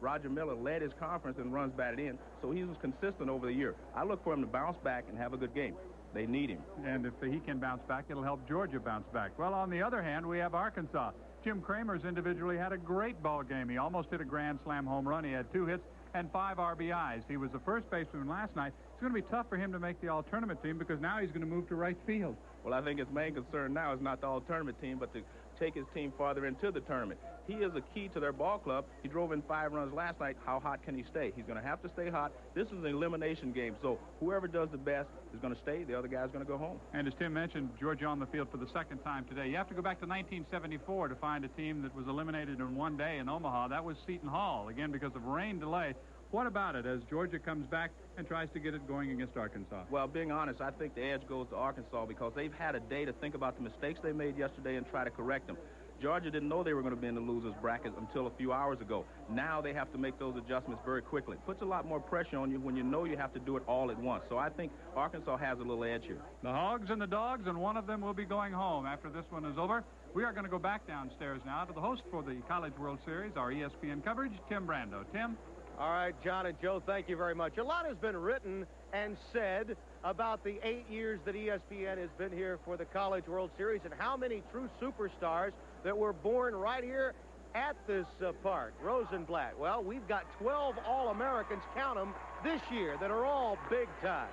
Roger Miller led his conference in runs batted in, so he was consistent over the year. I look for him to bounce back and have a good game. They need him. And if he can bounce back, it'll help Georgia bounce back. Well, on the other hand, we have Arkansas. Jim Kramer's individually had a great ball game. He almost hit a grand slam home run. He had 2 hits and 5 RBIs. He was the first baseman last night. It's going to be tough for him to make the all-tournament team because now he's going to move to right field. Well, I think his main concern now is not the all-tournament team, but to take his team farther into the tournament. He is a key to their ball club. He drove in 5 runs last night. How hot can he stay? He's going to have to stay hot. This is an elimination game, so whoever does the best is going to stay. The other guy's going to go home. And as Tim mentioned, Georgia on the field for the second time today. You have to go back to 1974 to find a team that was eliminated in one day in Omaha. That was Seton Hall, again because of rain delay. What about it as Georgia comes back and tries to get it going against Arkansas? Well, being honest, I think the edge goes to Arkansas because they've had a day to think about the mistakes they made yesterday and try to correct them. Georgia didn't know they were going to be in the losers bracket until a few hours ago. Now they have to make those adjustments very quickly. Puts a lot more pressure on you when you know you have to do it all at once. So I think Arkansas has a little edge here. The Hogs and the Dogs, and one of them will be going home after this one is over. We are going to go back downstairs now to the host for the College World Series, our ESPN coverage, Tim Brando. Tim? All right, John and Joe, thank you very much. A lot has been written and said about the 8 years that ESPN has been here for the College World Series and how many true superstars that were born right here at this park. Rosenblatt. Well, we've got 12 All-Americans, count them, this year that are all big time.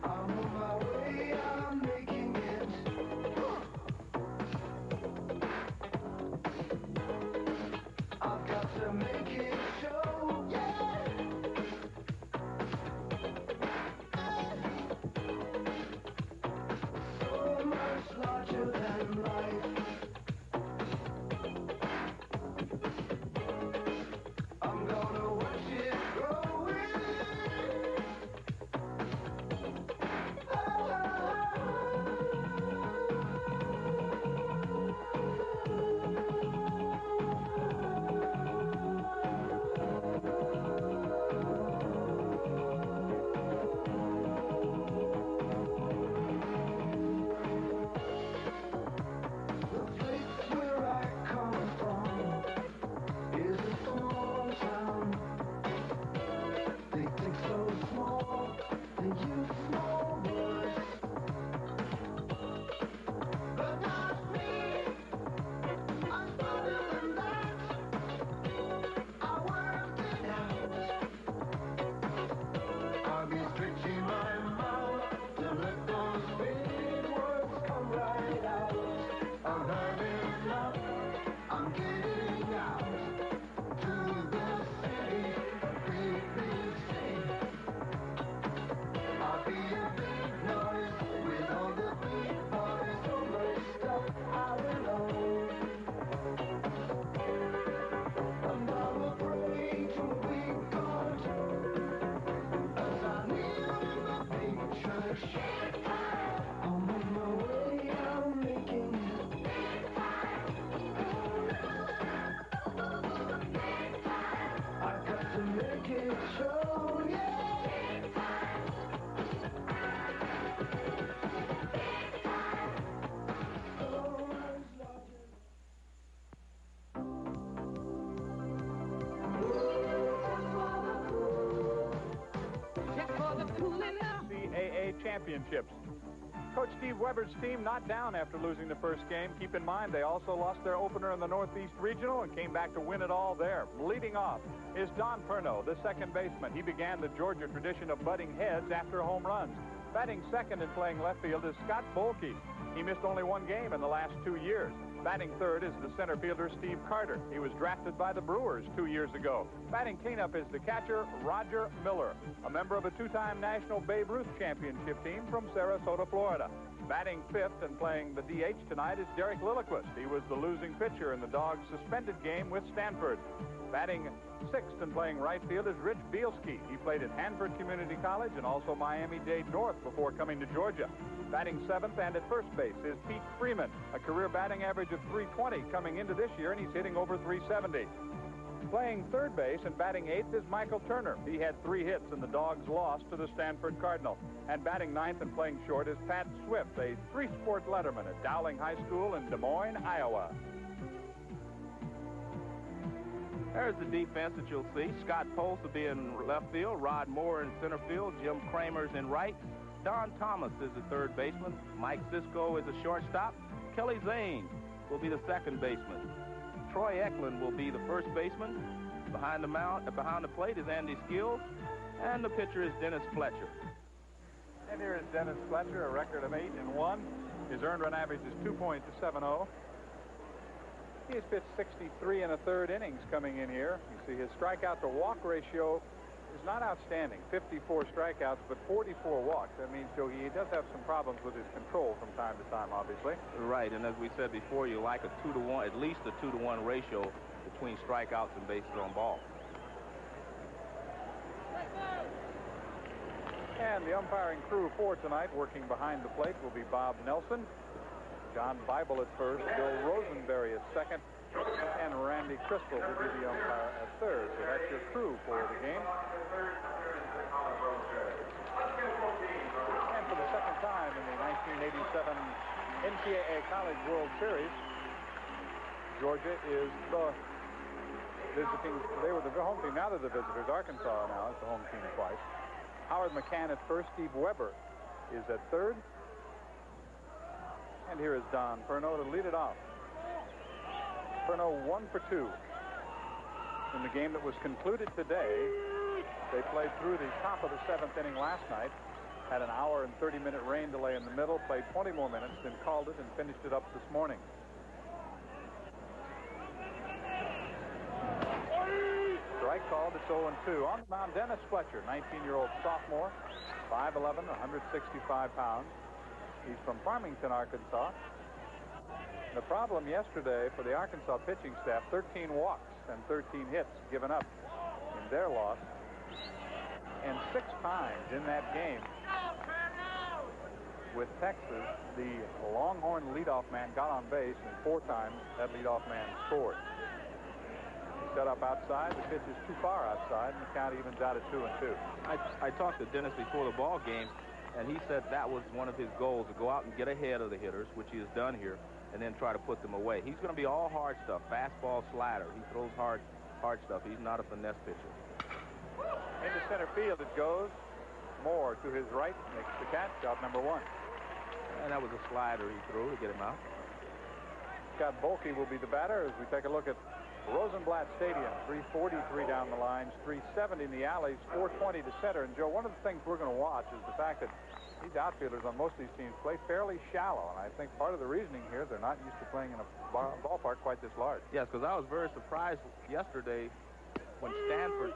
I'm on my way, I'm making it. I've got to make it show, yeah. So much larger than life. I'm gonna watch it growing. Championships. Coach Steve Weber's team not down after losing the first game. Keep in mind, they also lost their opener in the Northeast Regional and came back to win it all there. Leading off is Don Perno, the second baseman. He began the Georgia tradition of butting heads after home runs. Batting second and playing left field is Scott Bolke. He missed only 1 game in the last 2 years. Batting third is the center fielder Steve Carter. He was drafted by the Brewers 2 years ago. Batting cleanup is the catcher Roger Miller, a member of a 2-time National Babe Ruth Championship team from Sarasota, Florida. Batting fifth and playing the DH tonight is Derek Lilliquist. He was the losing pitcher in the Dogs' suspended game with Stanford. Batting sixth and playing right field is Rich Bielski. He played at Hanford Community College and also Miami-Dade North before coming to Georgia. Batting seventh and at first base is Pete Freeman, a career batting average of .320 coming into this year, and he's hitting over .370. Playing third base and batting eighth is Michael Turner. He had 3 hits in the Dogs' loss to the Stanford Cardinal. And batting ninth and playing short is Pat Swift, a 3-sport letterman at Dowling High School in Des Moines, Iowa. There's the defense that you'll see. Scott Post will be in left field, Rod Moore in center field, Jim Kramer's in right. Don Thomas is the third baseman. Mike Cisco is a shortstop. Kelly Zane will be the second baseman. Troy Eklund will be the first baseman. Behind the plate is Andy Skills, and the pitcher is Dennis Fletcher. And here is Dennis Fletcher, a record of 8-1. His earned run average is 2.70. He has pitched 63 1/3 innings coming in here. You see his strikeout to walk ratio is not outstanding. 54 strikeouts, but 44 walks. That means, Joe, he does have some problems with his control from time to time, obviously. Right, and as we said before, you like a 2-to-1, at least a 2-to-1 ratio between strikeouts and bases on balls. And the umpiring crew for tonight, working behind the plate, will be Bob Nelson, John Bible at first, Bill Rosenberry at second, and Randy Crystal will be the umpire at third. So that's your crew for the game. And for the second time in the 1987 NCAA College World Series, Georgia is the visiting. They were the home team. Now they're the visitors. Arkansas now is the home team twice. Howard McCann at first. Steve Weber is at third. And here is Don Perno to lead it off. Perno 1 for 2 in the game that was concluded today. They played through the top of the 7th inning last night. Had an hour and 30-minute rain delay in the middle. Played 20 more minutes, then called it and finished it up this morning. Strike called. It's 0-2. On the mound, Dennis Fletcher, 19-year-old sophomore, 5'11", 165 pounds. He's from Farmington, Arkansas. The problem yesterday for the Arkansas pitching staff, 13 walks and 13 hits given up in their loss. And 6 times in that game with Texas, the Longhorn leadoff man got on base, and 4 times that leadoff man scored. Set up outside. The pitch is too far outside, and the count evens out at 2-2. I talked to Dennis before the ball game, and he said that was one of his goals, to go out and get ahead of the hitters, which he has done here, and then try to put them away. He's going to be all hard stuff, fastball, slider. He throws hard stuff. He's not a finesse pitcher. Into center field it goes. Moore to his right makes the catch. Out number 1. And that was a slider he threw to get him out. Scott Bolke will be the batter as we take a look at Rosenblatt Stadium. 343 down the lines, 370 in the alleys, 420 to center. And Joe, one of the things we're going to watch is the fact that these outfielders on most of these teams play fairly shallow. And I think part of the reasoning here, they're not used to playing in a ballpark quite this large. Yes, because I was very surprised yesterday when Stanford's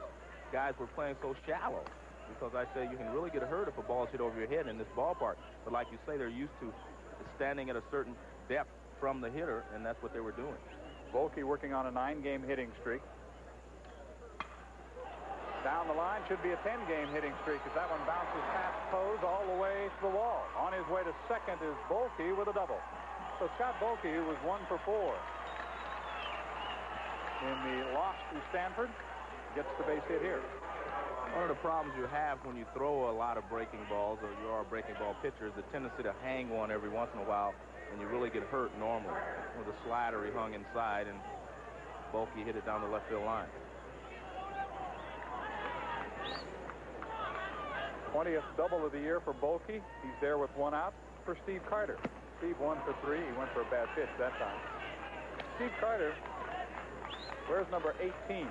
guys were playing so shallow. Because I say you can really get hurt if a ball's hit over your head in this ballpark. But like you say, they're used to standing at a certain depth from the hitter, and that's what they were doing. Bolke working on a 9-game hitting streak. Down the line should be a 10-game hitting streak as that one bounces past Pose all the way to the wall. On his way to second is Bolke with a double. So Scott Bolke, who was 1 for 4 in the loss to Stanford, gets the base hit here. One of the problems you have when you throw a lot of breaking balls, or you are a breaking ball pitcher, is the tendency to hang one every once in a while, and you really get hurt normally. With a slider, he hung inside, and Bolke hit it down the left field line. 20th double of the year for Bolke. He's there with 1 out for Steve Carter. Steve 1 for 3. He went for a bad pitch that time. Steve Carter wears number 18.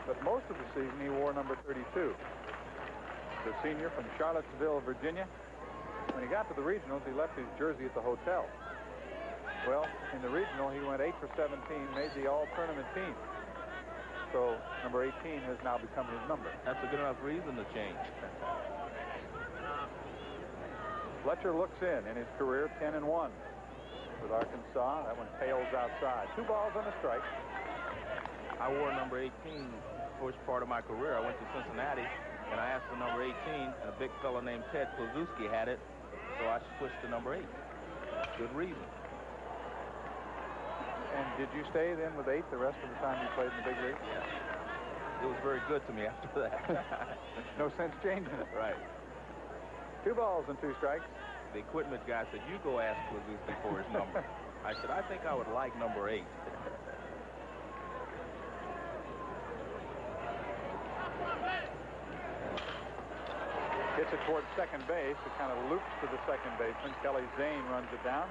But most of the season, he wore number 32. The senior from Charlottesville, Virginia. When he got to the regionals, he left his jersey at the hotel. Well, in the regional, he went 8 for 17, made the all-tournament team. So number 18 has now become his number. That's a good enough reason to change. Fletcher looks in his career 10-1 with Arkansas. That one tails outside. 2 balls and a strike. I wore number 18 first part of my career. I went to Cincinnati, and I asked for number 18, and a big fellow named Ted Kluszewski had it, so I switched to number 8. Good reason. And did you stay then with 8 the rest of the time you played in the big league? Yeah. It was very good to me after that. No sense changing it. Right. 2 balls and 2 strikes. The equipment guy said, you go ask Kluszewski for his number. I said, I think I would like number 8. Hits it towards second base. It kind of loops to the second baseman. Kelly Zane runs it down.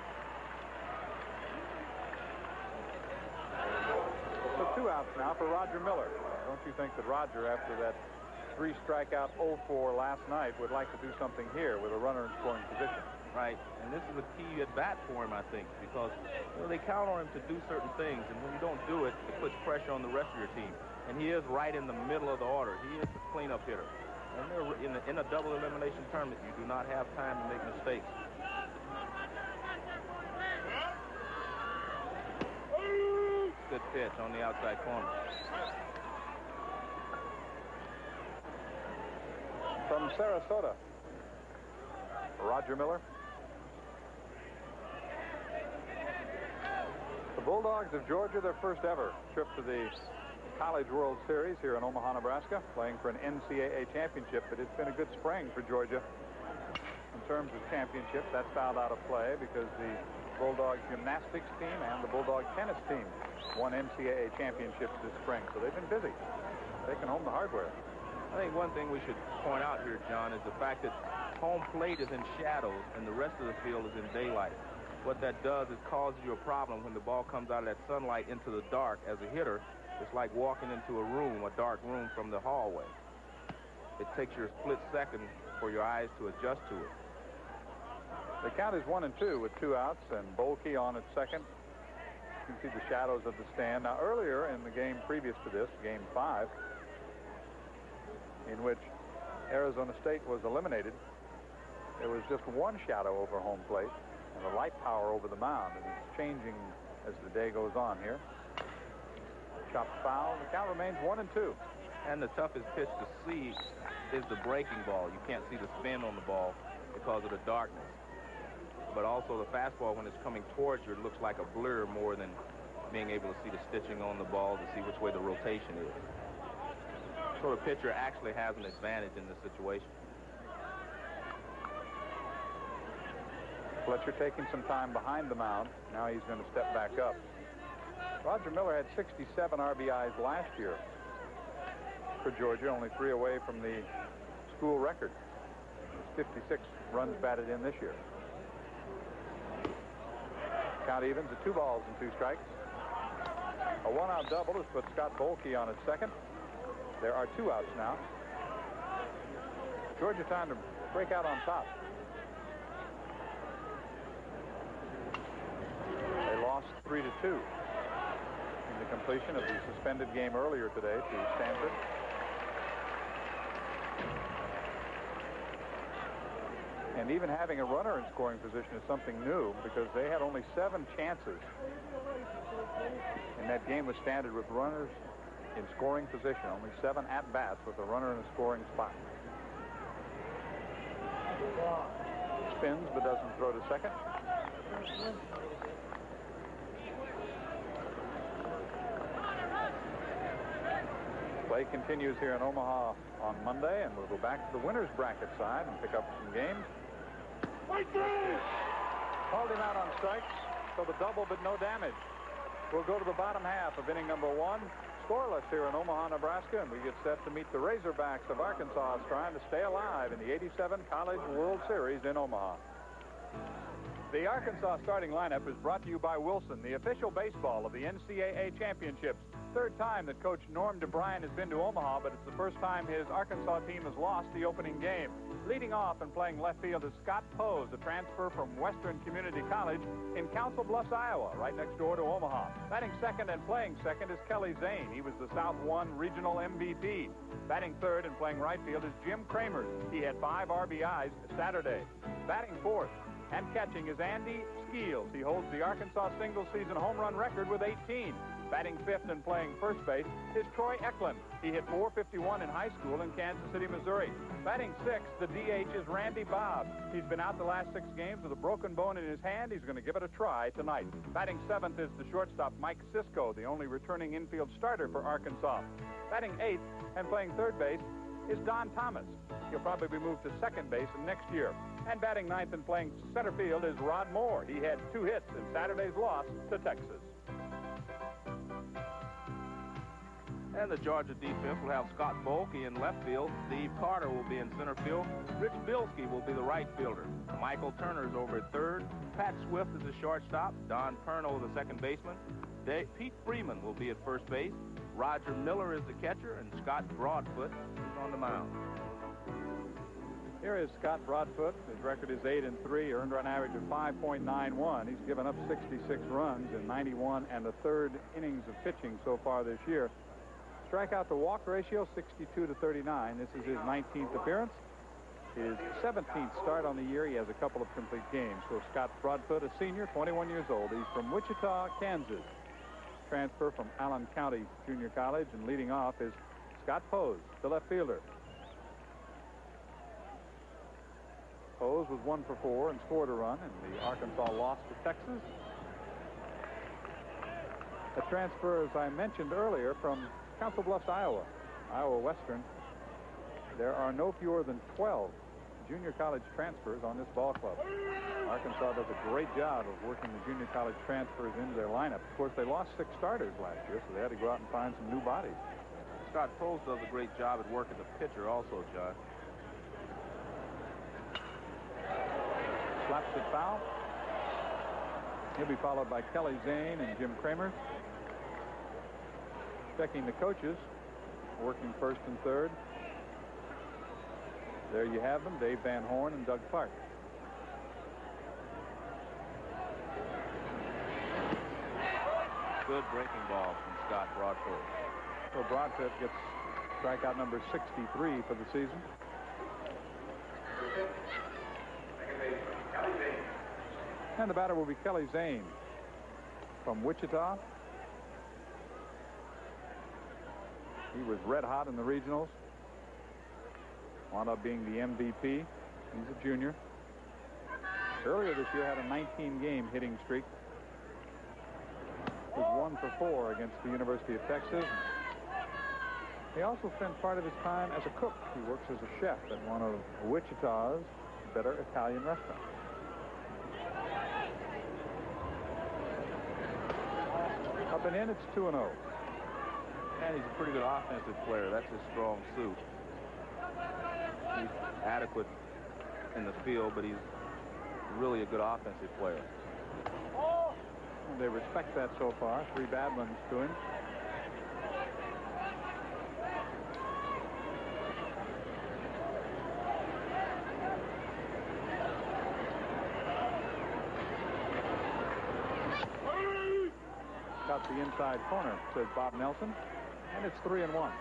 So 2 outs now for Roger Miller. Don't you think that Roger, after that 3 strikeout 0-4 last night, would like to do something here with a runner in scoring position? Right, and this is a key at bat for him, I think, because they count on him to do certain things, and when you don't do it, it puts pressure on the rest of your team. And he is right in the middle of the order. He is the cleanup hitter. And in a double elimination tournament, you do not have time to make mistakes. Good pitch on the outside corner. From Sarasota, Roger Miller. The Bulldogs of Georgia, their first ever trip to the College World Series here in Omaha, Nebraska, playing for an NCAA championship. But it's been a good spring for Georgia in terms of championships. That's fouled out of play because the Bulldogs gymnastics team and the Bulldog tennis team won NCAA championships this spring. So they've been busy taking home the hardware. I think one thing we should point out here, John, is the fact that home plate is in shadows and the rest of the field is in daylight. What that does is causes you a problem when the ball comes out of that sunlight into the dark. As a hitter, it's like walking into a room, a dark room from the hallway. It takes you a split second for your eyes to adjust to it. The count is 1-2 with 2 outs and Bolke on at second. You can see the shadows of the stand. Now, earlier in the game previous to this, game 5, in which Arizona State was eliminated, there was just 1 shadow over home plate and the light power over the mound, and it's changing as the day goes on here. Chopped foul. The count remains 1-2. And the toughest pitch to see is the breaking ball. You can't see the spin on the ball because of the darkness. But also the fastball, when it's coming towards you, it looks like a blur more than being able to see the stitching on the ball to see which way the rotation is. So the pitcher actually has an advantage in this situation. Fletcher taking some time behind the mound. Now he's going to step back up. Roger Miller had 67 RBIs last year for Georgia, only 3 away from the school record. 56 runs batted in this year. Count evens at 2 balls and 2 strikes. A 1-out double has put Scott Bolke on at second. There are 2 outs now. Georgia time to break out on top. They lost 3-2 in the completion of the suspended game earlier today to Stanford. And even having a runner in scoring position is something new, because they had only 7 chances in that game with Stanford with runners in scoring position. Only 7 at-bats with a runner in a scoring spot. Spins but doesn't throw to second. Play continues here in Omaha on Monday, and we'll go back to the winner's bracket side and pick up some games. Called him out on strikes, so the double but no damage. We'll go to the bottom half of inning number 1. Scoreless here in Omaha, Nebraska, and we get set to meet the Razorbacks of Arkansas, trying to stay alive in the '87 College World Series in Omaha. The Arkansas starting lineup is brought to you by Wilson, the official baseball of the NCAA championships. 3rd time that Coach Norm DeBryan has been to Omaha, but it's the first time his Arkansas team has lost the opening game. Leading off and playing left field is Scott Pose, a transfer from Western Community College in Council Bluffs, Iowa, right next door to Omaha. Batting second and playing second is Kelly Zane. He was the South 1 regional MVP. Batting third and playing right field is Jim Kramers. He had 5 RBIs Saturday. Batting fourth and catching is Andy Skeels. He holds the Arkansas single-season home run record with 18. Batting fifth and playing first base is Troy Eklund. He hit .451 in high school in Kansas City, Missouri. Batting sixth, the DH, is Randy Bob. He's been out the last 6 games with a broken bone in his hand. He's going to give it a try tonight. Batting seventh is the shortstop, Mike Sisko, the only returning infield starter for Arkansas. Batting eighth and playing third base is Don Thomas. He'll probably be moved to second base next year. And batting ninth and playing center field is Rod Moore. He had 2 hits in Saturday's loss to Texas. And the Georgia defense will have Scott Bolke in left field. Steve Carter will be in center field. Rich Bilski will be the right fielder. Michael Turner is over at third. Pat Swift is the shortstop. Don Perno, the second baseman. Pete Freeman will be at first base. Roger Miller is the catcher, and Scott Broadfoot is on the mound. Here is Scott Broadfoot. His record is 8-3, earned run average of 5.91. He's given up 66 runs in 91 and a third innings of pitching so far this year. Strikeout to walk ratio 62-39. This is his 19th appearance. His 17th start on the year. He has a couple of complete games. So Scott Broadfoot, a senior, 21 years old. He's from Wichita, Kansas. Transfer from Allen County Junior College, and leading off is Scott Pose, the left fielder. Pose was 1 for 4 and scored a run, and the Arkansas lost to Texas. A transfer, as I mentioned earlier, from Council Bluffs, Iowa Western. There are no fewer than 12 junior college transfers on this ball club. Arkansas does a great job of working the junior college transfers into their lineup. Of course, they lost 6 starters last year, so they had to go out and find some new bodies. Scott Pose does a great job at working the pitcher also, John. Slaps it foul. He'll be followed by Kelly Zane and Jim Kramer. Checking the coaches, working first and third. There you have them, Dave Van Horn and Doug Clark. Good breaking ball from Scott Broadfoot. So Broadfoot gets strikeout number 63 for the season. And the batter will be Kelly Zane from Wichita. He was red hot in the regionals. Wound up being the MVP. He's a junior. Earlier this year had a 19-game hitting streak. Was 1 for 4 against the University of Texas. He also spent part of his time as a cook. He works as a chef at one of Wichita's better Italian restaurants. Up and in, it's 2-0. And he's a pretty good offensive player. That's his strong suit. He's adequate in the field, but he's really a good offensive player. And they respect that so far. 3 bad ones to him. Got the inside corner, says Bob Nelson, and it's 3-1.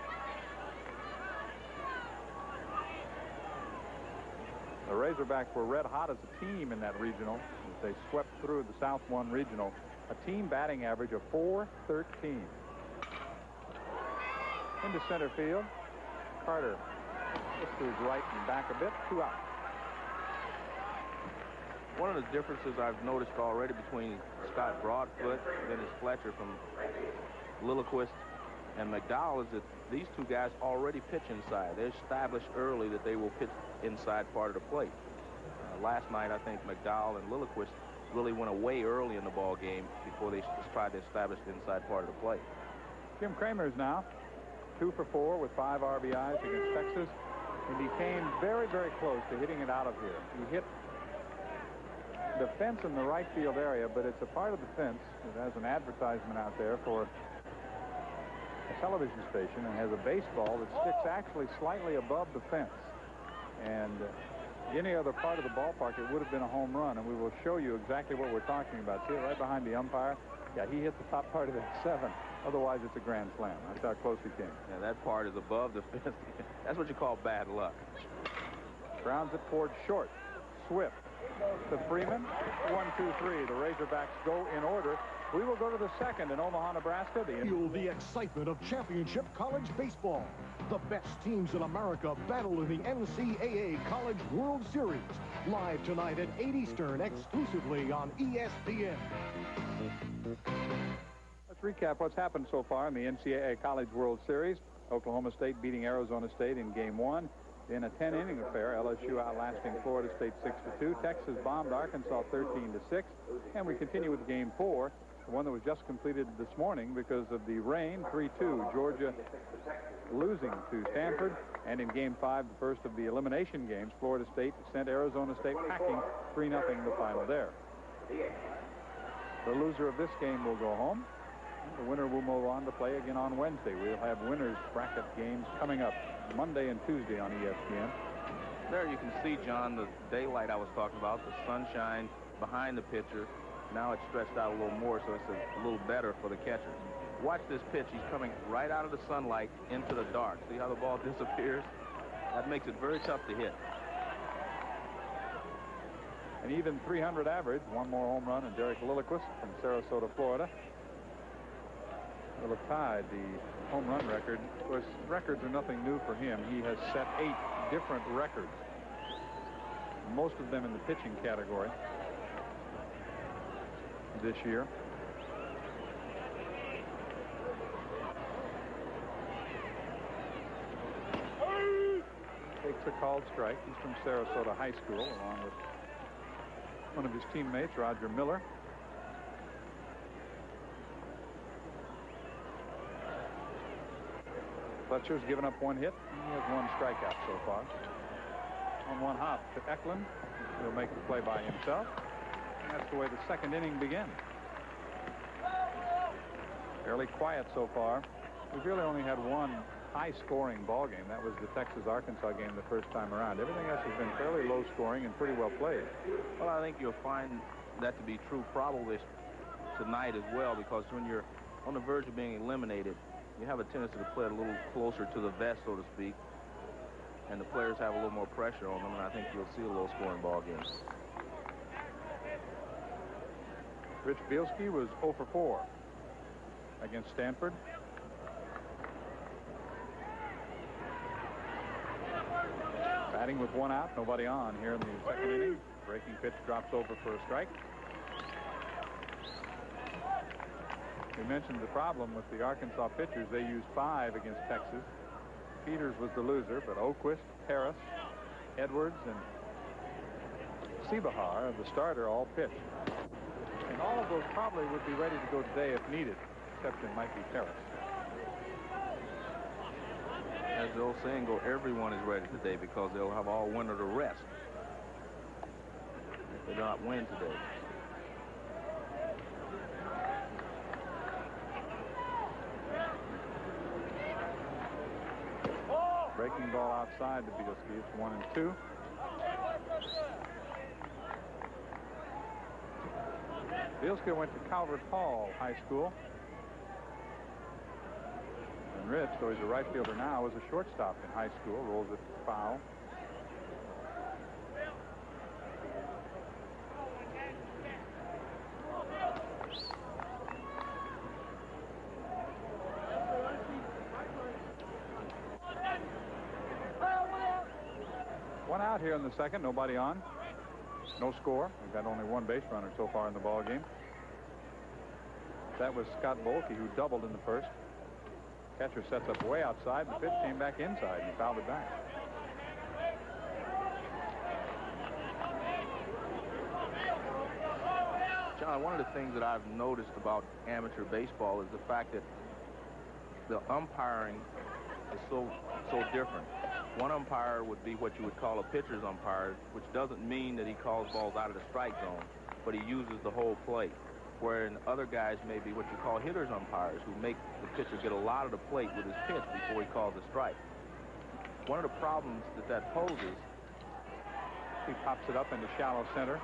The Razorbacks were red hot as a team in that regional as they swept through the South 1 regional. A team batting average of .413. Into center field. Carter gets to his right and back a bit. 2 out. One of the differences I've noticed already between Scott Broadfoot and Dennis Fletcher from Lilliquist and McDowell is that these 2 guys already pitch inside. They're established early that they will pitch inside part of the plate. Last night, I think McDowell and Lilliquist really went away early in the ball game before they tried to establish the inside part of the plate. Jim Kramer's now 2 for 4 with 5 RBIs against Texas, and he came very, very close to hitting it out of here. He hit the fence in the right field area, but it's a part of the fence that has an advertisement out there for a television station and has a baseball that sticks actually slightly above the fence. And any other part of the ballpark, it would have been a home run, and we will show you exactly what we're talking about. See it right behind the umpire? Yeah, he hit the top part of that 7. Otherwise, it's a grand slam. That's how close he came. Yeah, that part is above the fence. That's what you call bad luck. Grounds it towards short. Swift to Freeman. 1, 2, 3. The Razorbacks go in order. We will go to the second in Omaha, Nebraska. Feel the excitement of championship college baseball. The best teams in America battle in the NCAA College World Series. Live tonight at 8 Eastern, exclusively on ESPN. Let's recap what's happened so far in the NCAA College World Series. Oklahoma State beating Arizona State in Game 1. In a 10-inning affair, LSU outlasting Florida State 6-2. Texas bombed Arkansas 13-6. And we continue with Game 4. the one that was just completed this morning because of the rain. 3-2, Georgia losing to Stanford. And in Game 5, the first of the elimination games, Florida State sent Arizona State packing. 3-0 the final there. The loser of this game will go home. The winner will move on to play again on Wednesday. We'll have winners bracket games coming up Monday and Tuesday on ESPN. There you can see, John, the daylight I was talking about, the sunshine behind the pitcher. Now it's stretched out a little more, so it's a little better for the catcher. Watch this pitch. He's coming right out of the sunlight into the dark. See how the ball disappears? That makes it very tough to hit. An even 300 average. One more home run, and Derek Lilliquist from Sarasota, Florida will have tied the home run record. Of course, records are nothing new for him. He has set 8 different records, most of them in the pitching category this year. Takes a called strike. He's from Sarasota High School, along with one of his teammates, Roger Miller. Fletcher's given up 1 hit. He has 1 strikeout so far. On 1 hop to Eklund. He'll make the play by himself. And that's the way the second inning begins. Fairly quiet so far. We've really only had 1 high-scoring ball game. That was the Texas-Arkansas game the first time around. Everything else has been fairly low-scoring and pretty well played. Well, I think you'll find that to be true probably tonight as well, because when you're on the verge of being eliminated, you have a tendency to play a little closer to the vest, so to speak, and the players have a little more pressure on them, and I think you'll see a low-scoring ball game. Rich Bielski was 0 for 4 against Stanford. Batting with 1 out, nobody on here in the second inning. Breaking pitch drops over for a strike. We mentioned the problem with the Arkansas pitchers. They used 5 against Texas. Peters was the loser, but O'Quist, Harris, Edwards, and Sebahar, the starter, all pitched. And all of those probably would be ready to go today if needed, except it might be Harris. As the old saying go, everyone is ready today because they'll have all winter to rest if they do not win today. Breaking ball outside to Bielski. It's 1-2. Bielski went to Calvert Hall High School. And Rich, though he's a right fielder now, was a shortstop in high school. Rolls it foul. One out here in the second, nobody on. No score. We've got only 1 base runner so far in the ball game. That was Scott Bolke, who doubled in the first. Catcher sets up way outside, and the pitch came back inside, and he fouled it back. John, one of the things that I've noticed about amateur baseball is the fact that the umpiring is so different. One umpire would be what you would call a pitcher's umpire, which doesn't mean that he calls balls out of the strike zone, but he uses the whole plate. Wherein other guys may be what you call hitter's umpires, who make the pitcher get a lot of the plate with his pitch before he calls a strike. One of the problems that poses, he pops it up into shallow center.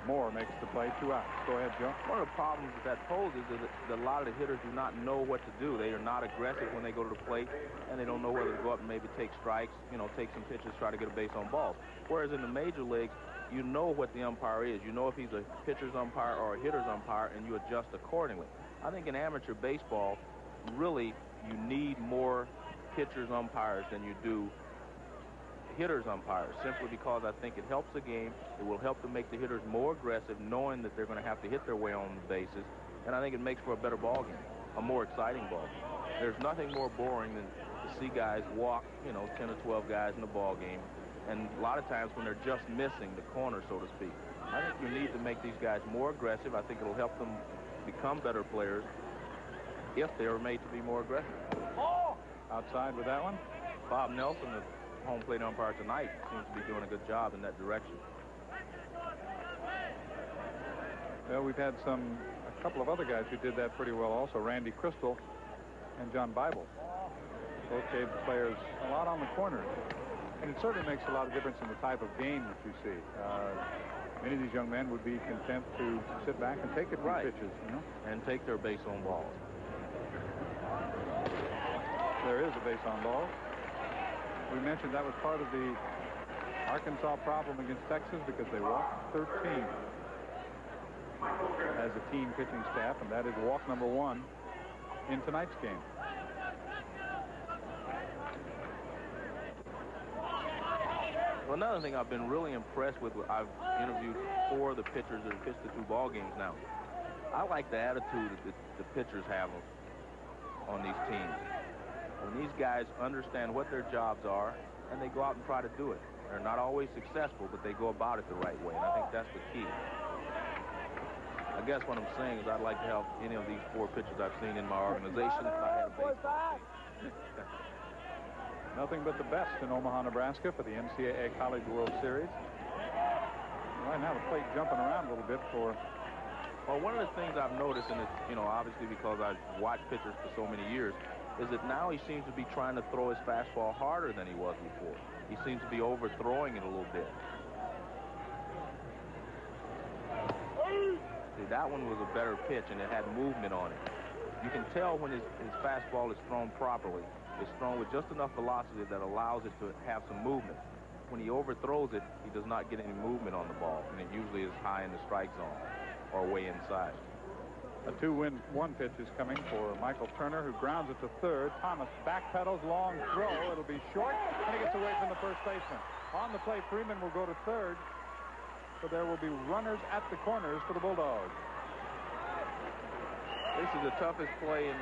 Moore makes the play. 2 outs. Go ahead, Joe. One of the problems that poses is that a lot of the hitters do not know what to do. They are not aggressive when they go to the plate, and they don't know whether to go up and maybe take strikes, take some pitches, try to get a base on balls. Whereas in the major leagues, you know what the umpire is. You know if he's a pitcher's umpire or a hitter's umpire, and you adjust accordingly. I think in amateur baseball, really, you need more pitcher's umpires than you do hitter's umpires, simply because I think it helps the game. It will help to make the hitters more aggressive, knowing that they're going to have to hit their way on the bases, and I think it makes for a better ball game, a more exciting ball game. There's nothing more boring than to see guys walk, 10 or 12 guys in the ball game, and a lot of times when they're just missing the corner, so to speak. I think you need to make these guys more aggressive. I think it'll help them become better players if they are made to be more aggressive. Outside with that one. Bob Nelson, the home plate umpire tonight, seems to be doing a good job in that direction. Well, we've had a couple of other guys who did that pretty well also. Randy Crystal and John Bible. Both gave the players a lot on the corners. And it certainly makes a lot of difference in the type of game that you see. Many of these young men would be content to sit back and take a few pitches, you know. And take their base on balls. There is a base on ball. We mentioned that was part of the Arkansas problem against Texas because they walked 13 as a team pitching staff, and that is walk number 1 in tonight's game. Well, another thing I've been really impressed with, I've interviewed 4 of the pitchers that have pitched the 2 ball games now. I like the attitude that the pitchers have on these teams. When these guys understand what their jobs are, and they go out and try to do it. They're not always successful, but they go about it the right way, and I think that's the key. I guess what I'm saying is I'd like to have any of these 4 pitchers I've seen in my organization if I had a baseball team. Nothing but the best in Omaha, Nebraska for the NCAA College World Series. Right now the plate jumping around a little bit for... Well, one of the things I've noticed, and it's, you know, obviously because I've watched pitchers for so many years, is that now he seems to be trying to throw his fastball harder than he was before. He seems to be overthrowing it a little bit. See, that one was a better pitch, and it had movement on it. You can tell when his fastball is thrown properly. It's thrown with just enough velocity that allows it to have some movement. When he overthrows it, he does not get any movement on the ball, and it usually is high in the strike zone or way inside. A 2-1 pitch is coming for Michael Turner, who grounds it to third. Thomas backpedals, long throw. It'll be short, and he gets away from the first baseman. On the plate, Freeman will go to third, so there will be runners at the corners for the Bulldogs. This is the toughest play in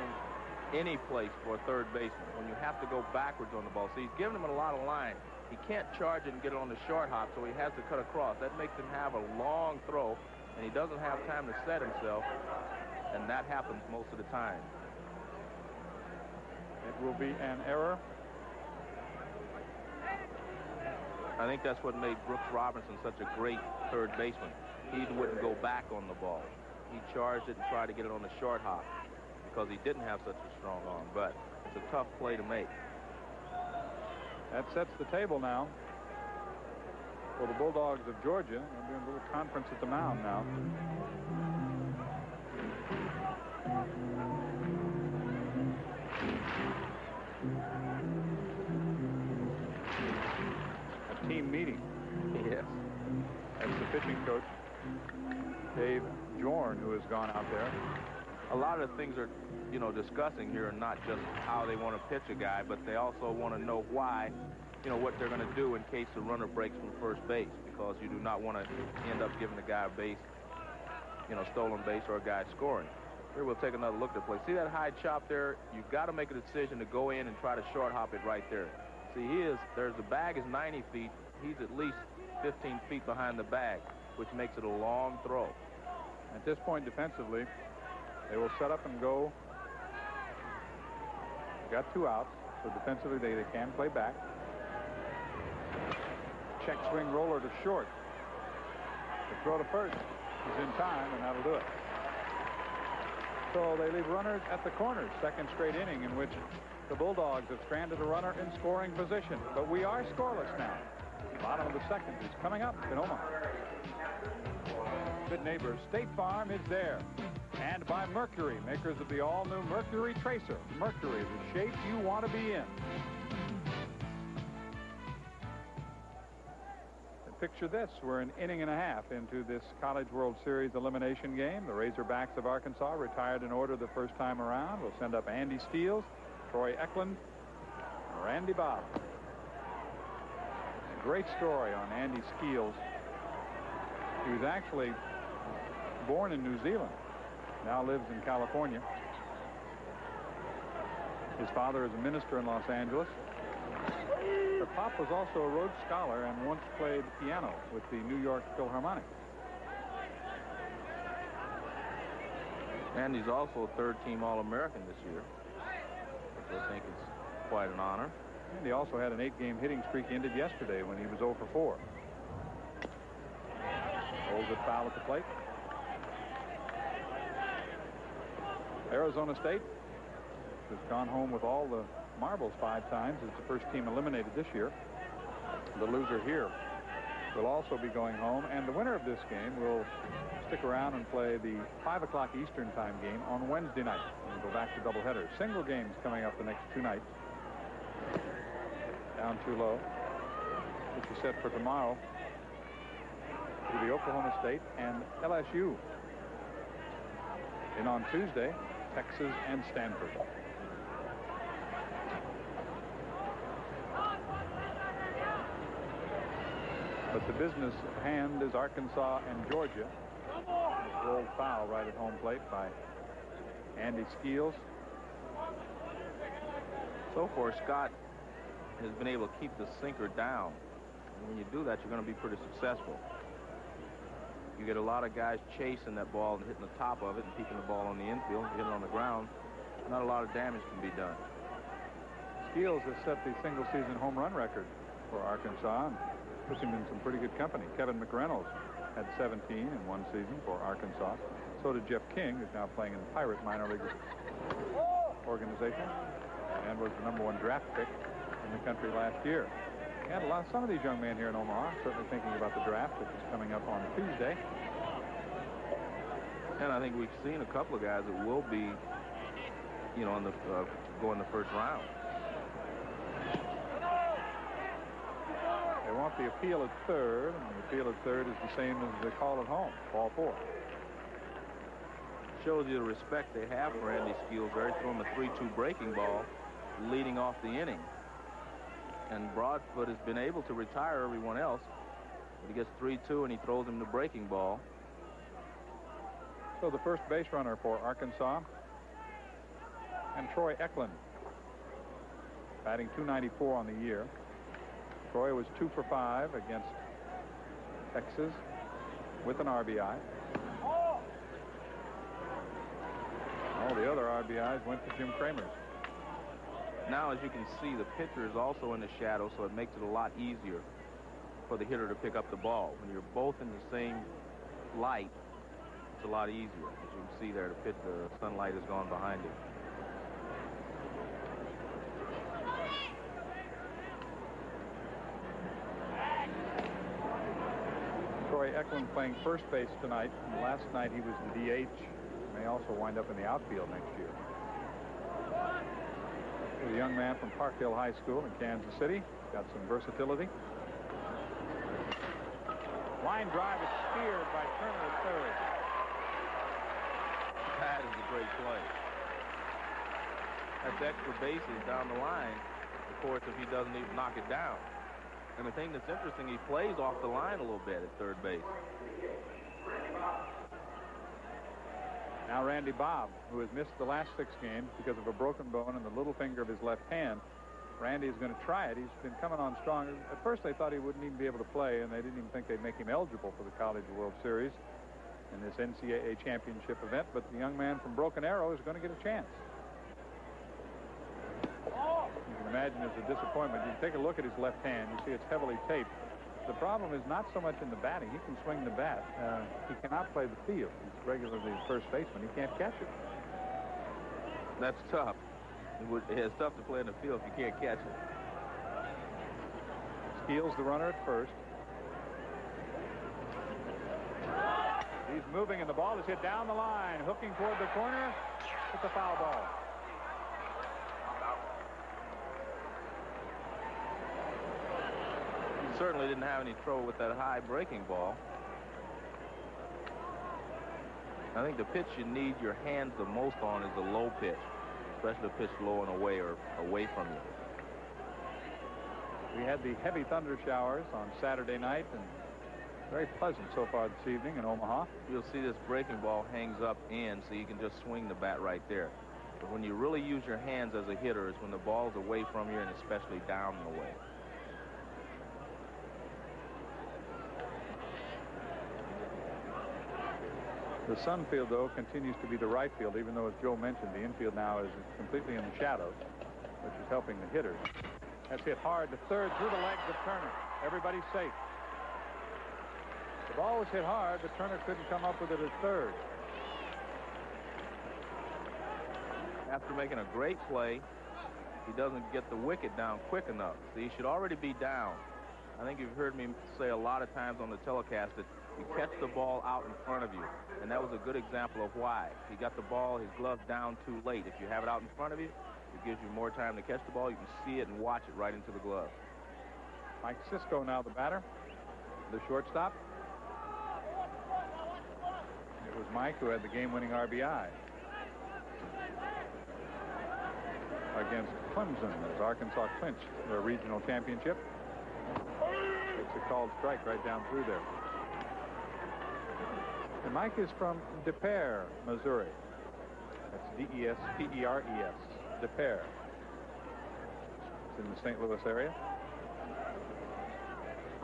any place for a third baseman, when you have to go backwards on the ball. So he's giving him a lot of line. He can't charge it and get it on the short hop, so he has to cut across. That makes him have a long throw, and he doesn't have time to set himself, and that happens most of the time. It will be an error. I think that's what made Brooks Robinson such a great third baseman. He wouldn't go back on the ball. He charged it and tried to get it on the short hop because he didn't have such a strong arm, but it's a tough play to make. That sets the table now for the Bulldogs of Georgia. They're doing a little conference at the mound now. A team meeting. Yes. That's the pitching coach, Dave Jorn, who has gone out there. A lot of the things are, you know, discussing here are not just how they want to pitch a guy, but they also want to know why, you know, what they're going to do in case the runner breaks from first base, because you do not want to end up giving the guy a base, you know, stolen base or a guy scoring. Here we'll take another look at the play. See that high chop there? You've got to make a decision to go in and try to short hop it right there. See, the bag is 90 feet. He's at least 15 feet behind the bag, which makes it a long throw. At this point defensively, they will set up and go. They've got 2 outs, so defensively they can play back. Check swing roller to short. The throw to first is in time, and that'll do it. So they leave runners at the corners. Second straight inning in which the Bulldogs have stranded a runner in scoring position. But we are scoreless now. Bottom of the second is coming up in Omaha. Good neighbor State Farm is there. And by Mercury, makers of the all-new Mercury Tracer. Mercury, the shape you want to be in. And picture this. We're an inning and a half into this College World Series elimination game. The Razorbacks of Arkansas retired in order the first time around. We'll send up Andy Steele, Troy Eklund, and Randy Bob. A great story on Andy Steele. He was actually born in New Zealand. Now lives in California. His father is a minister in Los Angeles. Her pop was also a Rhodes Scholar and once played piano with the New York Philharmonic. And he's also a third-team All-American this year, which I think is quite an honor. And he also had an 8-game hitting streak ended yesterday when he was 0 for 4. Holds it foul at the plate. Arizona State has gone home with all the marbles 5 times. It's the first team eliminated this year. The loser here will also be going home, and the winner of this game will stick around and play the 5 o'clock Eastern time game on Wednesday night. We'll go back to doubleheaders. Single games coming up the next 2 nights. Down too low, which is set for tomorrow to be Oklahoma State and LSU. And on Tuesday, Texas and Stanford. But the business at hand is Arkansas and Georgia. Rolled foul right at home plate by Andy Skeels. So far, Scott has been able to keep the sinker down. And when you do that, you're going to be pretty successful. You get a lot of guys chasing that ball and hitting the top of it and keeping the ball on the infield, hitting it on the ground. Not a lot of damage can be done. Skeels has set the single-season home run record for Arkansas and puts him in some pretty good company. Kevin McReynolds had 17 in one season for Arkansas. So did Jeff King, who's now playing in the Pirate minor league organization and was the #1 draft pick in the country last year. And some of these young men here in Omaha certainly thinking about the draft, which is coming up on Tuesday. And I think we've seen a couple of guys that will be, you know, go in the first round. They want the appeal at third, and the appeal at third is the same as the call at home, ball 4. Shows you the respect they have for Andy Skeels. They threw him a 3-2 breaking ball leading off the inning. And Broadfoot has been able to retire everyone else. But he gets 3-2 and he throws him the breaking ball. So the first base runner for Arkansas, and Troy Eklund, batting .294 on the year. Troy was 2 for 5 against Texas with an RBI. All the other RBIs went to Jim Kramer's. Now, as you can see, the pitcher is also in the shadow, so it makes it a lot easier for the hitter to pick up the ball. When you're both in the same light, it's a lot easier. As you can see there, the sunlight has gone behind it. Troy Eklund playing first base tonight. And last night he was the DH. May also wind up in the outfield next year. He's a young man from Park Hill High School in Kansas City. Got some versatility. Line drive is speared by Turner at third. That is a great play. That's extra bases down the line, of course, if he doesn't even knock it down. And the thing that's interesting, he plays off the line a little bit at third base. Now Randy Bob, who has missed the last 6 games because of a broken bone in the little finger of his left hand. Randy is going to try it. He's been coming on strong. At first they thought he wouldn't even be able to play, and they didn't even think they'd make him eligible for the College World Series in this NCAA championship event. But the young man from Broken Arrow is going to get a chance. You can imagine it's a disappointment. You take a look at his left hand. You see it's heavily taped. The problem is not so much in the batting. He can swing the bat. He cannot play the field. He's regularly the first baseman. He can't catch it. That's tough. It's tough to play in the field if you can't catch it. Skeels the runner at first. He's moving, and the ball is hit down the line. Hooking toward the corner. It's a foul ball. Certainly didn't have any trouble with that high breaking ball. I think the pitch you need your hands the most on is the low pitch, especially the pitch low and away or away from you. We had the heavy thunder showers on Saturday night, and very pleasant so far this evening in Omaha. You'll see this breaking ball hangs up in, so you can just swing the bat right there. But when you really use your hands as a hitter is when the ball's away from you and especially down and away. The sun field, though, continues to be the right field, even though, as Joe mentioned, the infield now is completely in the shadows, which is helping the hitters. That's hit hard to third through the legs of Turner. Everybody's safe. The ball was hit hard, but Turner couldn't come up with it at third. After making a great play, he doesn't get the wicket down quick enough. So he should already be down. I think you've heard me say a lot of times on the telecast that you catch the ball out in front of you, and that was a good example of why. He got the ball, his glove down too late. If you have it out in front of you, it gives you more time to catch the ball. You can see it and watch it right into the glove. Mike Cisco now the batter, the shortstop. It was Mike who had the game-winning RBI against Clemson as Arkansas clinched their regional championship. It's a called strike right down through there. And Mike is from Des Peres, Missouri. That's D-E-S-P-E-R-E-S, Des Peres. It's in the St. Louis area.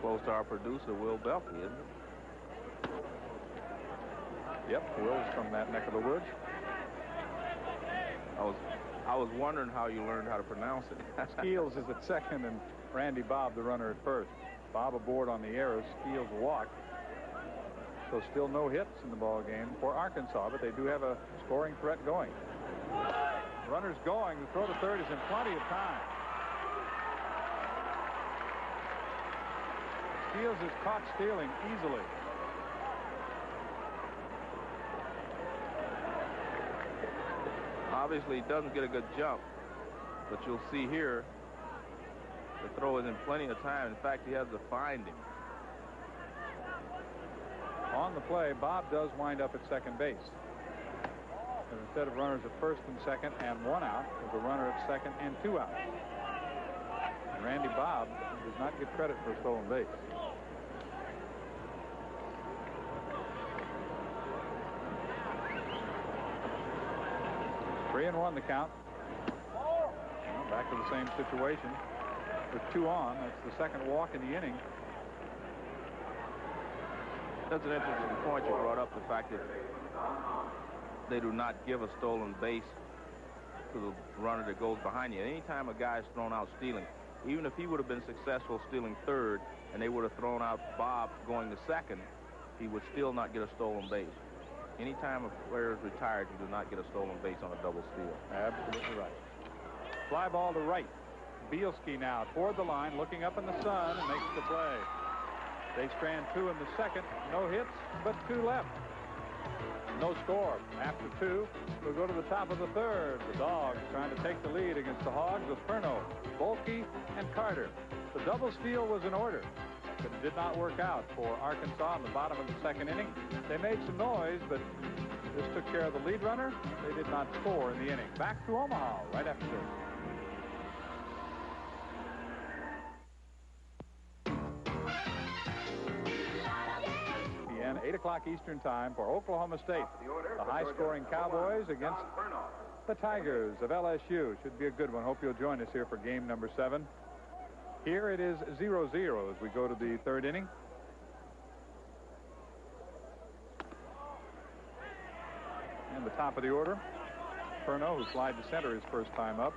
Close to our producer, Will Belkey, isn't it? Yep, Will's from that neck of the woods. I was wondering how you learned how to pronounce it. Skeels is at second and Randy Bobb, the runner, at first. Bobb aboard on the errors. Skeels walked. So still no hits in the ball game for Arkansas, but they do have a scoring threat going. Runner's going. The throw to third is in plenty of time. Skeels is caught stealing easily. Obviously, he doesn't get a good jump, but you'll see here the throw is in plenty of time. In fact, he has to find him. On the play, Bobb does wind up at second base. And instead of runners at first and second and one out, there's a runner at second and two outs. And Randy Bobb does not get credit for a stolen base. Three and one the count. Well, back to the same situation with two on. That's the second walk in the inning. That's an interesting point you brought up, the fact that they do not give a stolen base to the runner that goes behind you. Anytime a guy is thrown out stealing, even if he would have been successful stealing third and they would have thrown out Bobb going to second, he would still not get a stolen base. Anytime a player is retired, you do not get a stolen base on a double steal. Absolutely right. Fly ball to right. Bielski now toward the line, looking up in the sun, and makes the play. They strand two in the second. No hits, but two left. No score. After two, we'll go to the top of the third. The Dogs trying to take the lead against the Hogs with Perno, Bolke, and Carter. The double steal was in order, but it did not work out for Arkansas in the bottom of the second inning. They made some noise, but this took care of the lead runner. They did not score in the inning. Back to Omaha right after this. ESPN, 8 o'clock Eastern time for Oklahoma State. The high-scoring Cowboys against the Tigers of LSU. Should be a good one. Hope you'll join us here for game number 7. Here it is 0-0 as we go to the third inning. And the top of the order, Perno, who slid to center his first time up.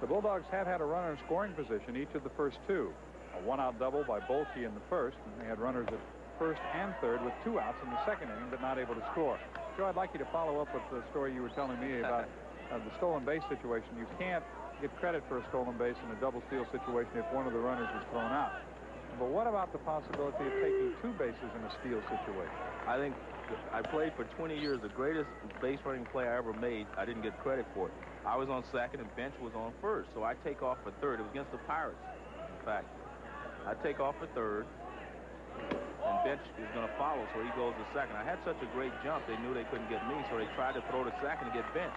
The Bulldogs have had a runner in scoring position each of the first two. A one-out double by Bolke in the first, and they had runners at first and third with two outs in the second inning, but not able to score. Joe, I'd like you to follow up with the story you were telling me about the stolen base situation. You can't get credit for a stolen base in a double steal situation if one of the runners is thrown out. But what about the possibility of taking two bases in a steal situation? I think I played for 20 years. The greatest base running play I ever made, I didn't get credit for it. I was on second and Bench was on first, so I take off for third. It was against the Pirates, in fact. I take off for third, and Bench is going to follow, so he goes to second. I had such a great jump, they knew they couldn't get me, so they tried to throw to second to get Bench.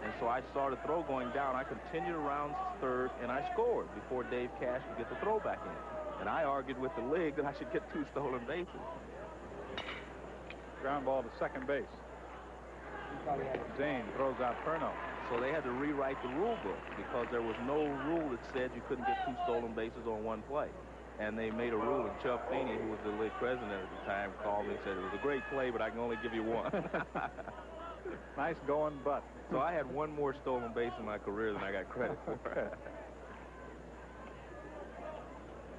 And so I saw the throw going down. I continued around third, and I scored before Dave Cash could get the throw back in. And I argued with the league that I should get two stolen bases. Ground ball to second base. Zane throws out Perno. So they had to rewrite the rule book because there was no rule that said you couldn't get two stolen bases on one play. and they made a rule, and Chuck Feeney, who was the league president at the time, called me and said, it was a great play, but I can only give you one. Nice going, but. So I had one more stolen base in my career than I got credit for.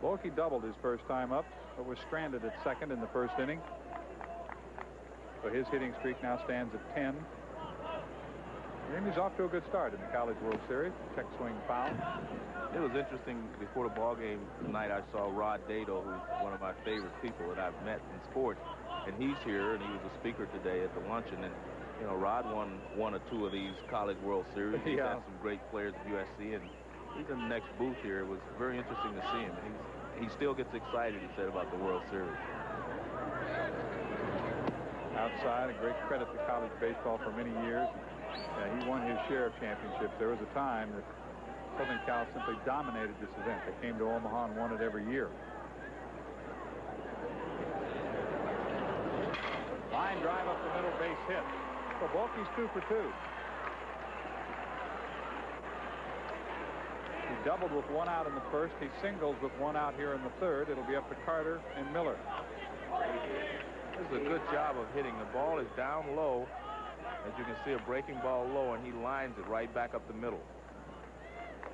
Volke doubled his first time up, but was stranded at second in the first inning. So his hitting streak now stands at 10. And he's off to a good start in the College World Series. Check swing foul. It was interesting. Before the ball game tonight, I saw Rod Dado, who's one of my favorite people that I've met in sports, and he's here, and he was a speaker today at the luncheon. And you know, Rod won one or two of these College World Series. He's had some great players at USC, and he's in the next booth here. It was very interesting to see him. He still gets excited, he said, about the World Series. Outside, a great credit to college baseball for many years. He won his share of championships. There was a time that Southern Cal simply dominated this event. They came to Omaha and won it every year. Line drive up the middle, base hit. So Volke's 2 for 2. He doubled with 1 out in the first. He singles with 1 out here in the third. It'll be up to Carter and Miller. This is a good job of hitting. The ball is down low. As you can see, a breaking ball low, and he lines it right back up the middle.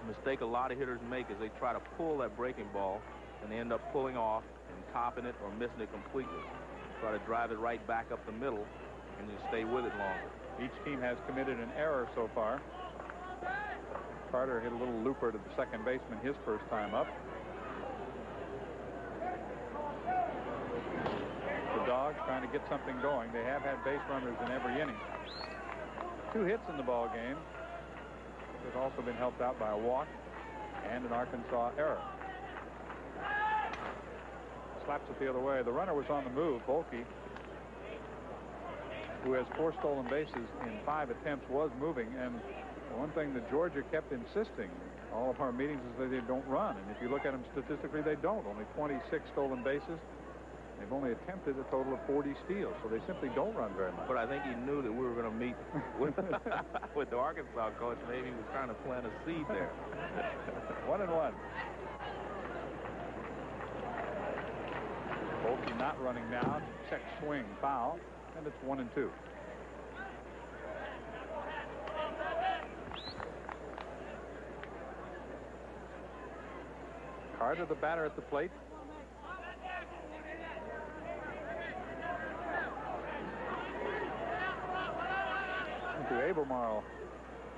The mistake a lot of hitters make is they try to pull that breaking ball, and they end up pulling off and topping it or missing it completely. Try to drive it right back up the middle, and you stay with it longer. Each team has committed an error so far. Carter hit a little looper to the second baseman his first time up. The Dogs trying to get something going. They have had base runners in every inning. 2 hits in the ball game. They've also been helped out by a walk and an Arkansas error. Slaps it the other way. The runner was on the move. Volke, who has 4 stolen bases in 5 attempts, was moving. And one thing that Georgia kept insisting all of our meetings is that they don't run. And if you look at them statistically, they don't. Only 26 stolen bases. They've only attempted a total of 40 steals, so they simply don't run very much. But I think he knew that we were going to meet with, with the Arkansas coach. Maybe he was trying to plant a seed there. 1-1. Volke not running now. Check swing foul, and it's 1-2. Carter, the batter at the plate. To Albemarle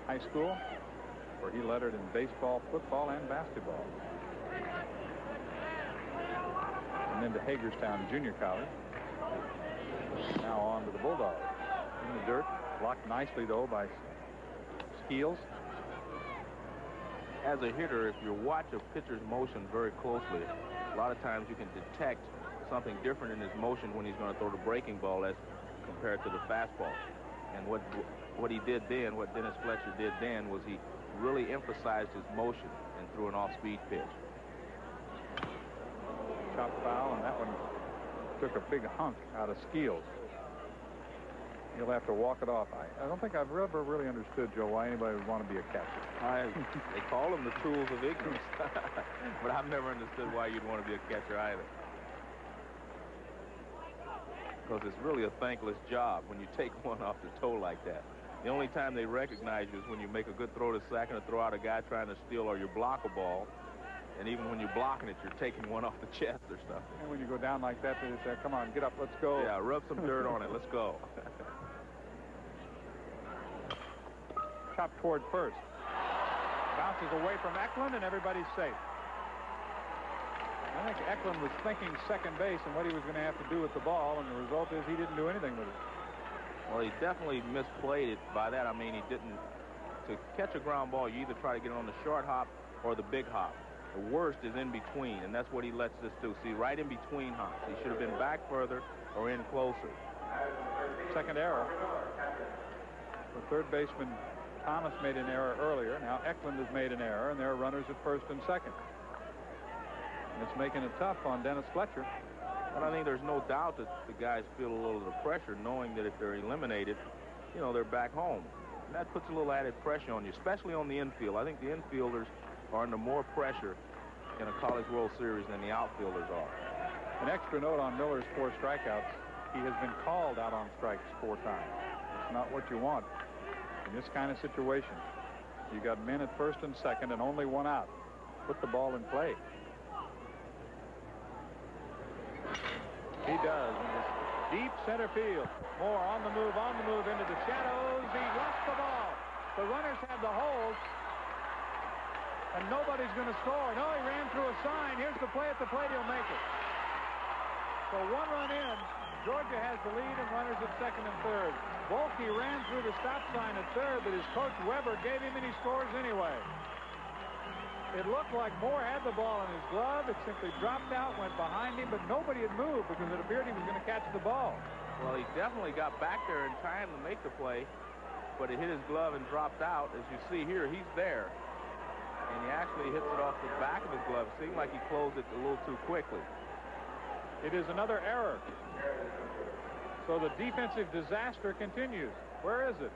High School, where he lettered in baseball, football, and basketball. And then to Hagerstown Junior College. Now on to the Bulldogs. In the dirt, blocked nicely, though, by Skeels. As a hitter, if you watch a pitcher's motion very closely, a lot of times you can detect something different in his motion when he's going to throw the breaking ball as compared to the fastball. And what he did then, what Dennis Fletcher did then, was he really emphasized his motion and threw an off-speed pitch. Chop foul, and that one took a big hunk out of Skeels. He'll have to walk it off. I don't think I've ever really understood, Joe, why anybody would want to be a catcher. They call them the tools of ignorance. But I've never understood why you'd want to be a catcher either. Because it's really a thankless job when you take one off the toe like that. The only time they recognize you is when you make a good throw to second or throw out a guy trying to steal, or you block a ball. And even when you're blocking it, you're taking one off the chest or something. And when you go down like that, they say, come on, get up, let's go. Yeah, rub some dirt on it. Let's go. Chop toward first. Bounces away from Eklund, and everybody's safe. I think Eklund was thinking second base and what he was going to have to do with the ball, and the result is he didn't do anything with it. Well, he definitely misplayed it. By that, I mean he didn't. To catch a ground ball, you either try to get it on the short hop or the big hop. The worst is in between, and that's what he lets us do. See, right in between hops. He should have been back further or in closer. Second error. The third baseman, Thomas, made an error earlier. Now Eklund has made an error, and there are runners at first and second. And it's making it tough on Dennis Fletcher. And I think there's no doubt that the guys feel a little of the pressure, knowing that if they're eliminated, you know, they're back home. And that puts a little added pressure on you, especially on the infield. I think the infielders are under more pressure in a College World Series than the outfielders are. An extra note on Miller's 4 strikeouts. He has been called out on strikes 4 times. It's not what you want in this kind of situation. You got men at first and second and only 1 out. Put the ball in play. He does. Deep center field. Moore on the move into the shadows. He lost the ball. The runners had the hold. And nobody's going to score. No, he ran through a sign. Here's the play at the plate. He'll make it. So 1 run in. Georgia has the lead and runners at second and third. Volke ran through the stop sign at third, but his coach Weber gave him and he scores anyway. It looked like Moore had the ball in his glove. It simply dropped out, went behind him, but nobody had moved because it appeared he was going to catch the ball. Well, he definitely got back there in time to make the play, but it hit his glove and dropped out. As you see here, he's there, and he actually hits it off the back of his glove. It seemed like he closed it a little too quickly. It is another error. So the defensive disaster continues. Where is it?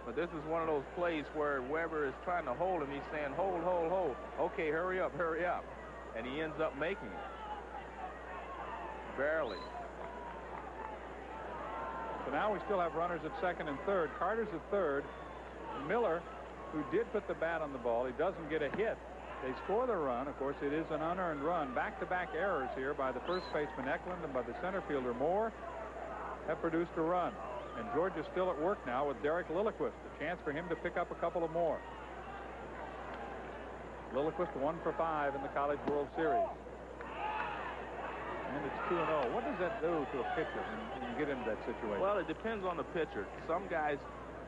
But this is one of those plays where Weber is trying to hold him. He's saying, hold, hold, hold. Okay, hurry up, hurry up. And he ends up making it. Barely. So now we still have runners at second and third. Carter's at third. Miller, who did put the bat on the ball, he doesn't get a hit. They score the run. Of course, it is an unearned run. Back-to-back errors here by the first baseman Eklund and by the center fielder Moore have produced a run. And Georgia's still at work now with Derek Lilliquist. A chance for him to pick up a couple of more. Lilliquist 1 for 5 in the College World Series. And it's 2-0. What does that do to a pitcher when you get into that situation? Well, it depends on the pitcher. Some guys,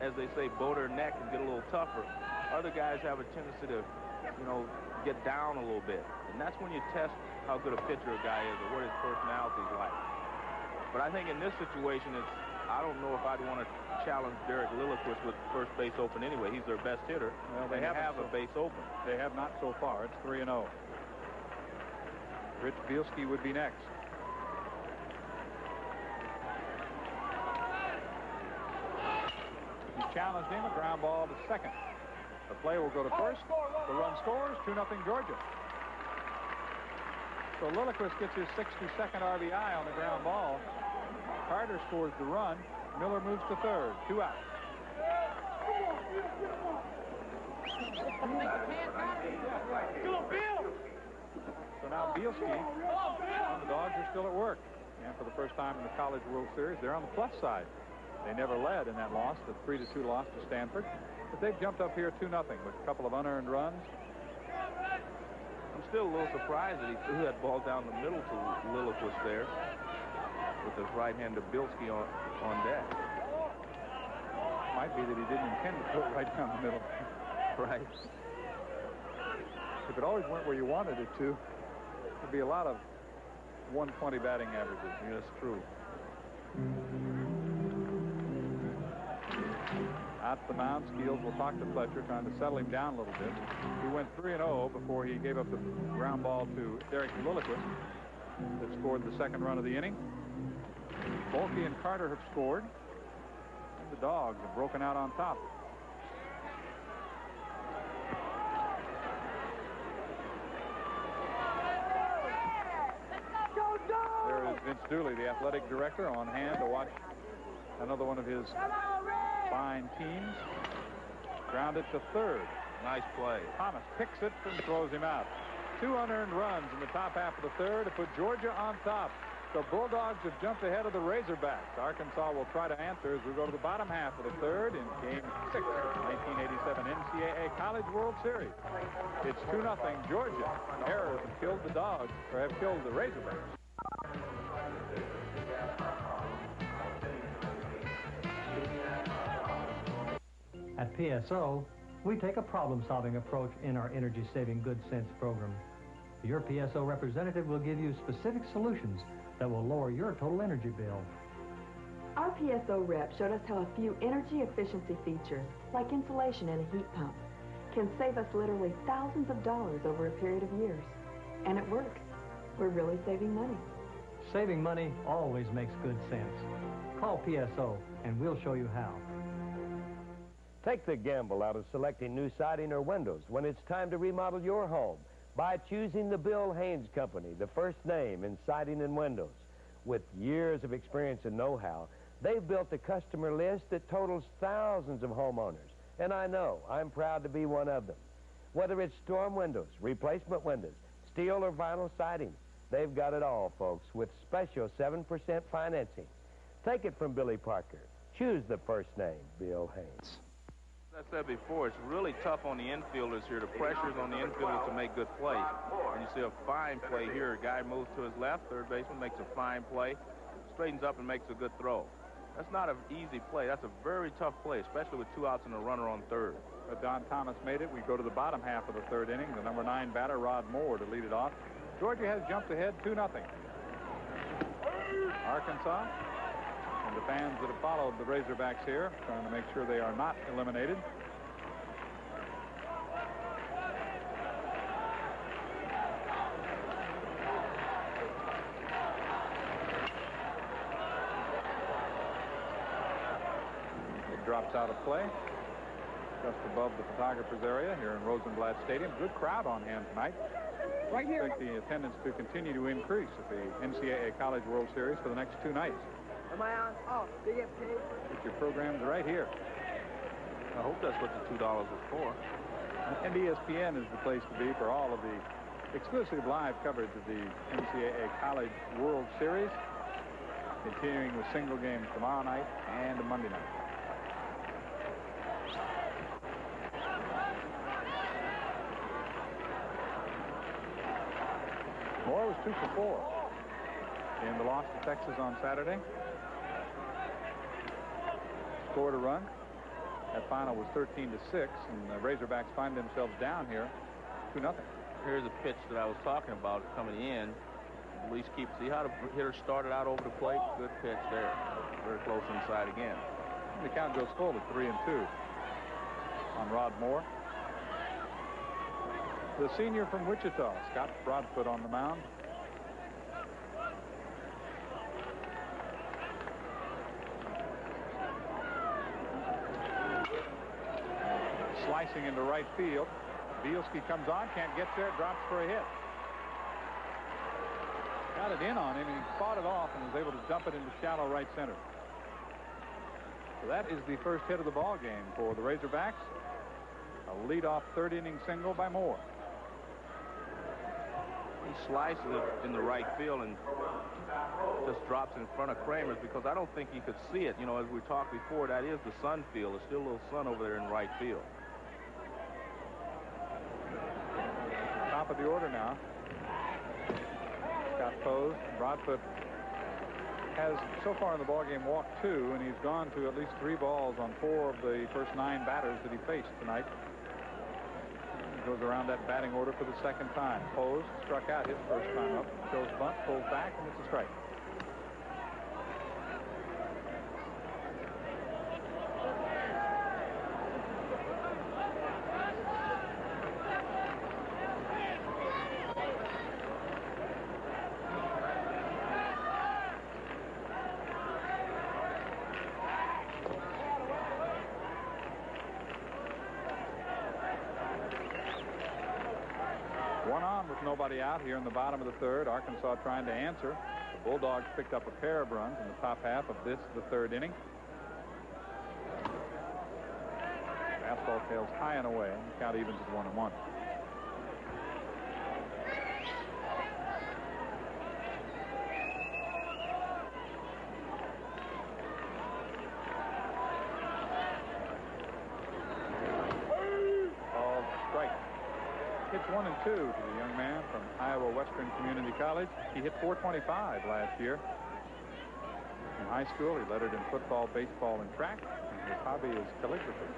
as they say, bow their neck and get a little tougher. Other guys have a tendency to, get down a little bit. And that's when you test how good a pitcher a guy is or what his personality is like. But I think in this situation, I don't know if I'd want to challenge Derek Lilliquist with first base open anyway. He's their best hitter. Well, they have a base open. They have not so far. It's 3-0. Rich Bielski would be next. He challenged him, a ground ball to second. The play will go to first. The run scores, 2-0 Georgia. So Lilliquist gets his 62nd RBI on the ground ball. Carter scores the run. Miller moves to third. 2 out. So now Bielski and the Dogs are still at work. And for the first time in the College World Series, they're on the plus side. They never led in that loss, the 3-2 loss to Stanford. But they've jumped up here 2-0 with a couple of unearned runs. I'm still a little surprised that he threw that ball down the middle to Lilliquist there with his right-hander Bielski on deck. Might be that he didn't intend to throw it right down the middle. Right. If it always went where you wanted it to, there'd be a lot of 120 batting averages. Yes, true. Out the mound, Skeels will talk to Fletcher, trying to settle him down a little bit. He went 3-0 before he gave up the ground ball to Derek Lilliquist that scored the second run of the inning. Volke and Carter have scored, and the Dogs have broken out on top. There is Vince Dooley, the athletic director, on hand to watch another one of his fine teams. Grounded to third. Nice play. Thomas picks it and throws him out. 2 unearned runs in the top half of the third to put Georgia on top. The Bulldogs have jumped ahead of the Razorbacks. Arkansas will try to answer as we go to the bottom half of the third in Game 6 of the 1987 NCAA College World Series. It's 2-0 Georgia. Errors have killed the Dogs, or have killed the Razorbacks. At PSO, we take a problem-solving approach in our energy-saving Good Sense program. Your PSO representative will give you specific solutions that will lower your total energy bill. Our PSO rep showed us how a few energy efficiency features, like insulation and a heat pump, can save us literally thousands of dollars over a period of years. And it works. We're really saving money. Saving money always makes good sense. Call PSO and we'll show you how. Take the gamble out of selecting new siding or windows when it's time to remodel your home. by choosing the Bill Haynes Company, the first name in siding and windows. With years of experience and know-how, they've built a customer list that totals thousands of homeowners. And I know I'm proud to be one of them. Whether it's storm windows, replacement windows, steel or vinyl siding, they've got it all, folks, with special 7% financing. Take it from Billy Parker. Choose the first name, Bill Haynes. As I said before, it's really tough on the infielders here. The pressure's on the infielders to make good plays. And you see a fine play here. A guy moves to his left. Third baseman makes a fine play, straightens up and makes a good throw. That's not an easy play. That's a very tough play, especially with 2 outs and a runner on third. But Don Thomas made it. We go to the bottom half of the third inning. The number 9 batter, Rod Moore, to lead it off. Georgia has jumped ahead 2-0. Arkansas and the fans that have followed the Razorbacks here trying to make sure they are not eliminated. It drops out of play just above the photographer's area here in Rosenblatt Stadium. Good crowd on hand tonight. Right here. I expect the attendance to continue to increase at the NCAA College World Series for the next 2 nights. Am I on? Oh, they get paid? Get your programs right here. I hope that's what the $2 was for. And ESPN is the place to be for all of the exclusive live coverage of the NCAA College World Series, continuing with single games tomorrow night and Monday night. Moore was 2 for 4 in the loss to Texas on Saturday. Scored a run. That final was 13-6, and the Razorbacks find themselves down here 2-0. Here's a pitch that I was talking about coming in. At least see how the hitter started out over the plate. Good pitch there. Very close inside again. And the count goes full at 3-2 on Rod Moore. The senior from Wichita, Scott Broadfoot, on the mound. Slicing into right field. Bielski comes on, can't get there, drops for a hit. Got it in on him, and he fought it off and was able to dump it into shallow right center. So that is the first hit of the ball game for the Razorbacks. A leadoff third-inning single by Moore. He slices it in the right field and just drops in front of Kramer's because I don't think he could see it. You know, as we talked before, that is the sun field. There's still a little sun over there in right field. Top of the order now. Scott posed. Broadfoot has so far in the ballgame walked 2, and he's gone to at least 3 balls on 4 of the first 9 batters that he faced tonight. He goes around that batting order for the second time. Posed, struck out his first time up, shows bunt, pulls back, and it's a strike. Nobody out here in the bottom of the third. Arkansas trying to answer. The Bulldogs picked up a pair of runs in the top half of the third inning. Fastball tails high and away. The count evens at 1-1. Hits 1 and 2 to the young man from Iowa Western Community College. He hit .425 last year. In high school, he lettered in football, baseball, and track. And his hobby is calligraphy.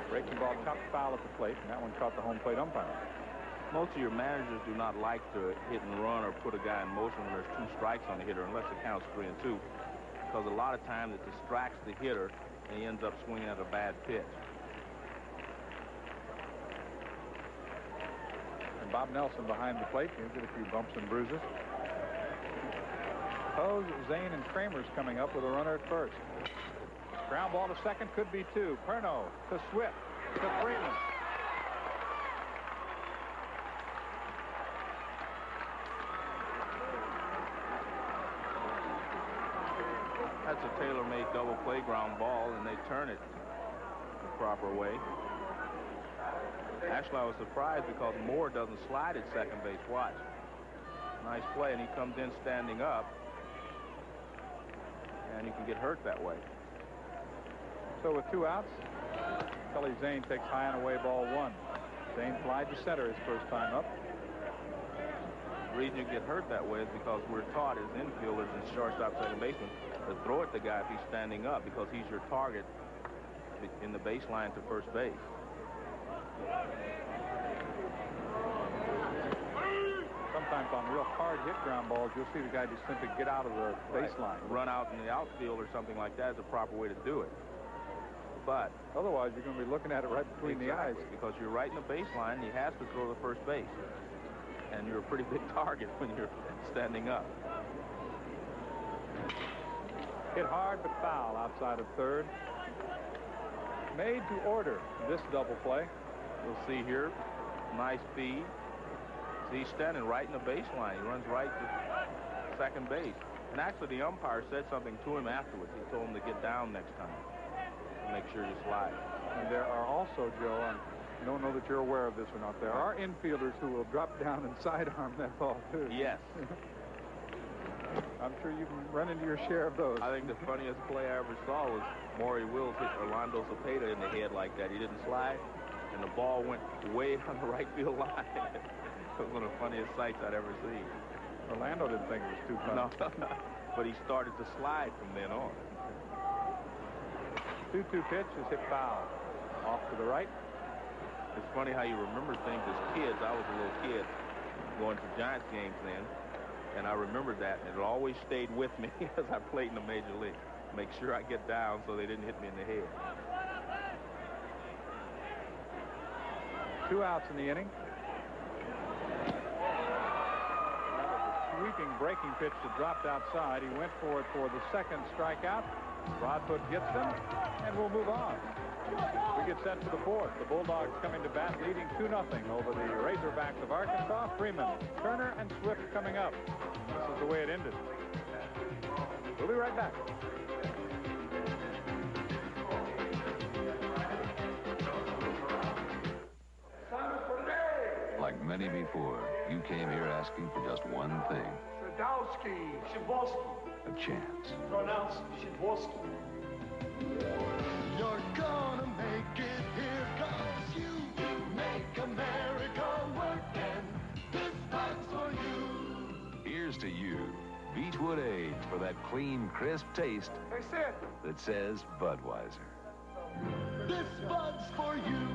Breaking ball chopped foul at the plate, and that one caught the home plate umpire. Most of your managers do not like to hit and run or put a guy in motion when there's 2 strikes on the hitter, unless it counts 3 and 2, because a lot of times it distracts the hitter, and he ends up swinging at a bad pitch. Bob Nelson behind the plate. He'll get a few bumps and bruises. Pose, Zane, and Kramer's coming up with a runner at first. Ground ball to second, could be 2. Perno to Swift to Freeman. That's a tailor-made double play ground ball, and they turn it the proper way. Actually, I was surprised because Moore doesn't slide at second base. Watch. Nice play, and he comes in standing up, and you can get hurt that way. So with 2 outs, Kelly Zane takes high and away ball 1. Zane flied to center his first time up. The reason you get hurt that way is because we're taught as infielders and shortstop, second baseman to throw at the guy if he's standing up, because he's your target in the baseline to first base. Sometimes on real hard hit ground balls, you'll see the guy just simply get out of the baseline. Run out in the outfield or something like that is a proper way to do it. But otherwise, you're going to be looking at it right between the eyes. Because you're right in the baseline, he has to throw to first base. And you're a pretty big target when you're standing up. Hit hard but foul outside of third. Made to order this double play. We'll see here. Nice feed. See, he's standing right in the baseline. He runs right to second base. And actually, the umpire said something to him afterwards. He told him to get down next time and make sure you slide. And there are also, Joe, I don't know that you're aware of this or not, there are infielders who will drop down and sidearm that ball, too. Yes. I'm sure you've run into your share of those. I think the funniest play I ever saw was Maury Wills hit Orlando Cepeda in the head like that. He didn't slide, and the ball went way on the right field line. It was one of the funniest sights I'd ever seen. Orlando didn't think it was too funny. No, but he started to slide from then on. 2-2 pitch is hit foul. Off to the right. It's funny how you remember things as kids. I was a little kid going to Giants games then, and I remembered that, and it always stayed with me as I played in the major league. Make sure I get down so they didn't hit me in the head. 2 outs in the inning. That was a sweeping breaking pitch that dropped outside. He went for it for the second strikeout. Broadfoot gets them, and we'll move on. We get set for the fourth. The Bulldogs coming to bat, leading 2-0 over the Razorbacks of Arkansas. Freeman, Turner, and Swift coming up. This is the way it ended. We'll be right back. Like many before, you came here asking for just one thing. A chance. Pronounced Shidworski. You're gonna make it here, 'cause you make America work, and this spot's for you. Here's to you. Beechwood Age for that clean, crisp taste that says Budweiser. This Bud's for you.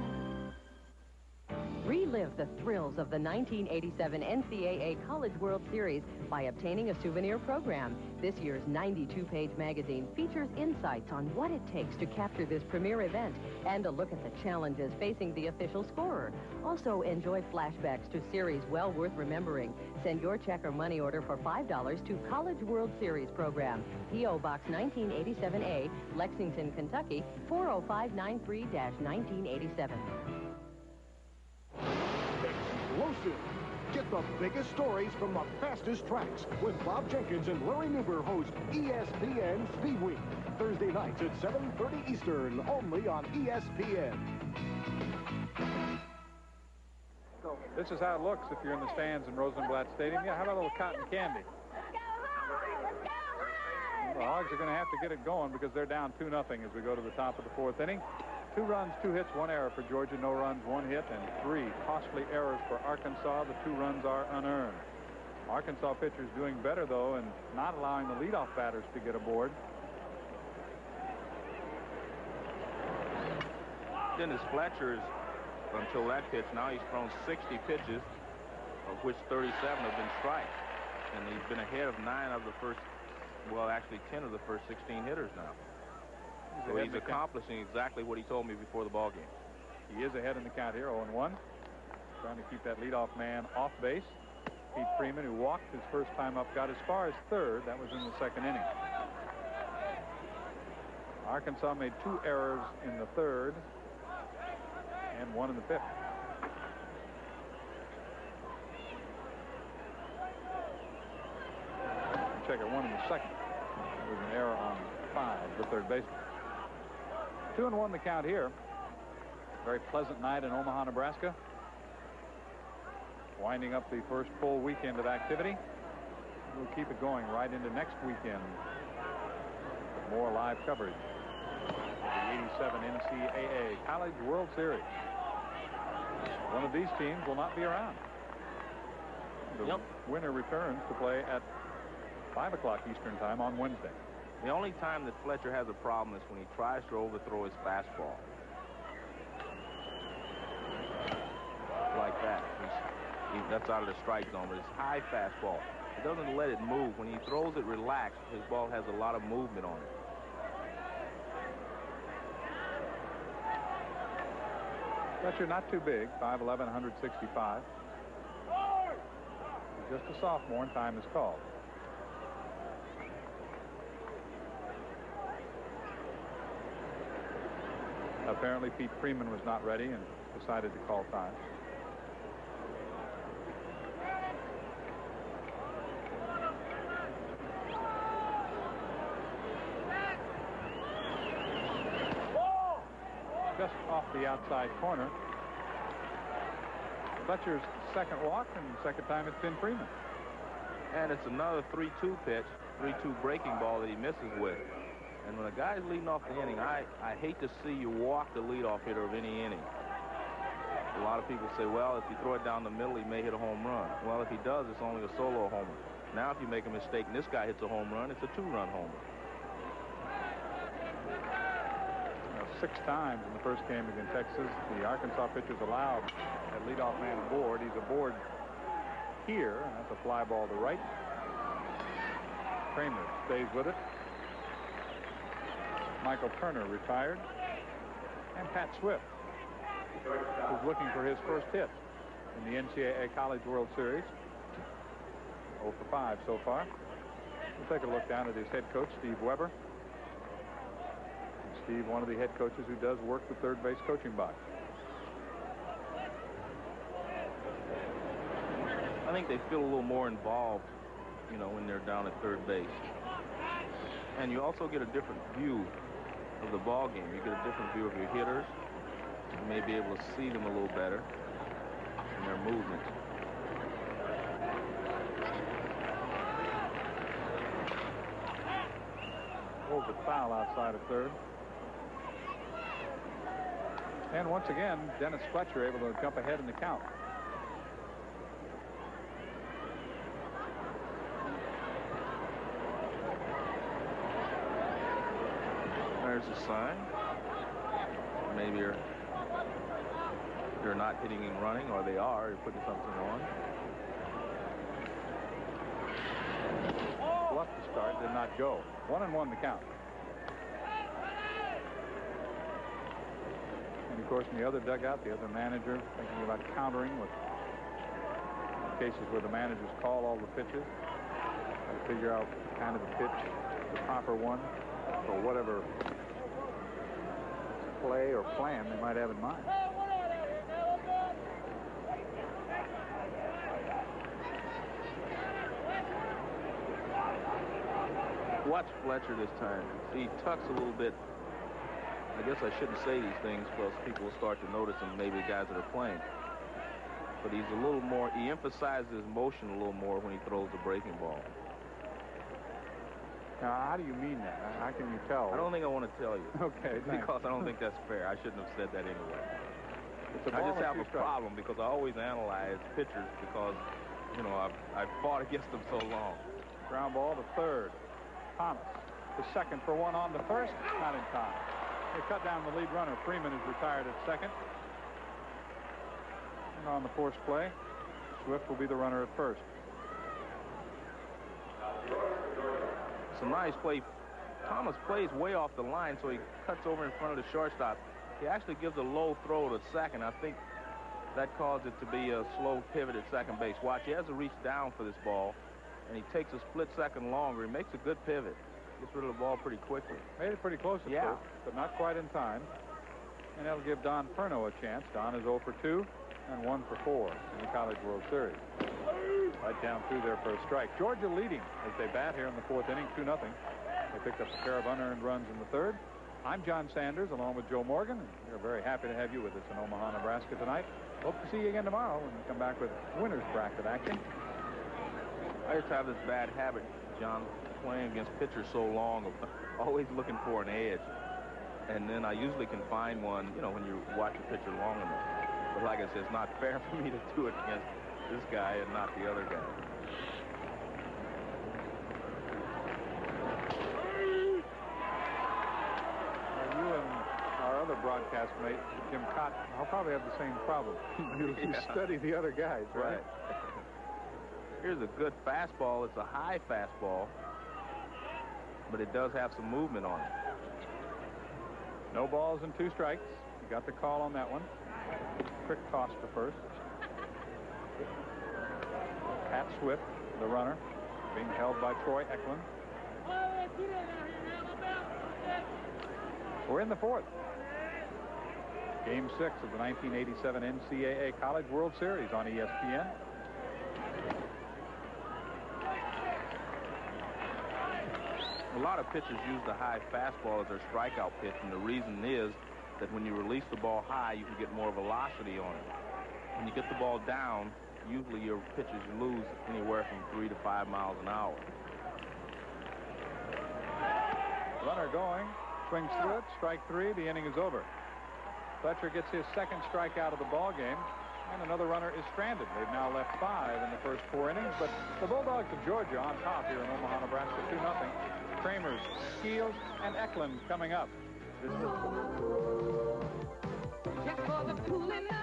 Relive the thrills of the 1987 NCAA College World Series by obtaining a souvenir program. This year's 92-page magazine features insights on what it takes to capture this premier event and a look at the challenges facing the official scorer. Also, enjoy flashbacks to series well worth remembering. Send your check or money order for $5 to College World Series program. P.O. Box 1987A, Lexington, Kentucky, 40593-1987. Explosive. Get the biggest stories from the fastest tracks with Bob Jenkins and Larry Newber host ESPN Speed Week. Thursday nights at 7:30 Eastern, only on ESPN. This is how it looks if you're in the stands in Rosenblatt Stadium. Yeah, how about a little cotton candy? The Hogs are going to have to get it going because they're down 2-0 as we go to the top of the fourth inning. 2 runs, 2 hits, 1 error for Georgia. No runs, 1 hit, and 3 costly errors for Arkansas. The 2 runs are unearned. Arkansas pitchers doing better, though, and not allowing the leadoff batters to get aboard. Dennis Fletcher's, until that pitch, now he's thrown 60 pitches, of which 37 have been strikes. And he's been ahead of 9 of the first, well, actually 10 of the first 16 hitters now. So he's accomplishing exactly what he told me before the ball game. He is ahead in the count here, 0-1. Trying to keep that leadoff man off base. Pete Freeman, who walked his first time up, got as far as third. That was in the second inning. Arkansas made 2 errors in the third and 1 in the fifth. Check it, 1 in the second. There was an error on the third baseman. 2-1 the count here. Very pleasant night in Omaha, Nebraska. Winding up the first full weekend of activity. We'll keep it going right into next weekend. More live coverage of the 87 NCAA College World Series. One of these teams will not be around. The winner returns to play at 5 o'clock Eastern time on Wednesday. The only time that Fletcher has a problem is when he tries to overthrow his fastball. Like that. That's out of the strike zone, but it's high fastball. He doesn't let it move. When he throws it relaxed, his ball has a lot of movement on it. Fletcher not too big, 5'11", 165. He's just a sophomore and time is called. Apparently Pete Freeman was not ready and decided to call time. Just off the outside corner. Fletcher's second walk, and second time it's been Freeman. And it's another 3-2 pitch, 3-2 breaking ball that he misses with. And when a guy's leading off the inning, I hate to see you walk the leadoff hitter of any inning. A lot of people say, well, if you throw it down the middle, he may hit a home run. Well, if he does, it's only a solo homer. Now, if you make a mistake and this guy hits a home run, it's a 2-run homer. 6 times in the first game against Texas, the Arkansas pitchers allowed that leadoff man aboard. He's aboard here, and that's a fly ball to right. Kramer stays with it. Michael Turner retired. And Pat Swift is looking for his first hit in the NCAA College World Series. 0 for 5 so far. We'll take a look down at his head coach, Steve Weber. Steve, one of the head coaches who does work the third base coaching box. I think they feel a little more involved, you know, when they're down at third base. And you also get a different view of the ball game. You get a different view of your hitters. You may be able to see them a little better in their movements. Over foul outside of third. And once again, Dennis Fletcher able to jump ahead in the count. There's a sign. Maybe they're not hitting and running, or they are. You're putting something on. Bluff to start, did not go. 1-1 the count. And of course, in the other dugout, the other manager thinking about countering with cases where the managers call all the pitches. Try to figure out kind of the pitch, the proper one, for whatever play or plan they might have in mind. Watch Fletcher this time. See, he tucks a little bit. I guess I shouldn't say these things because people will start to notice him, maybe guys that are playing. But he's a little more, he emphasizes his motion a little more when he throws the breaking ball. Now, how do you mean that? How can you tell? I don't think I want to tell you. Okay, thanks. Because I don't think that's fair. I shouldn't have said that anyway. I just have a problem because I always analyze pitchers because, you know, I've fought against them so long. Ground ball to third. Thomas to second for one on to first. Not in time. They cut down the lead runner. Freeman is retired at second. And on the forced play, Swift will be the runner at first. It's a nice play. Thomas plays way off the line, so he cuts over in front of the shortstop. He actually gives a low throw to second. I think that caused it to be a slow pivot at second base. Watch, he has to reach down for this ball, and he takes a split second longer. He makes a good pivot. Gets rid of the ball pretty quickly. Made it pretty close at first, but not quite in time. And that'll give Don Perno a chance. Don is 0 for 2 and 1 for 4 in the College World Series. Right down through there for a strike. Georgia leading as they bat here in the 4th inning, 2-0. They picked up a pair of unearned runs in the third. I'm John Sanders, along with Joe Morgan, and we're very happy to have you with us in Omaha, Nebraska tonight. Hope to see you again tomorrow when we come back with winner's bracket action. I just have this bad habit, John, playing against pitchers so long of always looking for an edge. And then I usually can find one, you know, when you watch a pitcher long enough. But like I said, it's not fair for me to do it against this guy and not the other guy. Other broadcast mate, Jim Cotton, I'll probably have the same problem. You study the other guys, right? Here's a good fastball. It's a high fastball, but it does have some movement on it. No balls and 2 strikes. You got the call on that one. Quick toss to first. Pat Swift, the runner, being held by Troy Eklund. We're in the 4th. Game 6 of the 1987 NCAA College World Series on ESPN. A lot of pitchers use the high fastball as their strikeout pitch, and the reason is that when you release the ball high, you can get more velocity on it. When you get the ball down, usually your pitchers lose anywhere from 3 to 5 miles an hour. Runner going, swings through it, strike 3, the inning is over. Fletcher gets his 2nd strikeout of the ball game, and another runner is stranded. They've now left 5 in the first 4 innings, but the Bulldogs of Georgia on top here in Omaha, Nebraska, 2-0. Kramers, Skeels, and Eklund coming up. This is just for the pool and the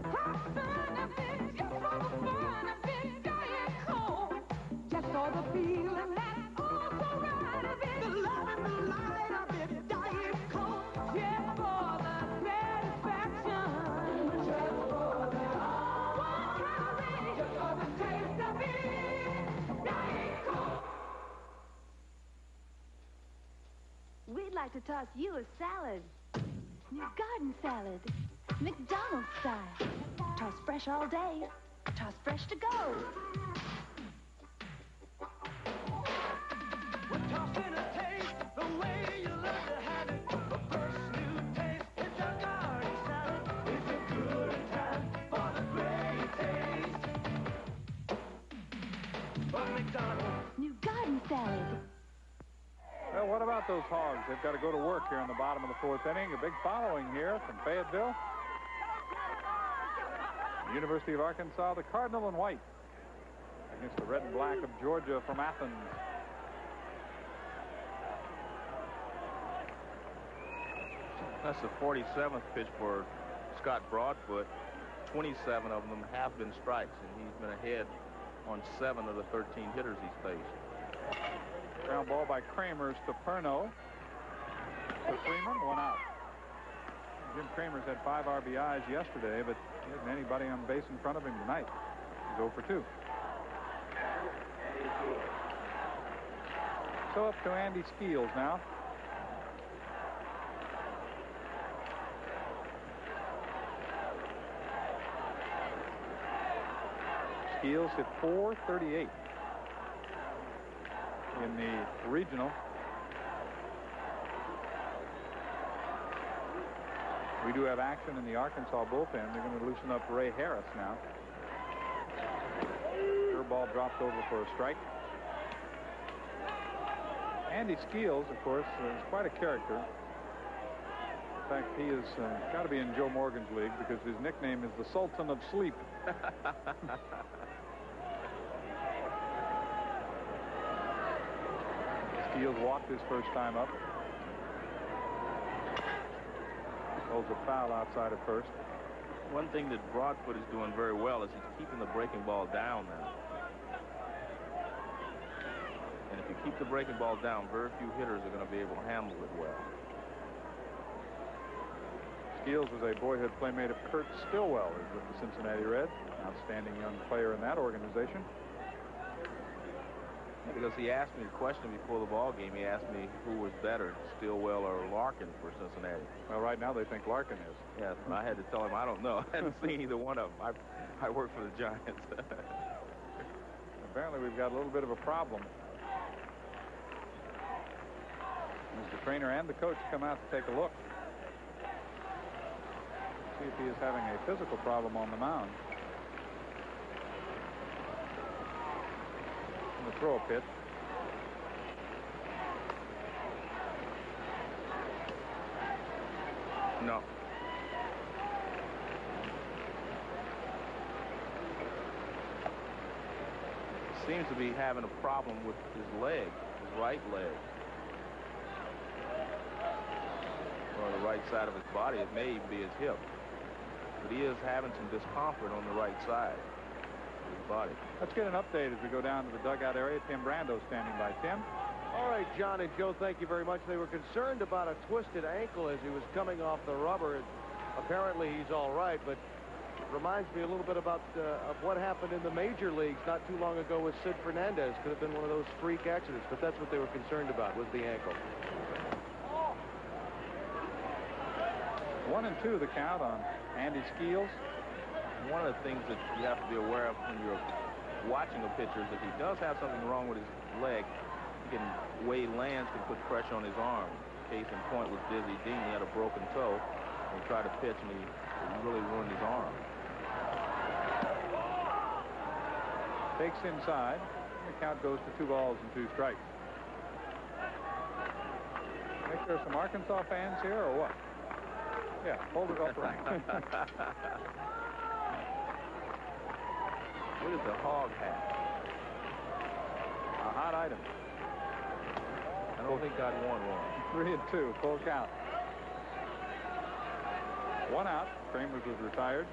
hot sun of it, just for the fun of it, diet cold, just for the feeling that all so right of it, the love and the light of it, diet cold, just for the satisfaction, just for the one calorie, just for the taste of it, diet cold. We'd like to toss you a salad. New garden salad. McDonald's style. Toss fresh all day. Toss fresh to go. We're tossing a taste the way you love to have it. The first new taste. It's a garden salad. It's a good time for the great taste. From McDonald's. New garden salad. Well, what about those Hogs? They've got to go to work here in the bottom of the 4th inning. A big following here from Fayetteville. The University of Arkansas, the Cardinal and White against the Red and Black of Georgia from Athens. That's the 47th pitch for Scott Broadfoot. 27 of them have been strikes, and he's been ahead on 7 of the 13 hitters he's faced. Ground ball by Kramers to Perno. To Freeman, 1 out. Jim Kramers had 5 RBIs yesterday, but he hasn't anybody on base in front of him tonight. He's 0 for 2. So up to Andy Skeels now. Skeels hit .438 in the regional. We do have action in the Arkansas bullpen. They're going to loosen up Ray Harris now. Curveball dropped over for a strike. Andy Skeels, of course, is quite a character. In fact, he has got to be in Joe Morgan's league because his nickname is the Sultan of Sleep. Skeels walked his first time up. Holds a foul outside of first. One thing that Broadfoot is doing very well is he's keeping the breaking ball down now. And if you keep the breaking ball down, very few hitters are going to be able to handle it well. Skeels was a boyhood playmate of Kurt Stillwell, who's with the Cincinnati Reds. Outstanding young player in that organization. Because he asked me a question before the ball game. He asked me who was better, Stillwell or Larkin for Cincinnati. Well, right now they think Larkin is. Yes, and I had to tell him I don't know. I hadn't seen either one of them. I work for the Giants. Apparently we've got a little bit of a problem. As the trainer and the coach come out to take a look. See if he is having a physical problem on the mound. And the throw pitch. No. Seems to be having a problem with his leg, his right leg. Or the right side of his body. It may even be his hip. But he is having some discomfort on the right side of his body. Let's get an update as we go down to the dugout area. Tim Brando standing by. Tim? All right, John and Joe, thank you very much. They were concerned about a twisted ankle as he was coming off the rubber. Apparently he's all right, but reminds me a little bit about of what happened in the major leagues not too long ago with Sid Fernandez. Could have been one of those freak accidents, but that's what they were concerned about, was the ankle. 1-2 the count on Andy Skeels. One of the things that you have to be aware of when you're watching a pitcher is if he does have something wrong with his leg, Wade Lands can put pressure on his arm. Case in point was Dizzy Dean. He had a broken toe. He tried to pitch, and he really ruined his arm. Takes inside. The count goes to 2 balls and 2 strikes. Think there's some Arkansas fans here, or what? Yeah, hold it upright. Look at the hog hat. A hot item. I don't think I'd want one. 3-2, full count. 1 out. Kramers was retired.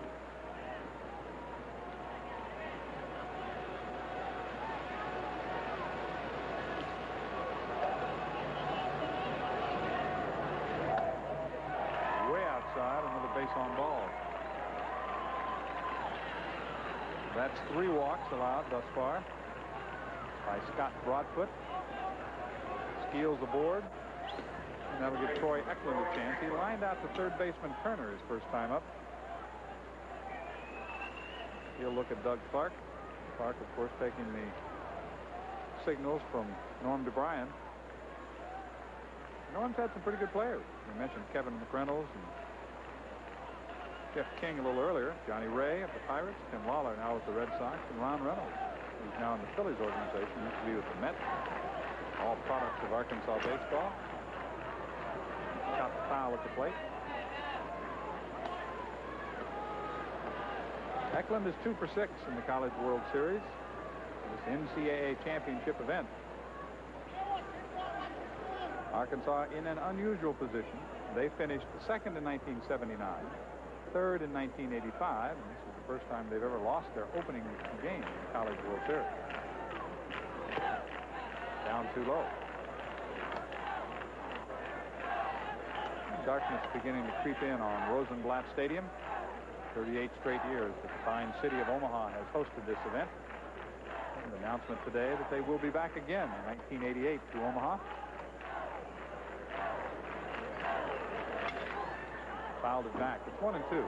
Way outside, another base on ball. That's 3 walks allowed thus far by Scott Broadfoot. Skeels aboard. And that'll give Troy Eklund a chance. He lined out to third baseman Turner his first time up. He'll look at Doug Clark. Clark, of course, taking the signals from Norm DeBryan. Norm's had some pretty good players. We mentioned Kevin McReynolds and Jeff King a little earlier. Johnny Ray of the Pirates. Tim Lawler now with the Red Sox. And Ron Reynolds, who's now in the Phillies organization. Used to be with the Mets. All products of Arkansas baseball. Got the foul at the plate. Eklund is 2 for 6 in the College World Series. This NCAA championship event. Arkansas in an unusual position. They finished second in 1979, third in 1985, and this is the first time they've ever lost their opening game in the College World Series. Down too low. Darkness beginning to creep in on Rosenblatt Stadium. 38 straight years the fine city of Omaha has hosted this event. An announcement today that they will be back again in 1988 to Omaha. Fouled it back. It's 1-2.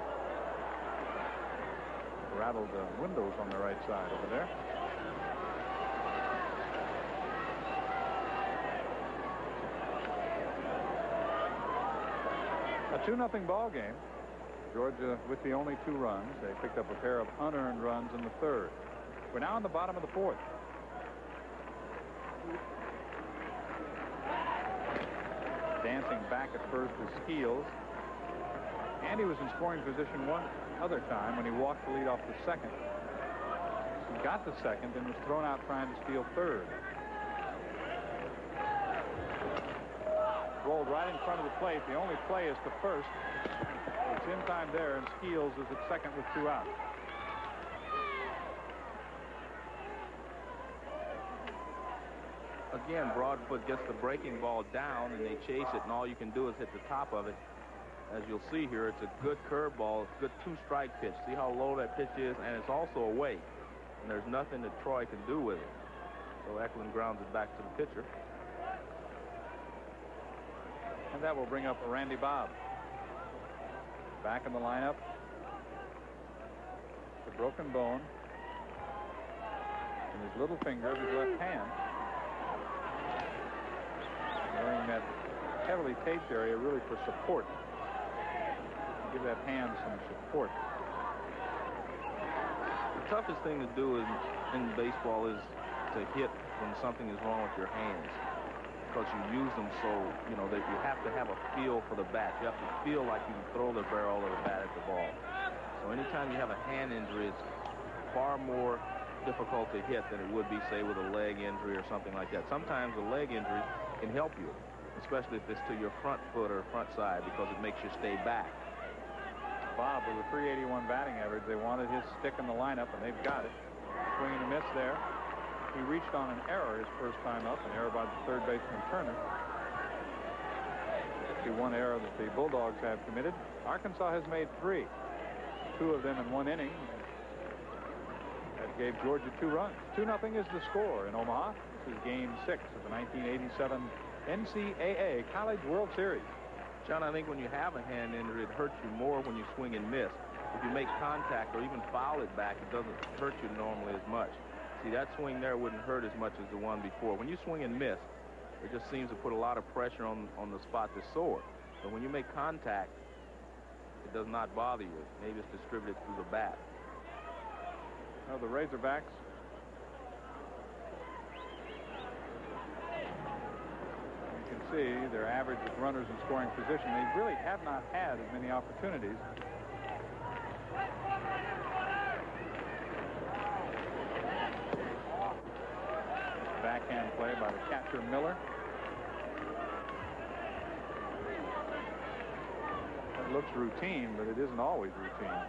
Rattled the windows on the right side over there. A 2-0 ball game. Georgia with the only 2 runs. They picked up a pair of unearned runs in the 3rd. We're now in the bottom of the 4th. Dancing back at first is Skeels. Andy was in scoring position one other time when he walked the lead off the 2nd. He got the 2nd and was thrown out trying to steal 3rd. Rolled right in front of the plate. The only play is to first. It's in time there, and Skeels is at 2nd with 2 outs. Again, Broadfoot gets the breaking ball down, and they chase it, and all you can do is hit the top of it. As you'll see here, it's a good curveball. It's a good 2-strike pitch. See how low that pitch is? And it's also away. And there's nothing that Troy can do with it. So Eklund grounds it back to the pitcher. And that will bring up Randy Bob. Back in the lineup. The broken bone in his little finger of his left hand. Wearing that heavily taped area really for support. Give that hand some support. The toughest thing to do in baseball is to hit when something is wrong with your hands, because you use them so, you know, that you have to have a feel for the bat. You have to feel like you can throw the barrel of the bat at the ball. So anytime you have a hand injury, it's far more difficult to hit than it would be, say, with a leg injury or something like that. Sometimes a leg injury can help you, especially if it's to your front foot or front side, because it makes you stay back. Bob with a .381 batting average. They wanted his stick in the lineup, and they've got it. Swing and a miss there. He reached on an error his first time up, an error by the third baseman Turner. The one error that the Bulldogs have committed. Arkansas has made 3, 2 of them in 1 inning. That gave Georgia 2 runs. 2-0 is the score in Omaha. This is Game 6 of the 1987 NCAA College World Series. John, I think when you have a hand injury, it hurts you more when you swing and miss. If you make contact or even foul it back, it doesn't hurt you normally as much. See, that swing there wouldn't hurt as much as the one before. When you swing and miss, it just seems to put a lot of pressure on the spot that's sore. But when you make contact, it does not bother you. Maybe it's distributed through the bat. Well, the Razorbacks see their average with runners in scoring position. They really have not had as many opportunities. Backhand play by the catcher Miller. That looks routine, but it isn't always routine.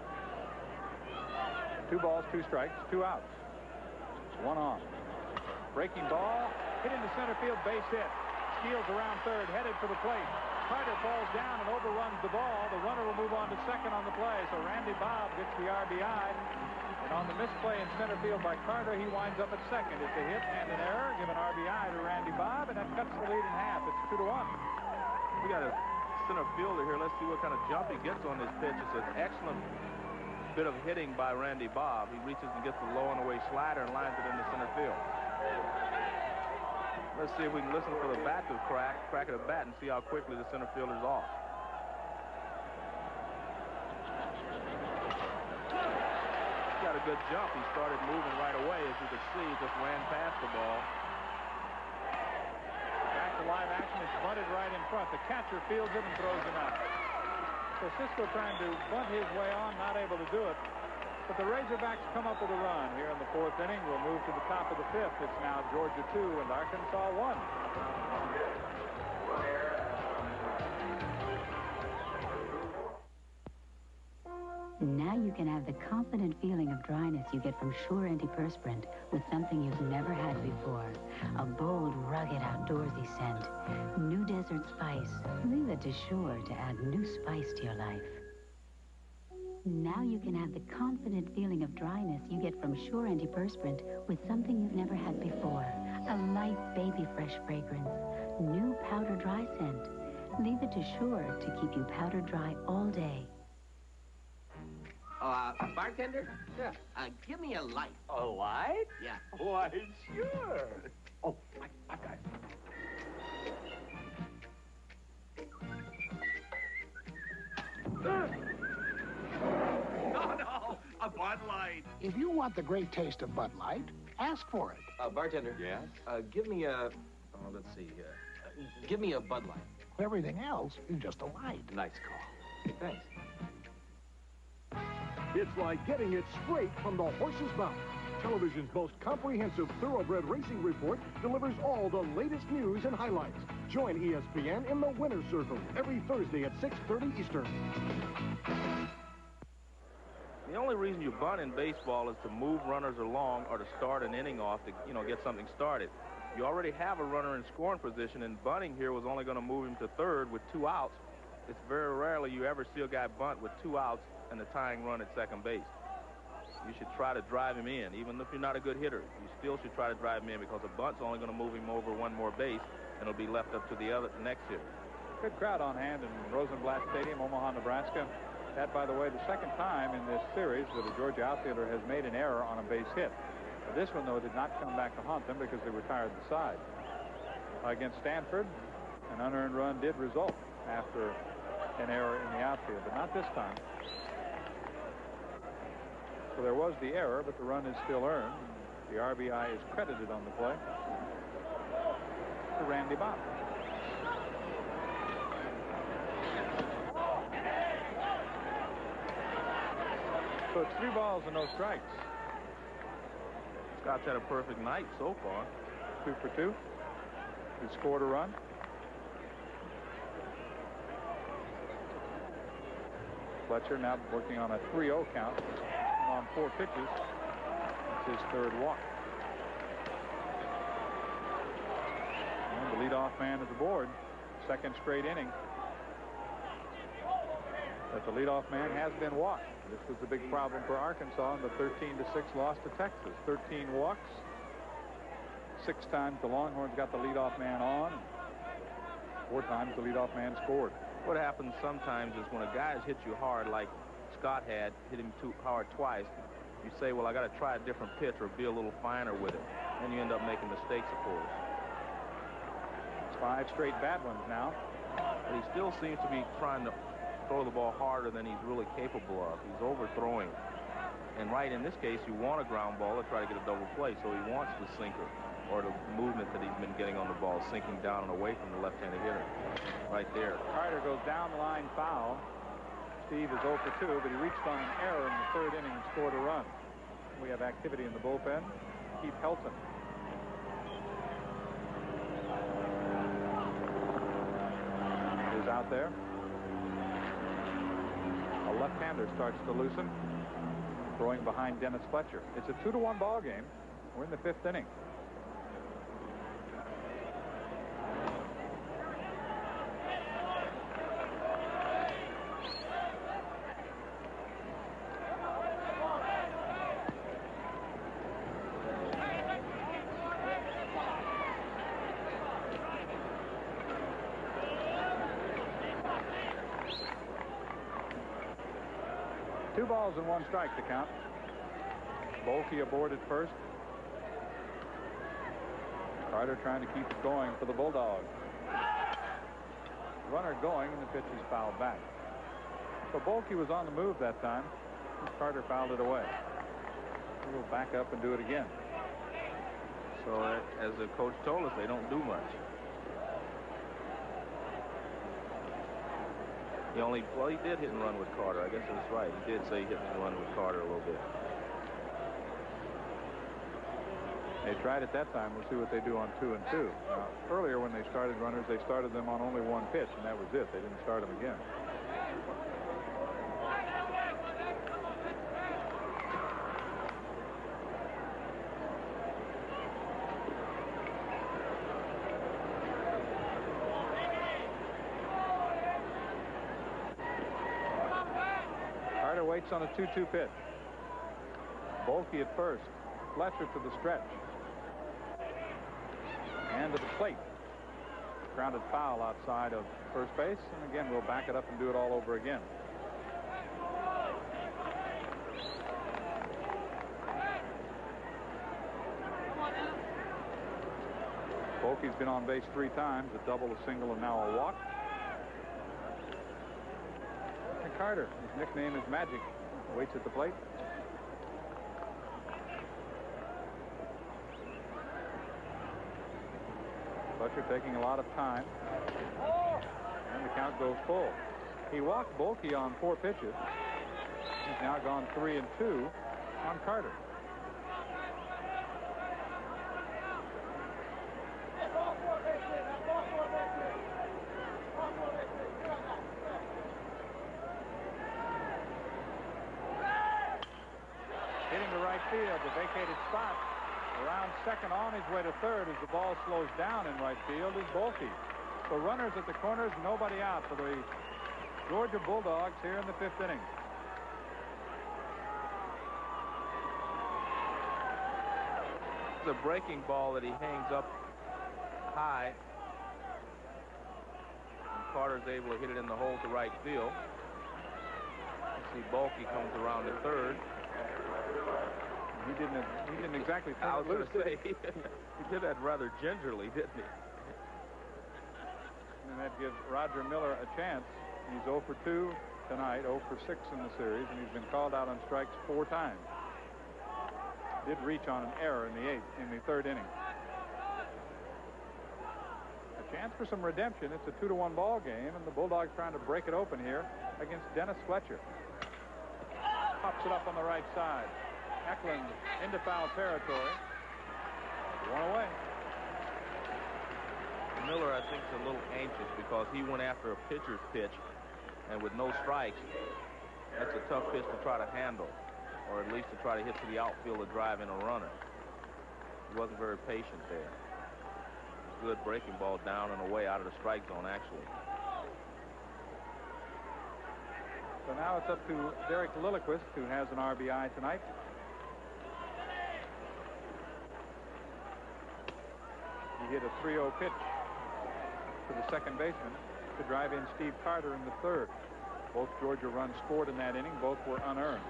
2 balls, 2 strikes, 2 outs. 1 on. Breaking ball, hit into center field, base hit. Steals around third, headed for the plate. Carter falls down and overruns the ball. The runner will move on to second on the play. So Randy Bob gets the RBI. And on the misplay in center field by Carter, he winds up at second. It's a hit and an error. Give an RBI to Randy Bob, and that cuts the lead in half. It's 2-1. We got a center fielder here. Let's see what kind of jump he gets on this pitch. It's an excellent bit of hitting by Randy Bob. He reaches and gets the low and away slider and lines it into center field. Let's see if we can listen for the bat to crack of the bat and see how quickly the center fielder's off. Got a good jump. He started moving right away. As you can see, he just ran past the ball. Back to live action. It's bunted right in front. The catcher fields it and throws him out. So Cisco trying to bunt his way on, not able to do it. But the Razorbacks come up with a run here in the 4th inning. We'll move to the top of the 5th. It's now Georgia 2 and Arkansas 1. Now you can have the confident feeling of dryness you get from Sure Antiperspirant with something you've never had before. A bold, rugged, outdoorsy scent. New desert spice. Leave it to Sure to add new spice to your life. Now you can have the confident feeling of dryness you get from Sure Antiperspirant with something you've never had before. A light baby fresh fragrance. New powder dry scent. Leave it to Sure to keep you powder dry all day. Bartender? Yeah. Give me a light. A light? Yeah. Why, sure. Oh, I've got it. No, a Bud Light. If you want the great taste of Bud Light, ask for it. Bartender. Yes? Give me a, let's see, give me a Bud Light. Everything else is just a light. Nice call. Thanks. It's like getting it straight from the horse's mouth. Television's most comprehensive thoroughbred racing report delivers all the latest news and highlights. Join ESPN in the winner's circle every Thursday at 6:30 Eastern. The only reason you bunt in baseball is to move runners along or to start an inning off to, get something started. You already have a runner in scoring position, and bunting here was only going to move him to third with 2 outs. It's very rarely you ever see a guy bunt with 2 outs and a tying run at second base. You should try to drive him in. Even if you're not a good hitter, you still should try to drive him in, because a bunt's only going to move him over 1 more base, and it'll be left up to the next hitter. Good crowd on hand in Rosenblatt Stadium, Omaha, Nebraska. That, by the way, the second time in this series that a Georgia outfielder has made an error on a base hit. This one, though, did not come back to haunt them because they retired the side. Against Stanford, An unearned run did result after an error in the outfield, but not this time. So there was the error, but the run is still earned. The RBI is credited on the play to Randy Bopp. So it's 3 balls and no strikes. Scott's had a perfect night so far. 2 for 2. He scored a run. Fletcher now working on a 3-0 count on 4 pitches. It's his 3rd walk. And the leadoff man is aboard. 2nd straight inning that the leadoff man has been walked. This was a big problem for Arkansas in the 13-6 loss to Texas. 13 walks. 6 times the Longhorns got the leadoff man on. 4 times the leadoff man scored. What happens sometimes is when a guy has hit you hard, like Scott had, hit him too hard twice, you say, well, I got to try a different pitch or be a little finer with it. And you end up making mistakes, of course. It's 5 straight bad ones now. But he still seems to be trying to throw the ball harder than he's really capable of. He's overthrowing. And right in this case, you want a ground ball to try to get a double play, so he wants the sinker or the movement that he's been getting on the ball, sinking down and away from the left-handed hitter. Right there. Carter goes down the line foul. Steve is 0 for 2, but he reached on an error in the 3rd inning and scored a run. We have activity in the bullpen. Keith Helton. Is out there. A left-hander starts to loosen, throwing behind Dennis Fletcher. It's a 2-1 ball game. We're in the 5th inning. Two balls and 1 strike to count. Bolke aboard at first. Carter trying to keep it going for the Bulldogs. Runner going, and the pitch is fouled back. So Bolke was on the move that time. Carter fouled it away. He will back up and do it again. So as the coach told us, they don't do much. Well, he did hit and run with Carter. I guess that's right. He did say he hit and run with Carter a little bit. They tried it that time. We'll see what they do on 2 and 2. Now, earlier when they started runners, they started them on only 1 pitch, and that was it. They didn't start them again. Waits on a 2-2 pitch. Bolke at first. Fletcher to the stretch. And to the plate. Grounded foul outside of first base. And again, we'll back it up and do it all over again. Bolke's been on base 3 times. A double, a single, and now a walk. Carter, his nickname is Magic, waits at the plate. Fletcher taking a lot of time. And the count goes full. He walked Bolke on 4 pitches. He's now gone 3 and 2 on Carter. Field, the vacated spot around second on his way to third as the ball slows down in right field is Bolke. So runners at the corners, nobody out for the Georgia Bulldogs here in the 5th inning. It's a breaking ball that he hangs up high. And Carter's able to hit it in the hole to right field. You see Bolke comes around to third. He didn't exactly turn I was it loose. He did that rather gingerly, didn't he? and that gives Roger Miller a chance. He's 0 for 2 tonight, 0 for 6 in the series, and he's been called out on strikes 4 times. Did reach on an error in the third inning. A chance for some redemption. It's a 2-1 ball game, and the Bulldogs trying to break it open here against Dennis Fletcher. Pops it up on the right side. Eklund into foul territory. 1 away. Miller, I think, is a little anxious because he went after a pitcher's pitch, and with no strikes, that's a tough pitch to try to handle, or at least to try to hit to the outfield to drive in a runner. He wasn't very patient there. Good breaking ball down and away out of the strike zone, actually. So now it's up to Derek Lilliquist, who has an RBI tonight. He hit a 3-0 pitch to the second baseman to drive in Steve Carter in the third. Both Georgia runs scored in that inning. Both were unearned.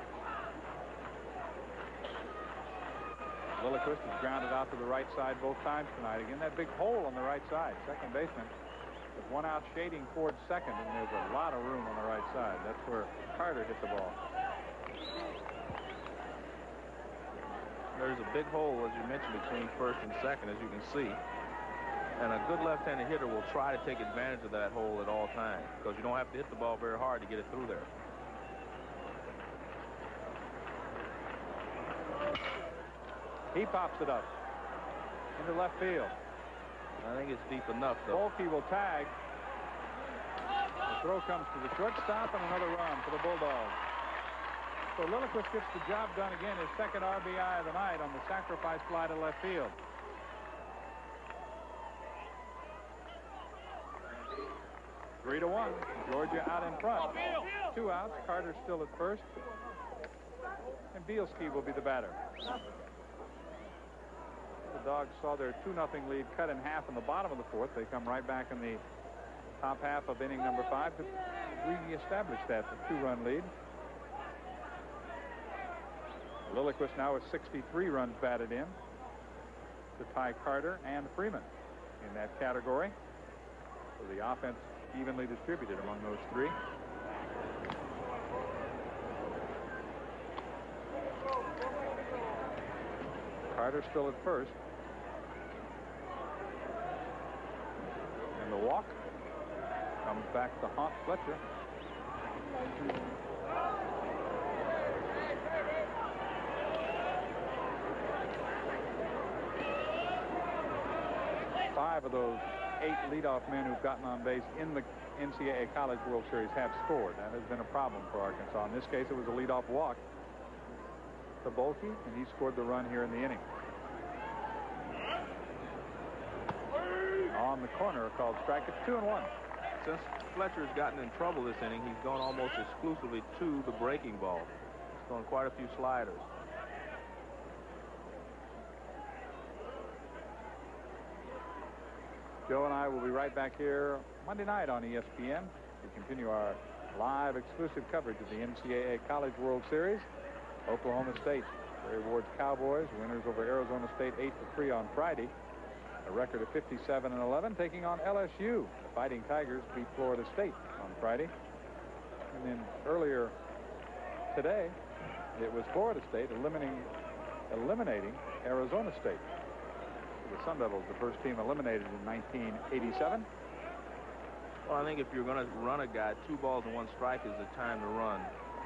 Lilliquist has grounded out to the right side both times tonight. Again, that big hole on the right side. Second baseman with 1 out shading towards second, and there's a lot of room on the right side. That's where Carter hit the ball. There's a big hole, as you mentioned, between first and second, as you can see. And a good left-handed hitter will try to take advantage of that hole at all times because you don't have to hit the ball very hard to get it through there. He pops it up into left field. I think it's deep enough, though. Volke will tag. The throw comes to the shortstop, and another run for the Bulldogs. So Lilliquist gets the job done again, his second RBI of the night on the sacrifice fly to left field. Three to 1. Georgia out in front. 2 outs. Carter still at first. And Bielski will be the batter. The Dogs saw their 2-0 lead cut in half in the bottom of the fourth. They come right back in the top half of inning number 5 to reestablish that 2-run lead. Lilliquist now with 63 runs batted in to tie Carter and Freeman in that category. So the offense evenly distributed among those 3. Carter still at first. And the walk comes back to haunt Fletcher. Five of those 8 leadoff men who've gotten on base in the NCAA College World Series have scored. That has been a problem for Arkansas. In this case, it was a leadoff walk to Volke, and he scored the run here in the inning. On the corner, called strike. It's 2-1. Since Fletcher's gotten in trouble this inning, he's gone almost exclusively to the breaking ball. He's thrown quite a few sliders. Joe and I will be right back here Monday night on ESPN to continue our live exclusive coverage of the NCAA College World Series. Oklahoma State, Barry Ward's Cowboys, winners over Arizona State 8-3 on Friday. A record of 57-11, taking on LSU. The Fighting Tigers beat Florida State on Friday. And then earlier today, it was Florida State eliminating Arizona State. The Sun Devils, the first team eliminated in 1987. Well, I think if you're going to run a guy, 2 balls and 1 strike is the time to run,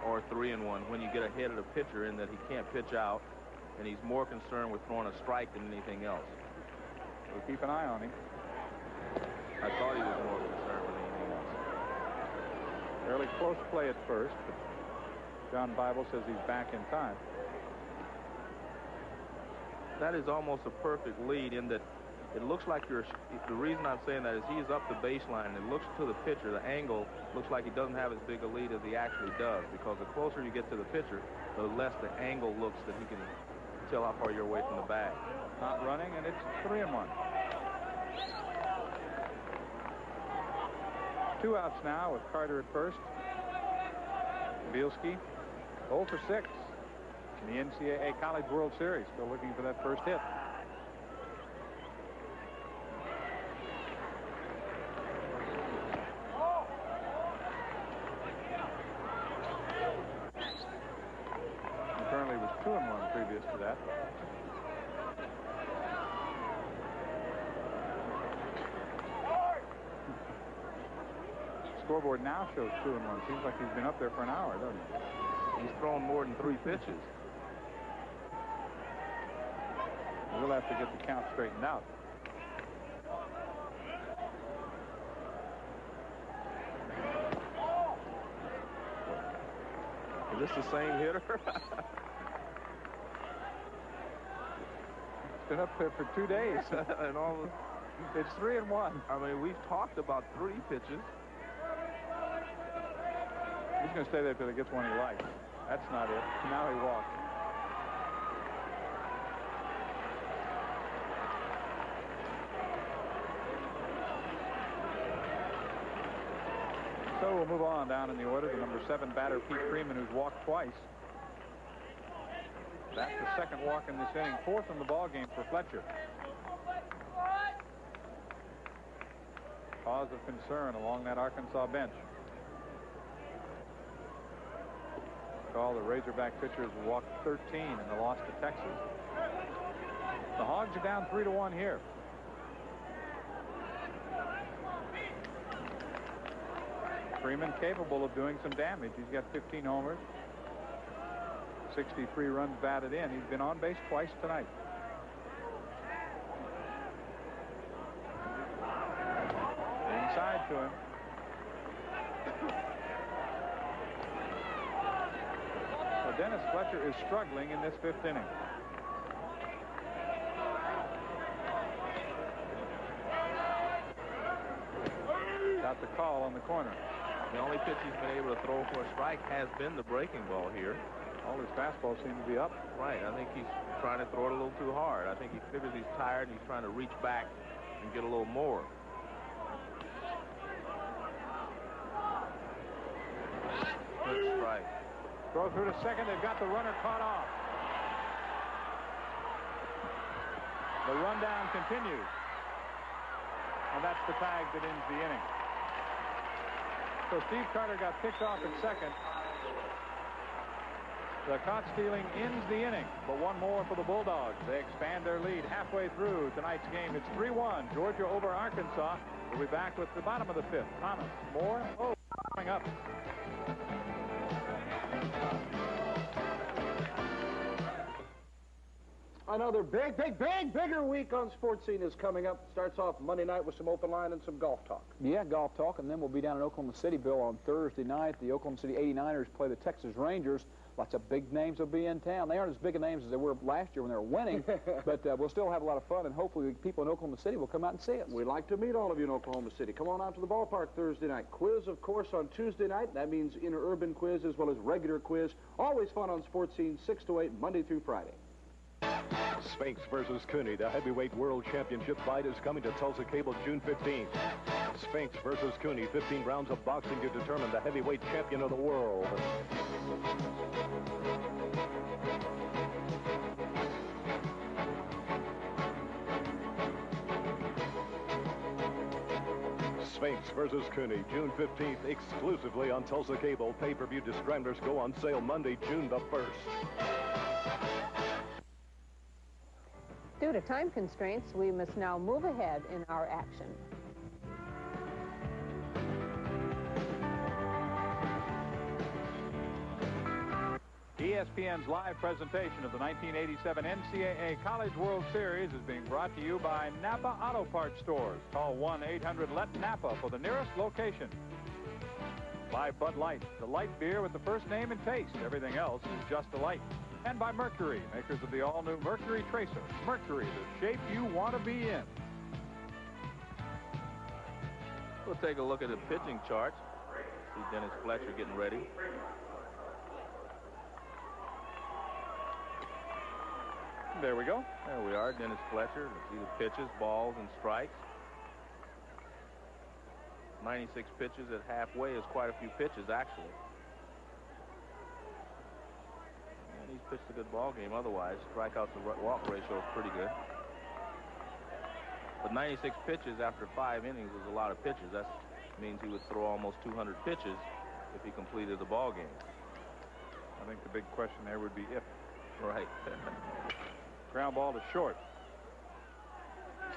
or 3 and 1, when you get ahead of the pitcher in that he can't pitch out, and he's more concerned with throwing a strike than anything else. We'll keep an eye on him. I thought he was more concerned with anything else. Fairly close play at first, but John Bible says he's back in time. That is almost a perfect lead in that it looks like the reason I'm saying that is he's up the baseline and it looks to the pitcher. The angle looks like he doesn't have as big a lead as he actually does, because the closer you get to the pitcher, the less the angle looks that he can tell how far you're away from the bag. Not running, and it's 3-1. 2 outs now with Carter at first. Bielski 0 for 6 in the NCAA College World Series. Still looking for that first hit. scoreboard now shows 2-1. Seems like he's been up there for an hour, doesn't he? He's thrown more than 3 pitches. We'll have to get the count straightened out. Is this the same hitter? It's been up there for 2 days. And all it's 3-1. I mean, we've talked about 3 pitches. He's going to stay there till he gets one he likes. That's not it. Now he walks. So we'll move on down in the order. The number 7 batter, Pete Freeman, who's walked twice. That's the second walk in this inning, 4th in the ball game for Fletcher. Cause of concern along that Arkansas bench. All the Razorback pitchers walked 13 in the loss to Texas. The Hogs are down 3-1 here. Freeman capable of doing some damage. He's got 15 homers, 63 runs batted in. He's been on base twice tonight. Inside to him. So Dennis Fletcher is struggling in this 5th inning. Got the call on the corner. The only pitch he's been able to throw for a strike has been the breaking ball here. All his fastballs seem to be up. Right. I think he's trying to throw it a little too hard. I think he figures he's tired and he's trying to reach back and get a little more. Good strike. Throw through to second. They've got the runner caught off. The rundown continues. And that's the tag that ends the inning. So Steve Carter got picked off at second. The caught stealing ends the inning, but one more for the Bulldogs. They expand their lead halfway through tonight's game. It's 3-1, Georgia over Arkansas. We'll be back with the bottom of the 5th. Thomas, more, coming up. Another bigger week on Sports Scene is coming up. Starts off Monday night with some open line and some golf talk. Yeah, golf talk, and then we'll be down in Oklahoma City, Bill, on Thursday night. The Oklahoma City 89ers play the Texas Rangers. Lots of big names will be in town. They aren't as big a names as they were last year when they were winning, but we'll still have a lot of fun, and hopefully people in Oklahoma City will come out and see us. We'd like to meet all of you in Oklahoma City. Come on out to the ballpark Thursday night. Quiz, of course, on Tuesday night. That means interurban quiz as well as regular quiz. Always fun on Sports Scene, 6 to 8, Monday through Friday. Spinks versus Cooney. The heavyweight world championship fight is coming to Tulsa Cable June 15th. Spinks versus Cooney. 15 rounds of boxing to determine the heavyweight champion of the world. Spinks versus Cooney, June 15th, exclusively on Tulsa Cable. Pay-per-view disclaimers go on sale Monday, June the 1st. Due to time constraints, we must now move ahead in our action. ESPN's live presentation of the 1987 NCAA College World Series is being brought to you by Napa Auto Parts Stores. Call 1-800-LET-NAPA for the nearest location. By Bud Light, the light beer with the first name and taste. Everything else is just a light. And by Mercury, makers of the all-new Mercury Tracer. Mercury, the shape you want to be in. We'll take a look at the pitching charts. See Dennis Fletcher getting ready. There we go. There we are, Dennis Fletcher. See the pitches, balls, and strikes. 96 pitches at halfway is quite a few pitches, actually. And he's pitched a good ball game otherwise. Strikeouts to walk ratio is pretty good. But 96 pitches after 5 innings is a lot of pitches. That means he would throw almost 200 pitches if he completed the ball game. I think the big question there would be if. Right. Ground ball to short.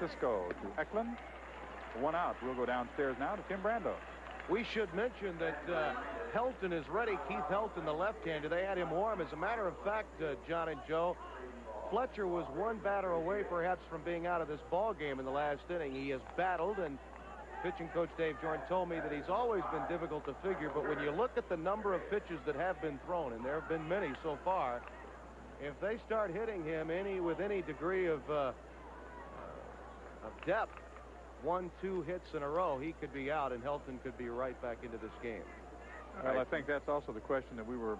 Cisco to Eklund. 1 out. We'll go downstairs now to Tim Brando. We should mention that Helton is ready. Keith Helton, the left-hander. They had him warm. As a matter of fact, John and Joe, Fletcher was one batter away, perhaps, from being out of this ball game in the last inning. He has battled, and pitching coach Dave Jordan told me that he's always been difficult to figure, but when you look at the number of pitches that have been thrown, and there have been many so far, if they start hitting him with any degree of depth, 1-2 hits in a row, he could be out, and Helton could be right back into this game. Well, I think that's also the question that we were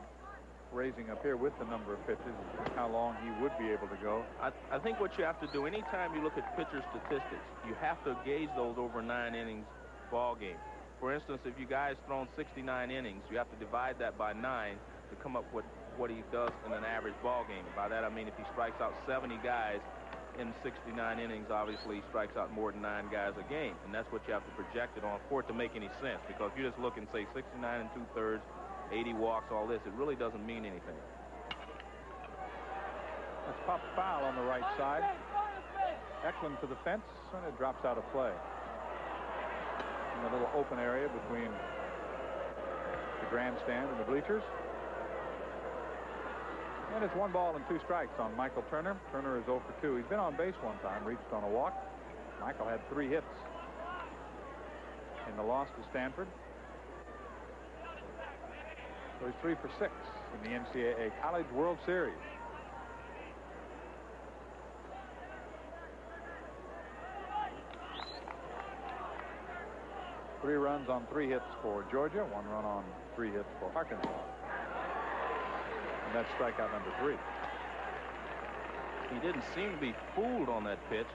raising up here with the number of pitches, how long he would be able to go. I think what you have to do, anytime you look at pitcher statistics, you have to gauge those over 9 innings ball game. For instance, if you guys thrown 69 innings, you have to divide that by 9 to come up with what he does in an average ball game. By that I mean if he strikes out 70 guys in 69 innings, obviously he strikes out more than 9 guys a game, and that's what you have to project it on for it to make any sense, because if you just look and say 69 2/3, 80 walks, all this, it really doesn't mean anything. Let's pop foul on the right side. Eklund to the fence, and it drops out of play. In the little open area between the grandstand and the bleachers. And it's 1 ball and 2 strikes on Michael Turner. Turner is 0 for 2. He's been on base one time, reached on a walk. Michael had 3 hits in the loss to Stanford. So he's 3 for 6 in the NCAA College World Series. Three runs on 3 hits for Georgia, 1 run on 3 hits for Arkansas. And that's strikeout number 3. He didn't seem to be fooled on that pitch,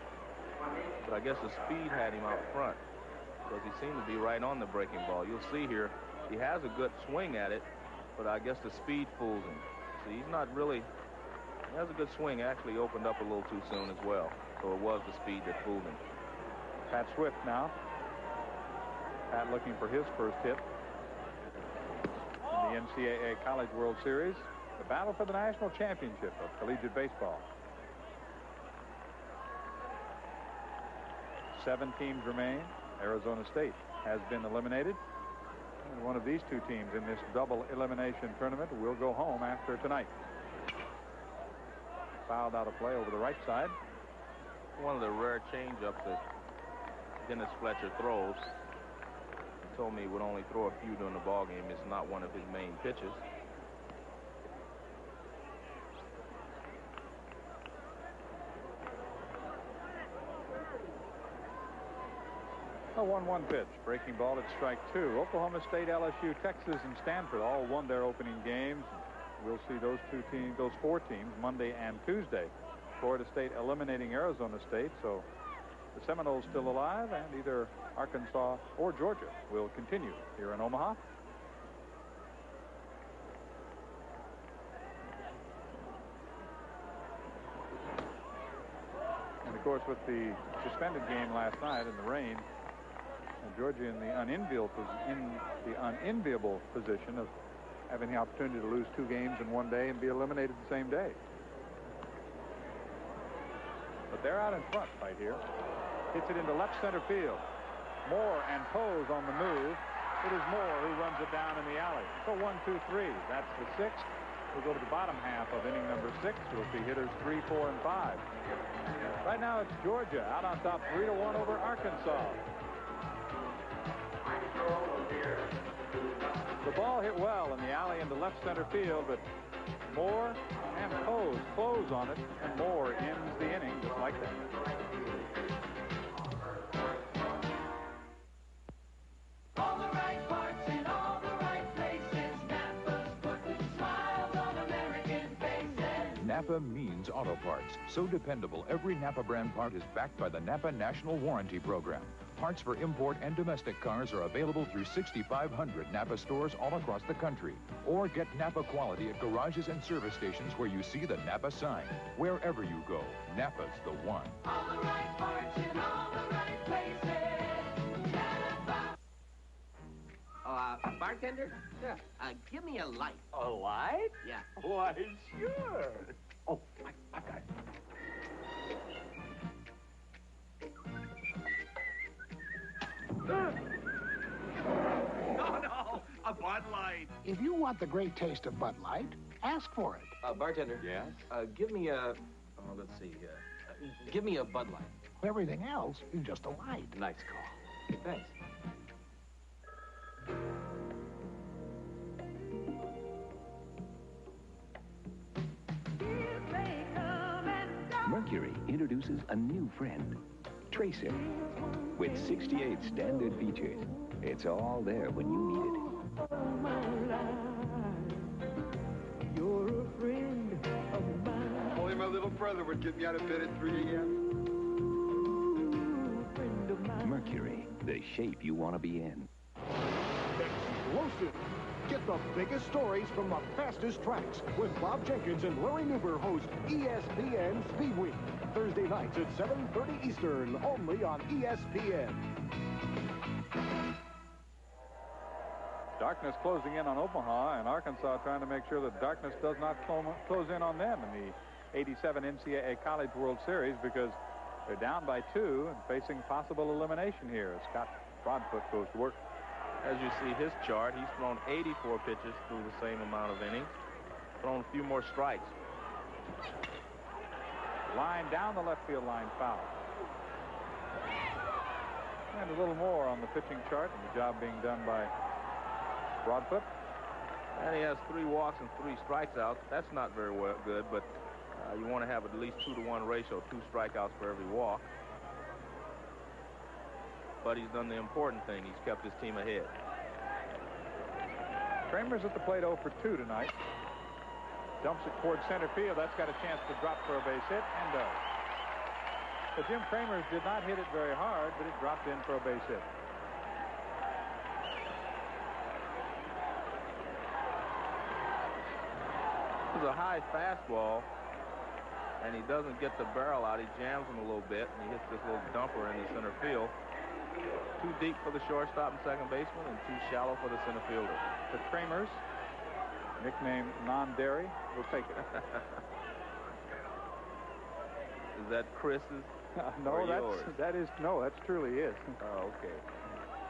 but I guess the speed had him out front, because he seemed to be right on the breaking ball. You'll see here, he has a good swing at it, but I guess the speed fools him. See, he's not really, he has a good swing. Actually opened up a little too soon as well, so it was the speed that fooled him. Pat Swift now. Pat looking for his first hit in the NCAA College World Series. The battle for the national championship of collegiate baseball. 7 teams remain. Arizona State has been eliminated. And one of these 2 teams in this double elimination tournament will go home after tonight. Fouled out of play over the right side. One of the rare changeups that Dennis Fletcher throws. He told me he would only throw a few during the ball game. It's not one of his main pitches. A 1-1 pitch. Breaking ball at strike 2. Oklahoma State, LSU, Texas, and Stanford all won their opening games. We'll see those 4 teams Monday and Tuesday. Florida State eliminating Arizona State, so the Seminoles still alive, and either Arkansas or Georgia will continue here in Omaha. And of course, with the suspended game last night in the rain, Georgia in the unenviable position of having the opportunity to lose 2 games in one day and be eliminated the same day. But they're out in front right here. Hits it into left center field. Moore and Pose on the move. It is Moore who runs it down in the alley. So 1, 2, 3. That's the 6th. We'll go to the bottom half of inning number 6. We'll see hitters 3, 4, and 5. Right now it's Georgia out on top 3-1 over Arkansas. The ball hit well in the alley into left center field, but Moore and Pose close on it, and Moore ends the inning just like that. All the right parts in all the right places. Napa's putting smiles on American faces. Napa means auto parts. So dependable, every Napa brand part is backed by the Napa National Warranty Program. Parts for import and domestic cars are available through 6,500 Napa stores all across the country. Or get Napa quality at garages and service stations where you see the Napa sign. Wherever you go, Napa's the one. All the right parts in all the right places. Napa. Bartender? Yeah. Give me a light. A light? Yeah. Why, sure. Oh, I've got it. Bud Light. If you want the great taste of Bud Light, ask for it. Bartender. Yes? Give me a... Oh, let's see. Give me a Bud Light. Everything else is just a light. Nice call. Thanks. Mercury introduces a new friend, Tracer. With 68 standard features, it's all there when you need it. You're a friend of mine. Only my little brother would get me out of bed at 3 a.m. Mercury, the shape you want to be in. Explosive. Get the biggest stories from the fastest tracks when Bob Jenkins and Larry Newber host ESPN Speed Week. Thursday nights at 7:30 Eastern, only on ESPN. Darkness closing in on Omaha, and Arkansas trying to make sure that darkness does not close in on them in the 87 NCAA College World Series, because they're down by 2 and facing possible elimination here as Scott Broadfoot goes to work. As you see his chart, he's thrown 84 pitches through the same amount of innings, thrown a few more strikes. Line down the left field line, foul. And a little more on the pitching chart, and the job being done by Broadfoot. And he has 3 walks and 3 strikeouts. That's not very good, but you want to have at least 2-to-1 ratio, 2 strikeouts for every walk. But he's done the important thing. He's kept his team ahead. Kramer's at the plate 0 for 2 tonight. Dumps it towards center field. That's got a chance to drop for a base hit, and does. But Jim Kramer's did not hit it very hard, but it dropped in for a base hit. This is a high fastball, and he doesn't get the barrel out. He jams him a little bit, and he hits this little dumper in the center field. Too deep for the shortstop and second baseman, and too shallow for the center fielder. The Kramers, nicknamed Non-Dairy, will take it. Is that Chris's? No, yours? that's truly is. Oh, okay.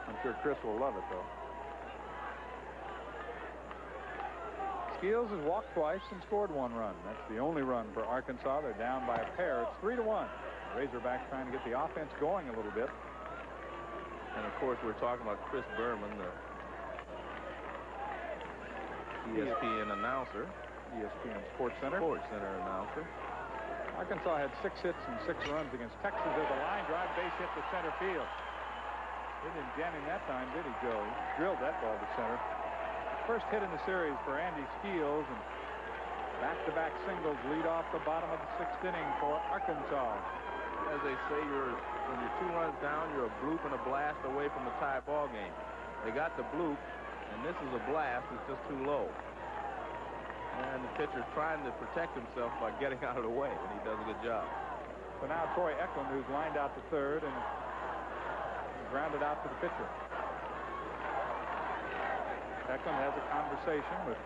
I'm sure Chris will love it, though. Skeels has walked twice and scored 1 run. That's the only run for Arkansas. They're down by a pair. It's 3-1. Razorbacks trying to get the offense going a little bit. And, of course, we're talking about Chris Berman, the ESPN announcer. ESPN Sports Center announcer. Arkansas had 6 hits and 6 runs against Texas. There's a line drive base hit to center field. He didn't jam him that time, did he, Joe? He drilled that ball to center. First hit in the series for Andy Skeels, and back-to-back singles lead off the bottom of the 6th inning for Arkansas. As they say, when you're 2 runs down, you're a bloop and a blast away from the tie ball game. They got the bloop, and this is a blast. It's just too low. And the pitcher's trying to protect himself by getting out of the way, and he does a good job. So now Troy Eklund, who's lined out to third, and grounded out to the pitcher. Eklund has a conversation with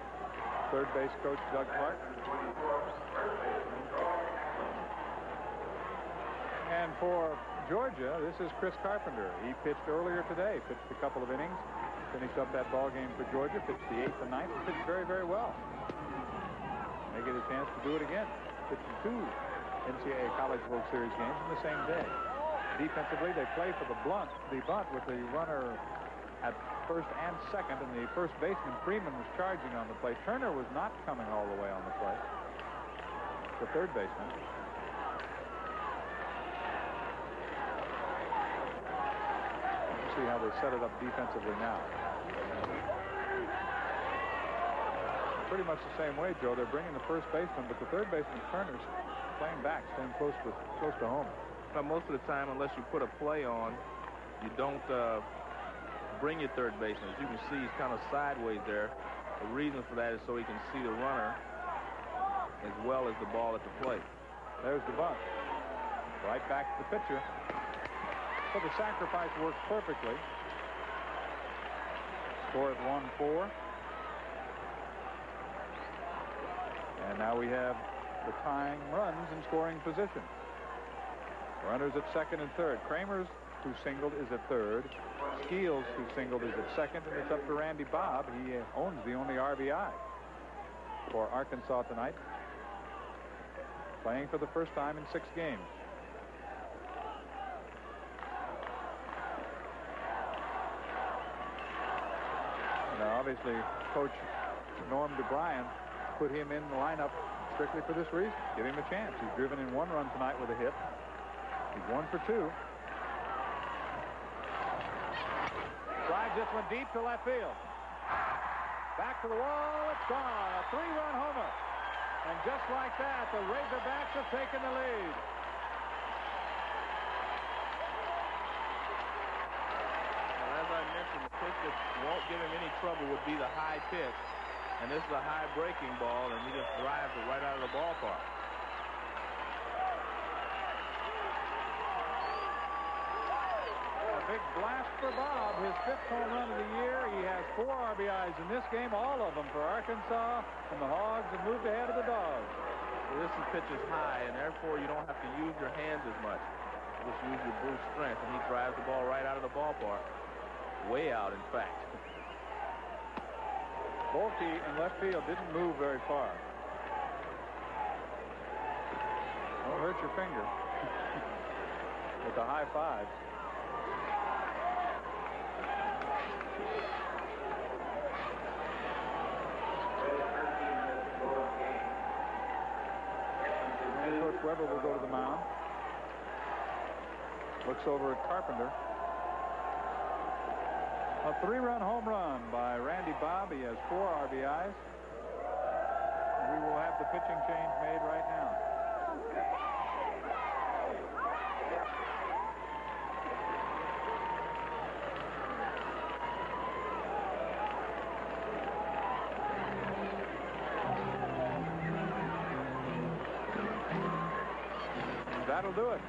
third base coach Doug Clark. And for Georgia, this is Chris Carpenter. He pitched earlier today, pitched a couple of innings, finished up that ball game for Georgia, pitched the 8th and 9th, and pitched very, very well. They get a chance to do it again. Pitched 2 NCAA College World Series games in the same day. Defensively, they play for the bunt with the runner at first and second, and the first baseman, Freeman, was charging on the plate. Turner was not coming all the way on the plate. The third baseman. See how they set it up defensively now. Pretty much the same way, Joe. They're bringing the first baseman, but the third baseman, Turner's playing back, staying close to home. But most of the time, unless you put a play on, you don't bring your third baseman. As you can see, he's kind of sideways there. The reason for that is so he can see the runner as well as the ball at the plate. There's the bunt. Right back to the pitcher. So the sacrifice works perfectly. Score at 1-4. And now we have the tying runs in scoring position. Runners at second and third. Kramers, who singled, is at third. Skeels, who singled, is at second, and it's up to Randy Bobb. He owns the only RBI for Arkansas tonight, playing for the first time in 6 games. Now, obviously, Coach Norm DeBryan put him in the lineup strictly for this reason. Give him a chance. He's driven in 1 run tonight with a hit. He's 1 for 2. Drives this one deep to left field. Back to the wall. It's gone. A 3-run homer. And just like that, the Razorbacks have taken the lead. Well, as I mentioned, the pitch that won't give him any trouble would be the high pitch. And this is a high breaking ball, and he just drives it right out of the ballpark. A big blast for Bob, his 5th home run of the year. He has 4 RBIs in this game, all of them for Arkansas, and the Hogs have moved ahead of the Dogs. Well, this pitch is high, and therefore you don't have to use your hands as much. Just use your brute strength, and he drives the ball right out of the ballpark. Way out, in fact. Bolke in left field didn't move very far. Don't hurt your finger with a high 5. And Coach Weber will go to the mound. Looks over at Carpenter. A 3-run home run by Randy Bobb. He has 4 RBIs. We will have the pitching change made right now. That'll do it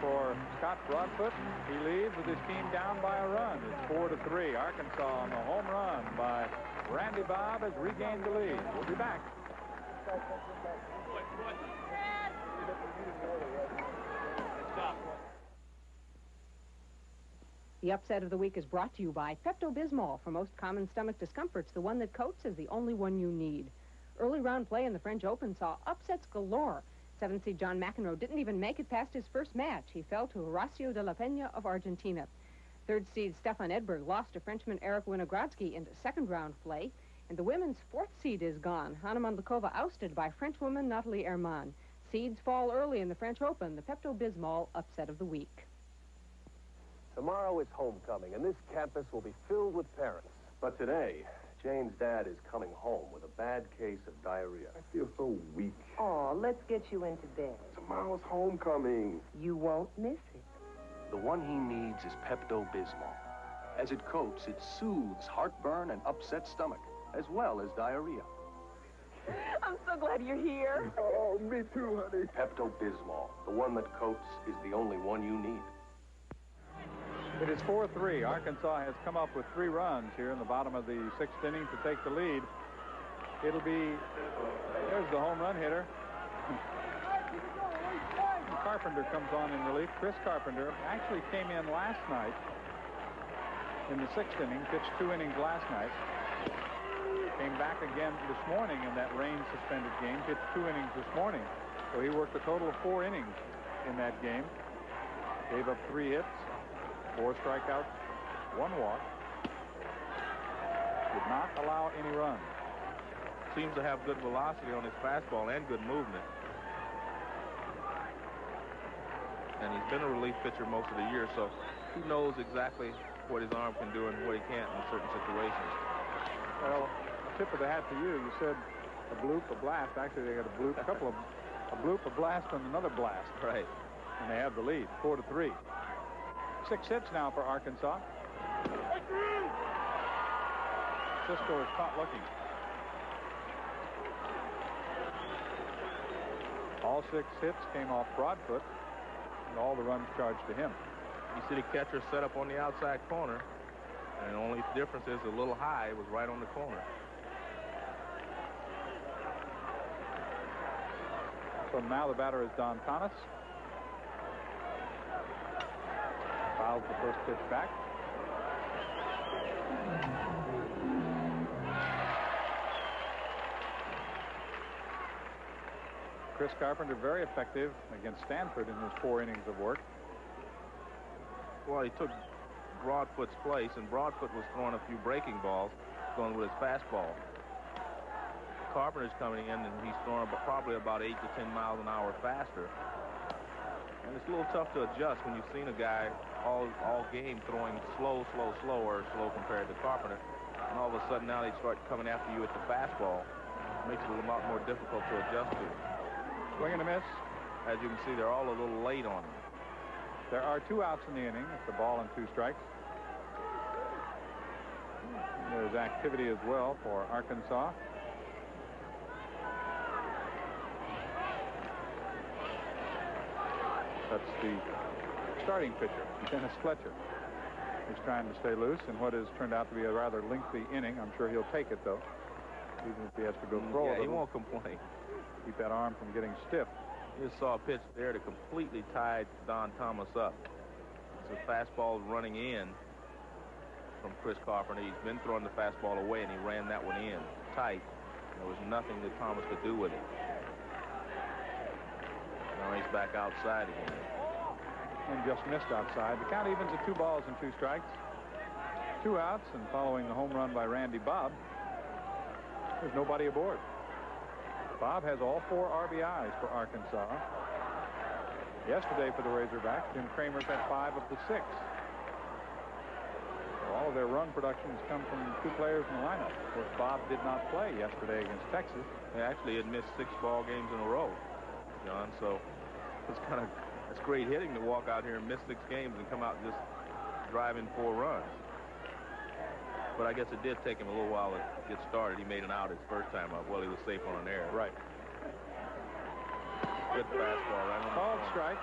for Scott Broadfoot. He leads with his team down by a run. It's 4-3. Arkansas on the home run by Randy Bobb has regained the lead. We'll be back. The upset of the week is brought to you by Pepto-Bismol. For most common stomach discomforts, the one that coats is the only one you need. Early round play in the French Open saw upsets galore. 7th seed John McEnroe didn't even make it past his first match. He fell to Horacio de la Peña of Argentina. 3rd seed Stefan Edberg lost to Frenchman Eric Winogradsky in second round play. And the women's 4th seed is gone. Hanna Mandlikova ousted by Frenchwoman Nathalie Herman. Seeds fall early in the French Open. The Pepto-Bismol upset of the week. Tomorrow is homecoming, and this campus will be filled with parents. But today, Jane's dad is coming home with a bad case of diarrhea. I feel so weak. Oh, let's get you into bed. Tomorrow's homecoming. You won't miss it. The one he needs is Pepto-Bismol. As it coats, it soothes heartburn and upset stomach, as well as diarrhea. I'm so glad you're here. Oh, me too, honey. Pepto-Bismol, the one that coats, is the only one you need. It is 4-3. Arkansas has come up with 3 runs here in the bottom of the 6th inning to take the lead. It'll be, there's the home run hitter. Carpenter comes on in relief. Chris Carpenter actually came in last night in the 6th inning, pitched 2 innings last night. Came back again this morning in that rain-suspended game, pitched 2 innings this morning. So he worked a total of 4 innings in that game. Gave up 3 hits. 4 strikeouts, 1 walk. Did not allow any runs. Seems to have good velocity on his fastball and good movement. And he's been a relief pitcher most of the year, so he knows exactly what his arm can do and what he can't in certain situations. Well, tip of the hat to you. You said a bloop, a blast. Actually, they got a bloop, a couple of a bloop, a blast, and another blast. Right. And they have the lead, 4-3. 6 hits now for Arkansas. Cisco is caught looking. All 6 hits came off Broadfoot, and all the runs charged to him. You see the catcher set up on the outside corner, and the only difference is a little high. It was right on the corner. So now the batter is Don Thomas. Fouls the first pitch back. Chris Carpenter very effective against Stanford in his 4 innings of work. Well, he took Broadfoot's place, and Broadfoot was throwing a few breaking balls, going with his fastball. Carpenter's coming in, and he's throwing probably about 8 to 10 miles an hour faster. And it's a little tough to adjust when you've seen a guy all game throwing slow compared to Carpenter. And all of a sudden now they start coming after you with the fastball. It makes it a lot more difficult to adjust to. Swing and a miss. As you can see, they're all a little late on him. There are 2 outs in the inning. It's a ball and 2 strikes. There's activity as well for Arkansas. That's the starting pitcher, Dennis Fletcher. He's trying to stay loose in what has turned out to be a rather lengthy inning. I'm sure he'll take it, though, even if he has to go throw it. Yeah, he won't complain. Keep that arm from getting stiff. You just saw a pitch there to completely tie Don Thomas up. So the fastball running in from Chris Carpenter. He's been throwing the fastball away, and he ran that one in tight. There was nothing that Thomas could do with it. Now he's back outside again. And just missed outside. The count evens at 2 balls and 2 strikes. 2 outs, and following the home run by Randy Bob, there's nobody aboard. Bob has all 4 RBIs for Arkansas. Yesterday for the Razorbacks, Jim Kramer's had 5 of the 6. So all of their run production has come from 2 players in the lineup. Of course, Bob did not play yesterday against Texas. He actually had missed 6 ball games in a row, John, so it's great hitting to walk out here and miss 6 games and come out just driving 4 runs. But I guess it did take him a little while to get started. He made an out his first time up. Well, he was safe on an error. Right. Good fastball right on the called corner. strike,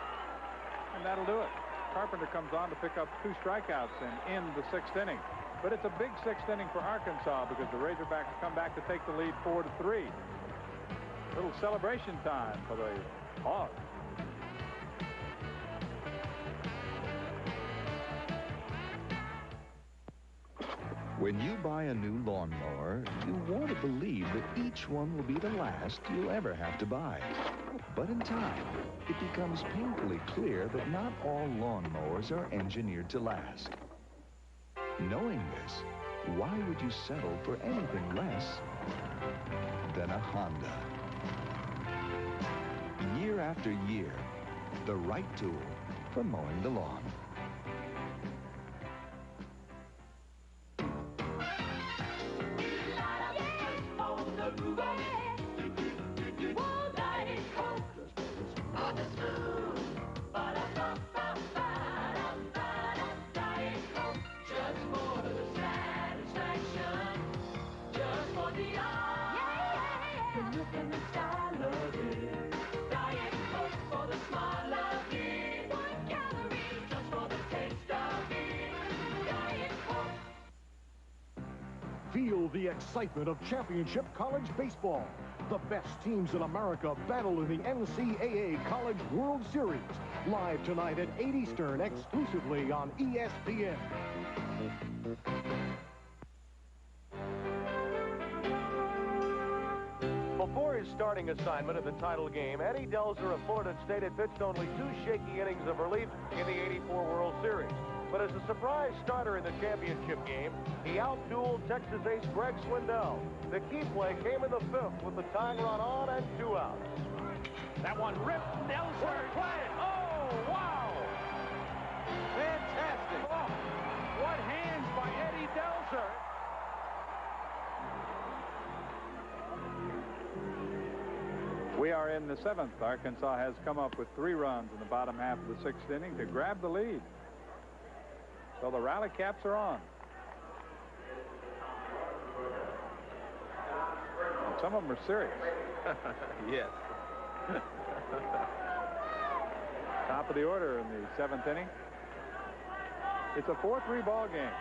and that'll do it. Carpenter comes on to pick up 2 strikeouts and end the 6th inning. But it's a big 6th inning for Arkansas because the Razorbacks come back to take the lead 4-3. Little celebration time for the Hogs. When you buy a new lawnmower, you want to believe that each one will be the last you'll ever have to buy. But in time, it becomes painfully clear that not all lawnmowers are engineered to last. Knowing this, why would you settle for anything less than a Honda? Year after year, the right tool for mowing the lawn. Feel the excitement of championship college baseball. The best teams in America battle in the NCAA College World Series. Live tonight at 8 Eastern, exclusively on ESPN. Before his starting assignment in the title game, Eddie Delzer of Florida State had pitched only 2 shaky innings of relief in the '84 World Series. But as a surprise starter in the championship game, he outdueled Texas ace Greg Swindell. The key play came in the 5th with the tying run on and 2 outs. That one ripped Delzer. Play. Oh, wow! Fantastic. Oh, what hands by Eddie Delzer. We are in the 7th. Arkansas has come up with 3 runs in the bottom half of the 6th inning to grab the lead. So the rally caps are on. And some of them are serious. Yes. Top of the order in the 7th inning. It's a 4-3 ball game.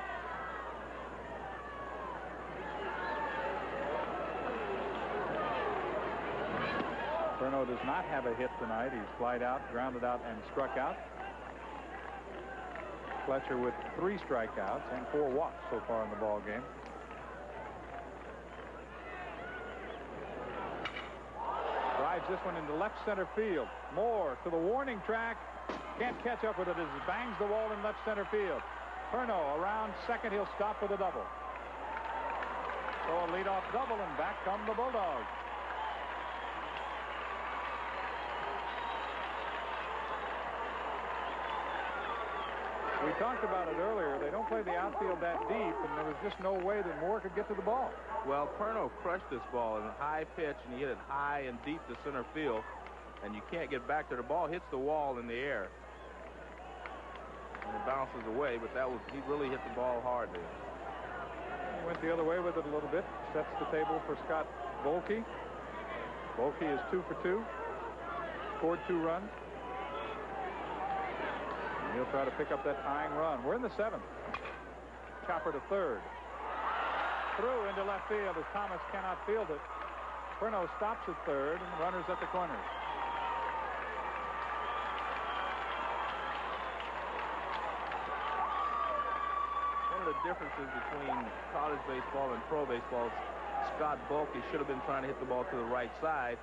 Perno does not have a hit tonight. He's flied out, grounded out, and struck out. Fletcher with 3 strikeouts and 4 walks so far in the ball game. Drives this one into left center field. Moore to the warning track. Can't catch up with it as it bangs the wall in left center field. Perno around second. He'll stop with a double. So a leadoff double, and back come the Bulldogs. We talked about it earlier. They don't play the outfield that deep, and there was just no way that Moore could get to the ball. Well, Perno crushed this ball in a high pitch, and he hit it high and deep to center field, and you can't get back there. The ball hits the wall in the air, and it bounces away, but he really hit the ball hard there. He went the other way with it a little bit. Sets the table for Scott Bolke. Bolke is 2 for 2. Scored 2 runs. And he'll try to pick up that tying run. We're in the 7th. Chopper to third. Through into left field as Thomas cannot field it. Perno stops at third, and runners at the corners. The differences between college baseball and pro baseball, Scott Bolke should have been trying to hit the ball to the right side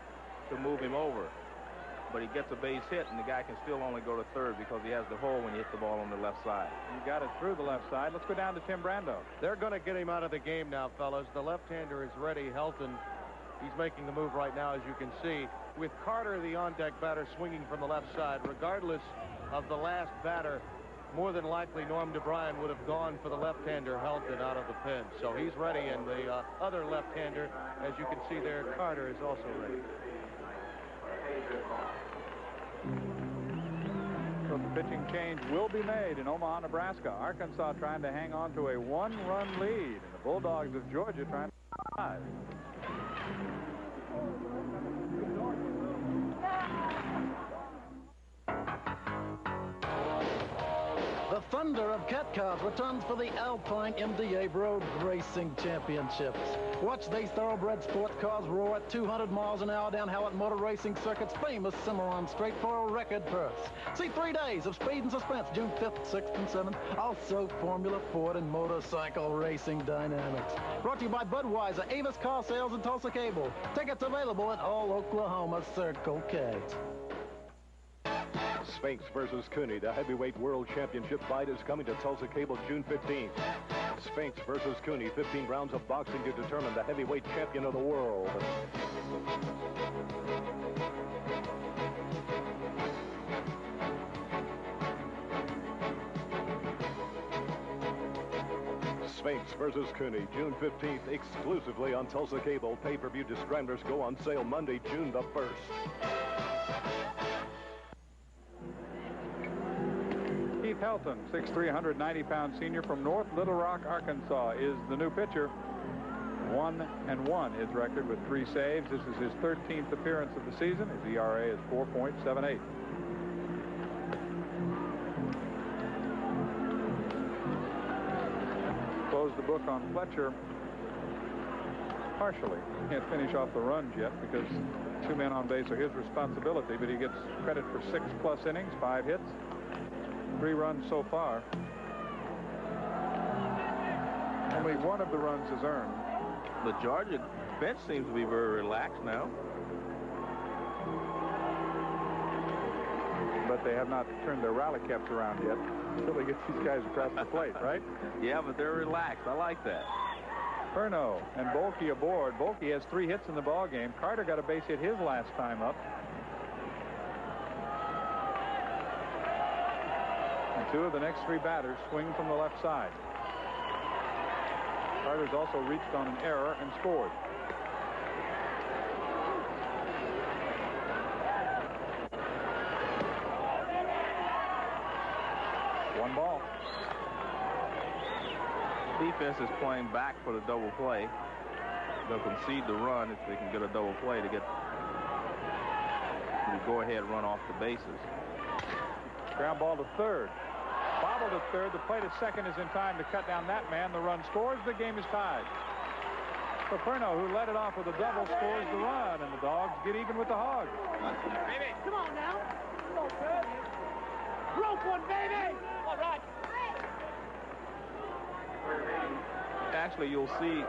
to move him over, but he gets a base hit, and the guy can still only go to third because he has the hole when you hit the ball on the left side. He got it through the left side. Let's go down to Tim Brando. They're going to get him out of the game now, fellas. The left-hander is ready. Helton, he's making the move right now, as you can see, with Carter, the on-deck batter, swinging from the left side. Regardless of the last batter, more than likely Norm DeBryan would have gone for the left-hander Helton out of the pen. So he's ready, and the other left-hander, as you can see there, Carter, is also ready. So the pitching change will be made in Omaha, Nebraska. Arkansas trying to hang on to a 1-run lead, and the Bulldogs of Georgia trying to survive. The Thunder of Cat Cars returns for the Alpine MDA Road Racing Championships. Watch these thoroughbred sports cars roar at 200 miles an hour down Howard Motor Racing Circuit's famous Cimarron Straight for a record purse. See 3 days of speed and suspense, June 5th, 6th, and 7th. Also Formula Ford and motorcycle racing dynamics. Brought to you by Budweiser, Avis Car Sales, and Tulsa Cable. Tickets available at all Oklahoma Circle Ks. Sphinx versus Cooney, the heavyweight world championship fight is coming to Tulsa Cable June 15th. Sphinx versus Cooney, 15 rounds of boxing to determine the heavyweight champion of the world. Sphinx versus Cooney, June 15th, exclusively on Tulsa Cable. Pay-per-view describers go on sale Monday, June the 1st. Keith Helton, 6'3", 190-pound senior from North Little Rock, Arkansas, is the new pitcher. 1-1 his record with 3 saves. This is his 13th appearance of the season. His ERA is 4.78. Close the book on Fletcher partially. Can't finish off the runs yet because 2 men on base are his responsibility, but he gets credit for 6+ innings, 5 hits. 3 runs so far. Only 1 of the runs is earned. The Georgia bench seems to be very relaxed now. But they have not turned their rally caps around yet until they get these guys across the plate, right? Yeah, but they're relaxed. I like that. Perno and Bolke aboard. Bolke has 3 hits in the ball game. Carter got a base hit his last time up. 2 of the next 3 batters swing from the left side. Carter's also reached on an error and scored. One ball. Defense is playing back for the double play. They'll concede the run if they can get a double play to get the go-ahead run off the bases. Ground ball to third. Bobbled at third. The play to second is in time to cut down that man. The run scores. The game is tied. Perno, who led it off with a double, scores the run, and the Dogs get even with the Hogs. Baby, come on now. Come on, kid. Rope one, baby. All right. Actually, you'll see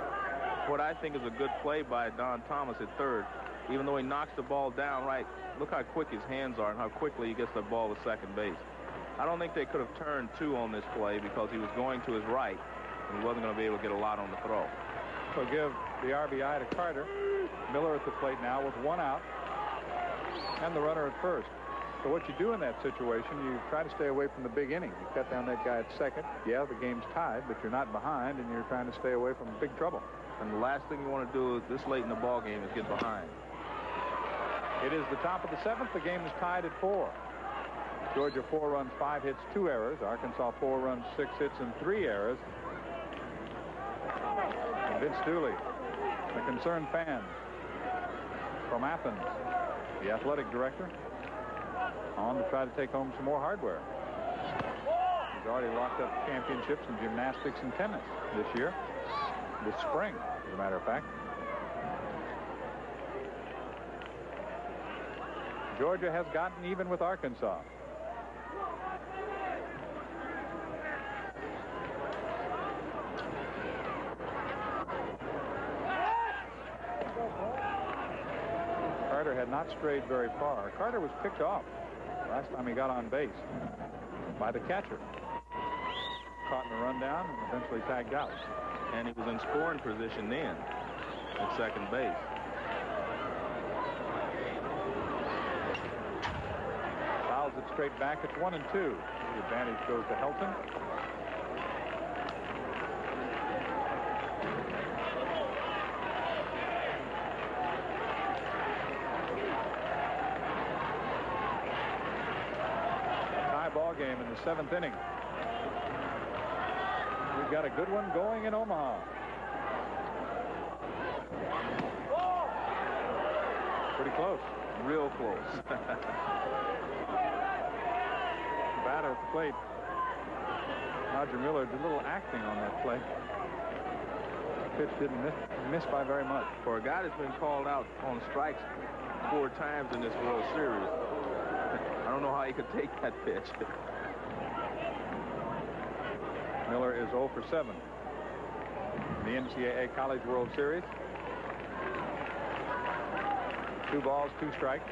what I think is a good play by Don Thomas at third. even though he knocks the ball down right. Look how quick his hands are and how quickly he gets the ball to second base. I don't think they could have turned 2 on this play because he was going to his right and he wasn't going to be able to get a lot on the throw. So give the RBI to Carter. Miller at the plate now with 1 out and the runner at first. So what you do in that situation, you try to stay away from the big inning. You cut down that guy at second. Yeah, the game's tied, but you're not behind, and you're trying to stay away from big trouble. And the last thing you want to do this late in the ball game is get behind. It is the top of the 7th. The game is tied at 4. Georgia 4 runs, 5 hits, 2 errors. Arkansas 4 runs, 6 hits, and 3 errors. And Vince Dooley, the concerned fans from Athens, the athletic director, on to try to take home some more hardware. He's already locked up championships in gymnastics and tennis this year, this spring, as a matter of fact. Georgia has gotten even with Arkansas. Carter had not strayed very far. Carter was picked off last time he got on base by the catcher. Caught in a rundown and eventually tagged out. And he was in scoring position then at second base. Fouls it straight back. It's 1-2. The advantage goes to Helton. Ball game in the 7th inning. We've got a good one going in Omaha. Pretty close. Real close. Batter at the plate. Roger Miller did a little acting on that play. The pitch didn't miss by very much. For a guy that's been called out on strikes 4 times in this World Series, I don't know how he could take that pitch. Miller is 0 for 7 in the NCAA College World Series. 2 balls, 2 strikes.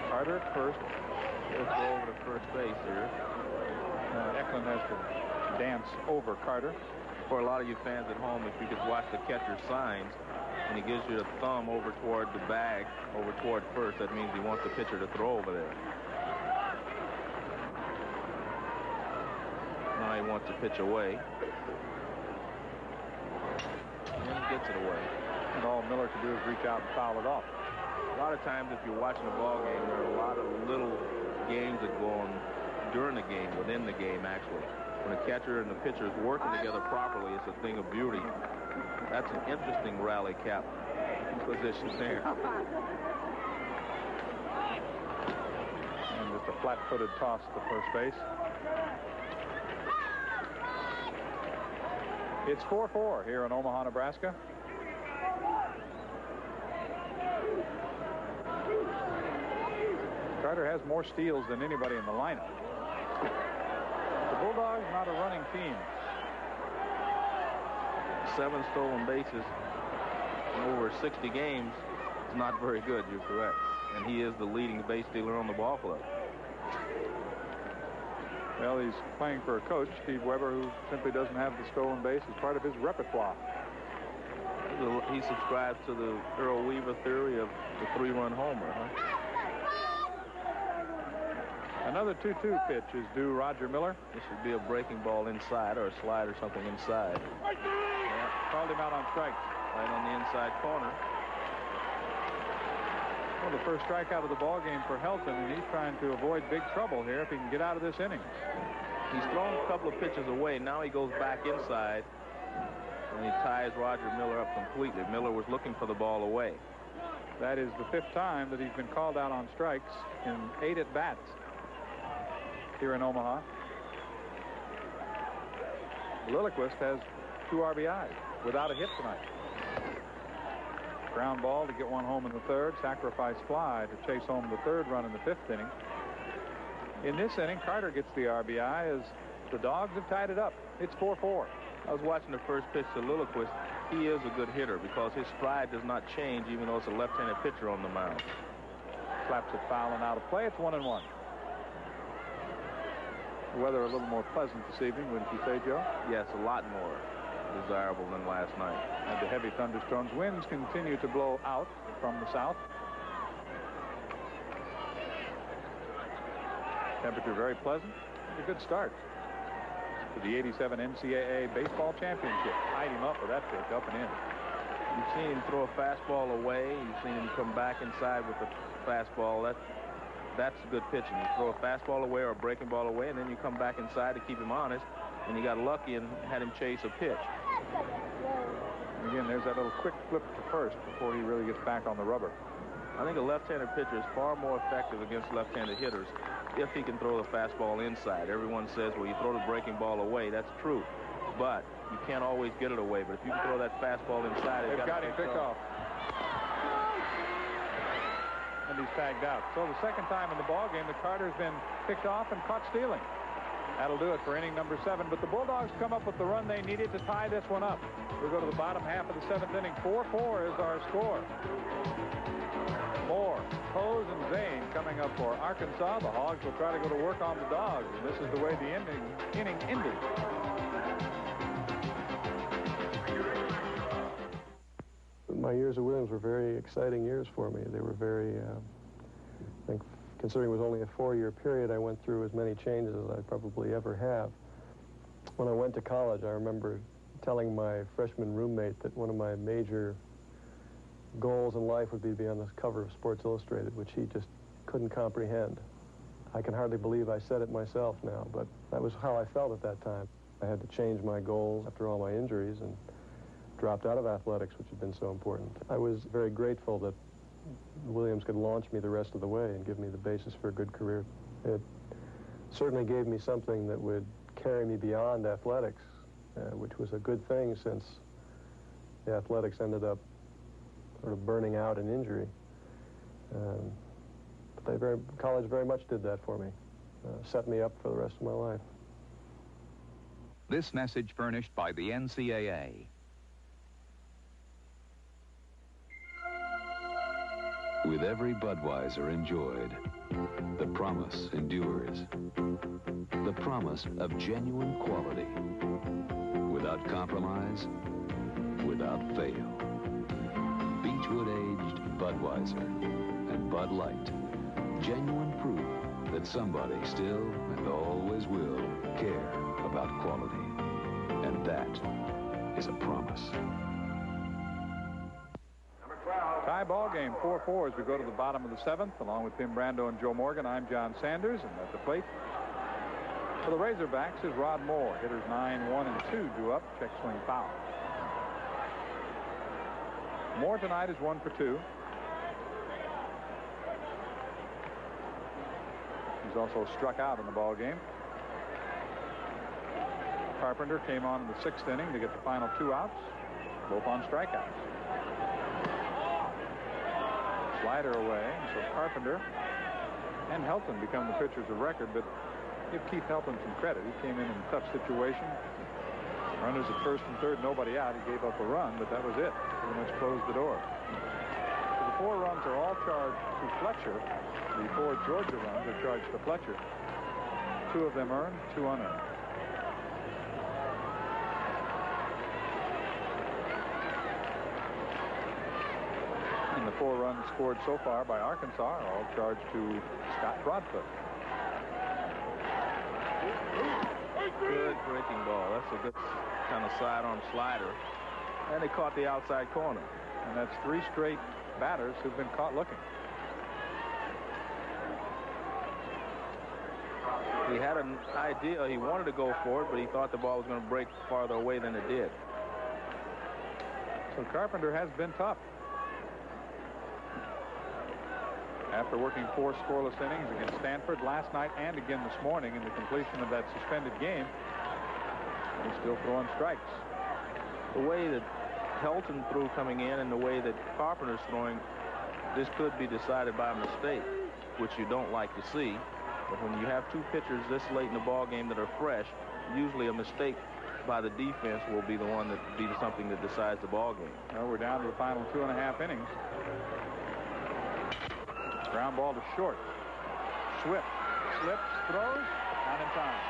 Carter at first. Let's go over to first base here. Eklund has to dance over Carter. For a lot of you fans at home, if you could watch the catcher's signs, and he gives you a thumb over toward the bag, over toward first, that means he wants the pitcher to throw over there. Now he wants to pitch away. And he gets it away. And all Miller can do is reach out and foul it off. A lot of times if you're watching a ball game, there are a lot of little games that go on during the game, within the game actually. When the catcher and the pitcher is working together properly, it's a thing of beauty. That's an interesting rally cap position there. And just a flat-footed toss to first base. It's 4-4 here in Omaha, Nebraska. Carter has more steals than anybody in the lineup. The Bulldogs not a running team. 7 stolen bases in over 60 games is not very good, you're correct. And he is the leading base stealer on the ball club. Well, he's playing for a coach, Steve Weber, who simply doesn't have the stolen base as part of his repertoire. He subscribes to the Earl Weaver theory of the 3-run homer, huh? Another 2-2 pitch is due Roger Miller. This should be a breaking ball inside or a slide or something inside. Yeah, called him out on strikes. Right on the inside corner. Well, the first strikeout of the ball game for Helton, and he's trying to avoid big trouble here if he can get out of this inning. He's thrown a couple of pitches away. Now he goes back inside, and he ties Roger Miller up completely. Miller was looking for the ball away. That is the 5th time that he's been called out on strikes in 8 at-bats here in Omaha. Lilliquist has 2 RBIs without a hit tonight. Ground ball to get one home in the 3rd. Sacrifice fly to chase home the 3rd run in the 5th inning. In this inning, Carter gets the RBI as the Dogs have tied it up. It's 4-4. I was watching the first pitch to Lilliquist. he is a good hitter because his stride does not change even though it's a left-handed pitcher on the mound. Slaps it foul and out of play. It's 1-1. The weather a little more pleasant this evening, wouldn't you say, Joe? Yes, a lot more desirable than last night. And the heavy thunderstorms. Winds continue to blow out from the south. Temperature very pleasant. A good start to the 87 NCAA baseball championship. Tied him up with that pitch, up and in. You've seen him throw a fastball away. You've seen him come back inside with the fastball. That's good pitching. You throw a fastball away or a breaking ball away, and then you come back inside to keep him honest. And he got lucky and had him chase a pitch. And again, there's that little quick flip to first before he really gets back on the rubber. I think a left-handed pitcher is far more effective against left-handed hitters if he can throw the fastball inside. Everyone says, well, you throw the breaking ball away. That's true. But you can't always get it away. But if you can throw that fastball inside, they've got him picked off. And he's tagged out. So the second time in the ball game, the Carter's been picked off and caught stealing. That'll do it for inning number 7. But the Bulldogs come up with the run they needed to tie this one up. We'll go to the bottom half of the 7th inning. 4-4 is our score. Moore, Pose, and Zane coming up for Arkansas. The Hogs will try to go to work on the Dogs. And this is the way the inning ended. My years at Williams were very exciting years for me. They were very, I think, considering it was only a 4-year period, I went through as many changes as I probably ever have. When I went to college, I remember telling my freshman roommate that one of my major goals in life would be to be on the cover of Sports Illustrated, which he just couldn't comprehend. I can hardly believe I said it myself now, but that was how I felt at that time. I had to change my goals after all my injuries and dropped out of athletics, which had been so important. I was very grateful that Williams could launch me the rest of the way and give me the basis for a good career. It certainly gave me something that would carry me beyond athletics, which was a good thing since the athletics ended up sort of burning out in injury. But college very much did that for me, set me up for the rest of my life. This message furnished by the NCAA. With every Budweiser enjoyed, the promise endures. The promise of genuine quality. Without compromise, without fail. Beechwood-aged Budweiser and Bud Light. Genuine proof that somebody still and always will care about quality. And that is a promise. Tie ball game, 4-4 as we go to the bottom of the 7th. Along with Tim Brando and Joe Morgan, I'm John Sanders, and at the plate for the Razorbacks is Rod Moore. Hitters 9, 1, and 2 due up. Check swing foul. Moore tonight is 1 for 2. He's also struck out in the ball game. Carpenter came on in the 6th inning to get the final 2 outs, both on strikeouts. Slider away, so Carpenter and Helton become the pitchers of record, but give Keith Helton some credit. He came in a tough situation. Runners at first and third, nobody out. He gave up a run, but that was it. Pretty much closed the door. So the 4 runs are all charged to Fletcher. The 4 Georgia runs are charged to Fletcher. 2 of them earned, 2 unearned. And the 4 runs scored so far by Arkansas are all charged to Scott Broadfoot. Good breaking ball. That's a good kind of sidearm slider. And they caught the outside corner. And that's 3 straight batters who've been caught looking. He had an idea. He wanted to go for it, but he thought the ball was going to break farther away than it did. So Carpenter has been tough. After working 4 scoreless innings against Stanford last night and again this morning in the completion of that suspended game, he's still throwing strikes. The way that Helton threw coming in and the way that Carpenter's throwing, this could be decided by a mistake, which you don't like to see. But when you have 2 pitchers this late in the ball game that are fresh, usually a mistake by the defense will be the one that be something that decides the ball game. Well, we're down to the final 2.5 innings. Ground ball to short. Swift slips, throws, not in time.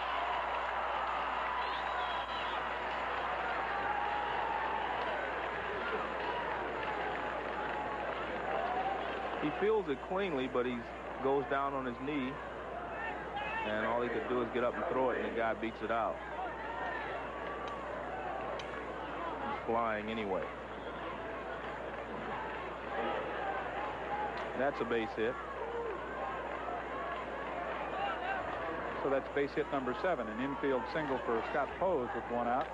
He feels it cleanly, but he goes down on his knee, and all he could do is get up and throw it, and the guy beats it out. He's flying anyway. That's a base hit. So that's base hit number 7, an infield single for Scott Pose with 1 out.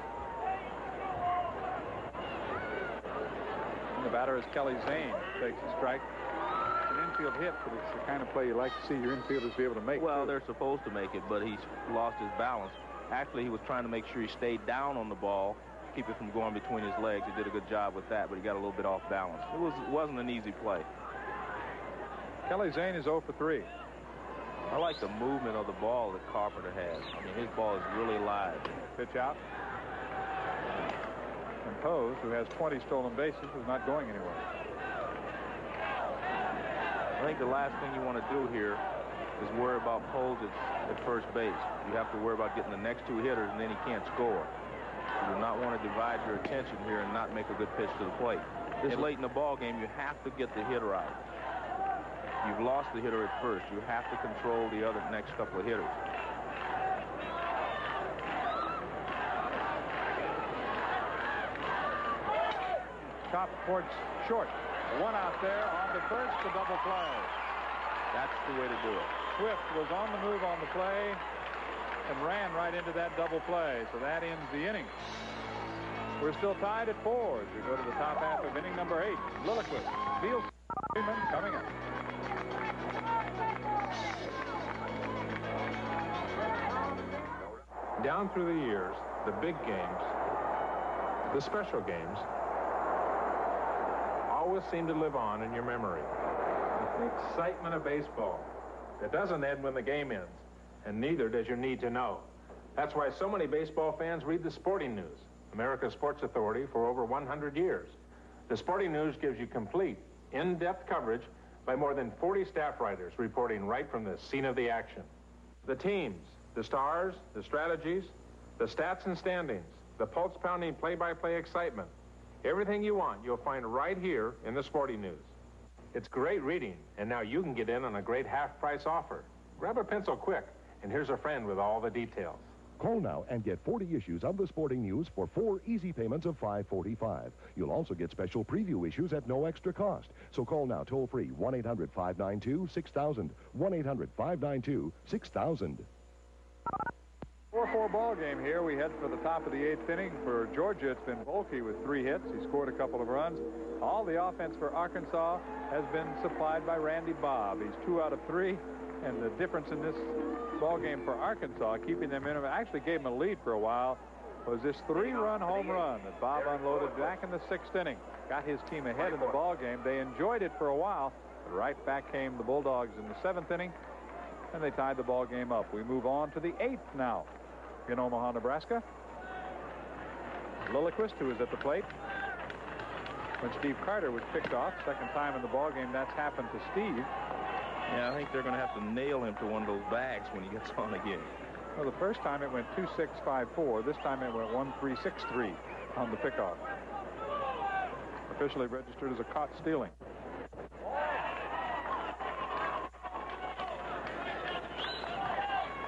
And the batter is Kelly Zane. Takes a strike. It's an infield hit, but it's the kind of play you like to see your infielders be able to make. Well, they're supposed to make it, but he's lost his balance. Actually, he was trying to make sure he stayed down on the ball, keep it from going between his legs. He did a good job with that, but he got a little bit off balance. It wasn't an easy play. Kelly Zane is 0 for 3. I like the movement of the ball that Carpenter has. I mean, his ball is really live. Pitch out. And Pose, who has 20 stolen bases, is not going anywhere. I think the last thing you want to do here is worry about Pose at first base. You have to worry about getting the next 2 hitters, and then he can't score. You do not want to divide your attention here and not make a good pitch to the plate. This late in the ball game, you have to get the hitter out. You've lost the hitter at first. You have to control the other next couple of hitters. Chop towards short. 1 out there on the first, the double play. That's the way to do it. Swift was on the move on the play and ran right into that double play. So that ends the inning. We're still tied at 4 as we go to the top half of inning number 8. Lilliquist, Fields, Freeman coming up. Down through the years, the big games, the special games, always seem to live on in your memory. The excitement of baseball. It doesn't end when the game ends, and neither does your need to know. That's why so many baseball fans read the Sporting News, America's sports authority for over 100 years. The Sporting News gives you complete, in-depth coverage by more than 40 staff writers reporting right from the scene of the action. The teams, the stars, the strategies, the stats and standings, the pulse-pounding play-by-play excitement. Everything you want, you'll find right here in the Sporting News. It's great reading, and now you can get in on a great half-price offer. Grab a pencil quick, and here's a friend with all the details. Call now and get 40 issues of the Sporting News for 4 easy payments of $5.45. You'll also get special preview issues at no extra cost. So call now toll-free 1-800-592-6000. 1-800-592-6000. 4-4 ball game here. We head for the top of the 8th inning. For Georgia, it's been Volke with 3 hits. He scored a couple of runs. All the offense for Arkansas has been supplied by Randy Bobb. He's 2 out of 3. And the difference in this ball game for Arkansas, keeping them in, actually gave them a lead for a while, was this 3-run home run that Bob unloaded back in the 6th inning. Got his team ahead in the ball game. They enjoyed it for a while, but right back came the Bulldogs in the 7th inning, and they tied the ball game up. We move on to the 8th now in Omaha, Nebraska. Lilliquist, who is at the plate. When Steve Carter was picked off, second time in the ball game that's happened to Steve. Yeah, I think they're going to have to nail him to one of those bags when he gets on again. Well, the first time it went 2-6-5-4. This time it went 1-3-6-3 on the pickoff. Officially registered as a caught stealing.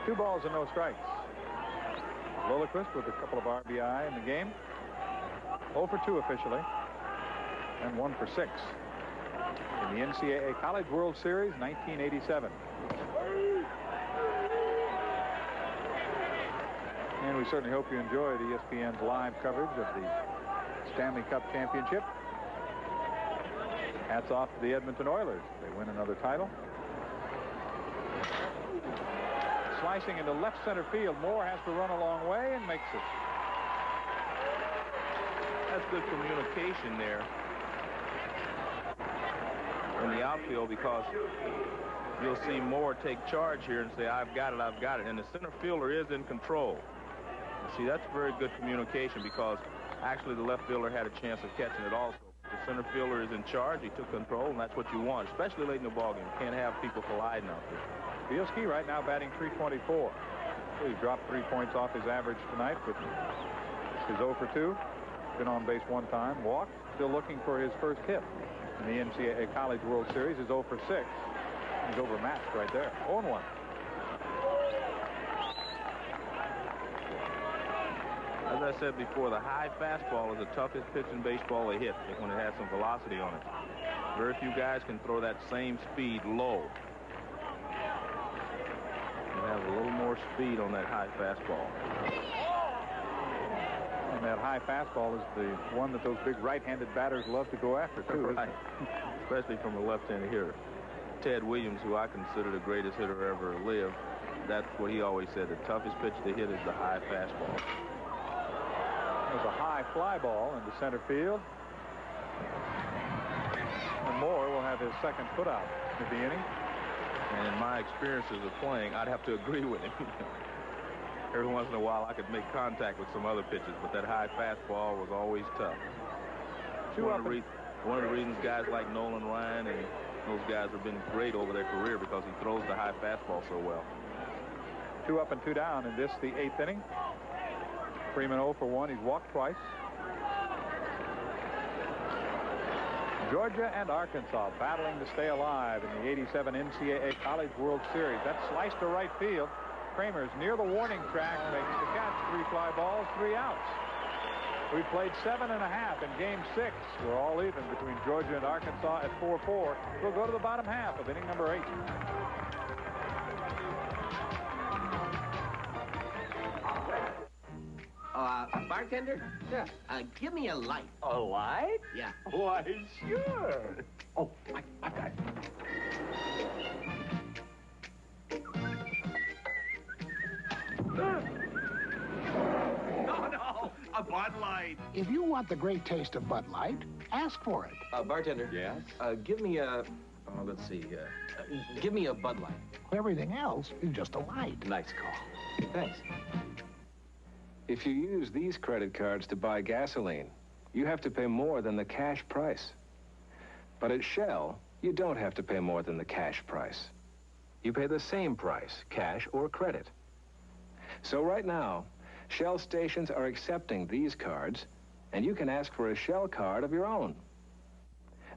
Two balls and no strikes. Lilliquist with a couple of RBI in the game. 0 for 2 officially. And 1 for 6. In the NCAA College World Series, 1987. And we certainly hope you enjoyed ESPN's live coverage of the Stanley Cup Championship. Hats off to the Edmonton Oilers. They win another title. Slicing into left center field. Moore has to run a long way and makes it. That's good communication there in the outfield, because you'll see Moore take charge here and say, I've got it, and the center fielder is in control. See, that's very good communication because actually the left fielder had a chance of catching it also. The center fielder is in charge. He took control, and that's what you want, especially late in the ballgame. You can't have people colliding out there. Bielski right now batting .324. So he's dropped 3 points off his average tonight, but he's 0 for 2. Been on base 1 time. Walked. Still looking for his first hit in the NCAA College World Series. He's 0 for 6. He's overmatched right there. 0-1. As I said before, the high fastball is the toughest pitch in baseball to hit when it has some velocity on it. Very few guys can throw that same speed low. You have a little more speed on that high fastball. And that high fastball is the one that those big right-handed batters love to go after, too. Right. Especially from a left-handed hitter. Ted Williams, who I consider the greatest hitter ever lived, that's what he always said. The toughest pitch to hit is the high fastball. There's a high fly ball into center field. And Moore will have his second put out of the inning. And in my experiences of playing, I'd have to agree with him. Every once in a while, I could make contact with some other pitches, but that high fastball was always tough. One of the reasons guys like Nolan Ryan and those guys have been great over their career because he throws the high fastball so well. 2 up and 2 down in this, the 8th inning. Freeman 0 for 1. He's walked twice. Georgia and Arkansas battling to stay alive in the '87 NCAA College World Series. That slice to right field. Kramer's near the warning track, makes the catch. 3 fly balls, 3 outs. We've played 7.5 in Game 6. We're all even between Georgia and Arkansas at 4-4. We'll go to the bottom half of inning number 8. Bartender? Yeah. Give me a light. A light? Yeah. Why, sure. Oh, I've got it. No, a Bud Light. If you want the great taste of Bud Light, ask for it. Bartender. Yes? Give me a... Oh, let's see. Give me a Bud Light. Everything else is just a light. Nice call. Thanks. If you use these credit cards to buy gasoline, you have to pay more than the cash price. But at Shell, you don't have to pay more than the cash price. You pay the same price, cash or credit. So right now, Shell stations are accepting these cards, and you can ask for a Shell card of your own.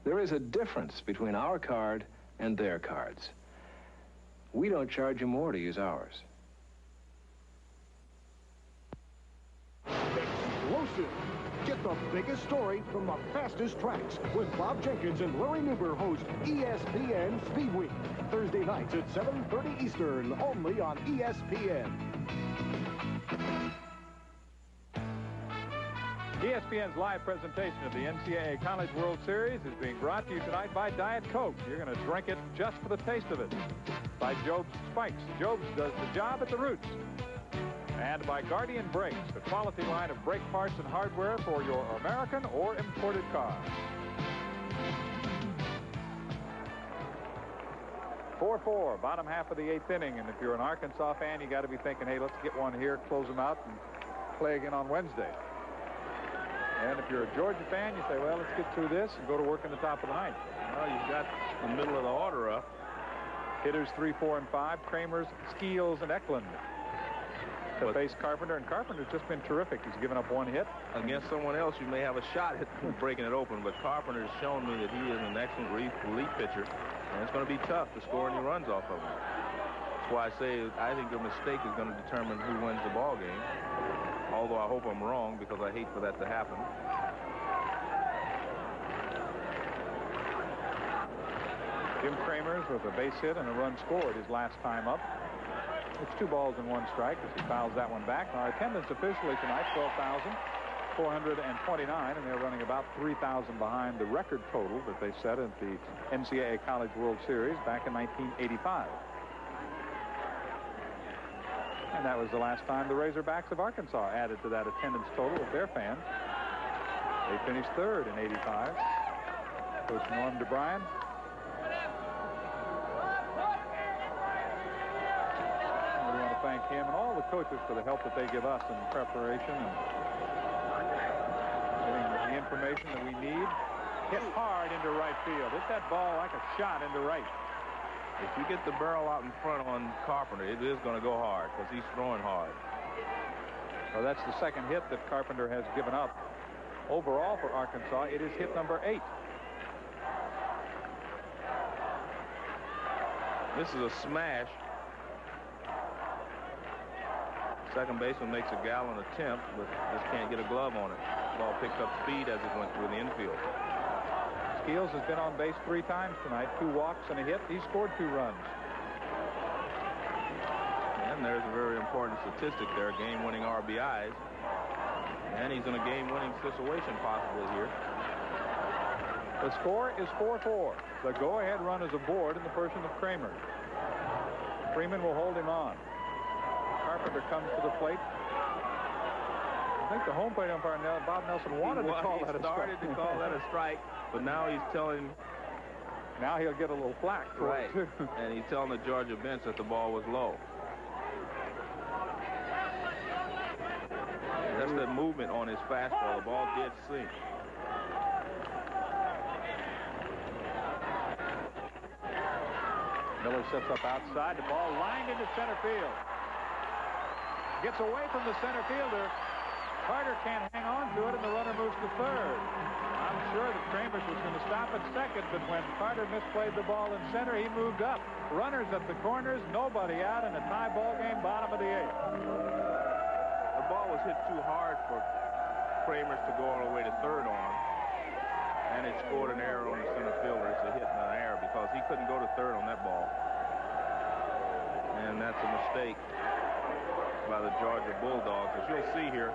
There is a difference between our card and their cards. We don't charge you more to use ours. Explosive. Get the biggest story from the fastest tracks with Bob Jenkins and Larry Newber host ESPN Speed Week. Thursday nights at 7:30 Eastern, only on ESPN. ESPN's live presentation of the NCAA College World Series is being brought to you tonight by Diet Coke. You're going to drink it just for the taste of it. By Job's Spikes. Job's does the job at the roots. And by Guardian Brakes, the quality line of brake parts and hardware for your American or imported car. 4-4, bottom half of the 8th inning. And if you're an Arkansas fan, you got to be thinking, hey, let's get one here, close them out, and play again on Wednesday. And if you're a Georgia fan, you say, well, let's get through this and go to work in the top of the ninth. Well, you've got the middle of the order up. Hitters 3, 4, and 5, Kramers, Skeels, and Eklund to face Carpenter, and Carpenter's just been terrific. He's given up 1 hit. Against someone else, you may have a shot at breaking it open, but Carpenter's shown me that he is an excellent relief pitcher, and it's going to be tough to score any runs off of him. That's why I say I think your mistake is going to determine who wins the ball game, although I hope I'm wrong because I hate for that to happen. Jim Kramers with a base hit and a run scored his last time up. It's 2 balls and 1 strike as he fouls that one back. Our attendance officially tonight, 12,429, and they're running about 3,000 behind the record total that they set at the NCAA College World Series back in 1985. And that was the last time the Razorbacks of Arkansas added to that attendance total with their fans. They finished 3rd in 85. Coach Norm DeBryan. thank him and all the coaches for the help that they give us in preparation and getting the information that we need. Hit hard into right field. Hit that ball like a shot into right. If you get the barrel out in front on Carpenter, it is going to go hard because he's throwing hard. Well, that's the second hit that Carpenter has given up. Overall for Arkansas, it is hit number 8. This is a smash. Second baseman makes a gallant attempt, but just can't get a glove on it. Ball picked up speed as it went through the infield. Skeels has been on base 3 times tonight, 2 walks and a hit. He scored 2 runs. And there's a very important statistic there, game-winning RBIs. And he's in a game-winning situation possibly here. The score is 4-4. The go-ahead run is aboard in the person of Kramer. Freeman will hold him on. Carpenter comes to the plate. I think the home plate umpire, Bob Nelson, wanted to call that a strike. He started to call that a strike, but now he's telling... Now he'll get a little flack for right. it, too. And he's telling the Georgia bench that the ball was low. That's the movement on his fastball. The ball did sink. Miller sets up outside. The ball lined into center field. Gets away from the center fielder. Carter can't hang on to it, and the runner moves to third. I'm sure that Kramers was going to stop at second, but when Carter misplayed the ball in center, he moved up. Runners at the corners, nobody out in a tie ball game, bottom of the 8th. The ball was hit too hard for Kramers to go all the way to third on, and it scored an error on the center fielder. It's a hit and an error because he couldn't go to third on that ball. And that's a mistake by the Georgia Bulldogs. As you'll see here,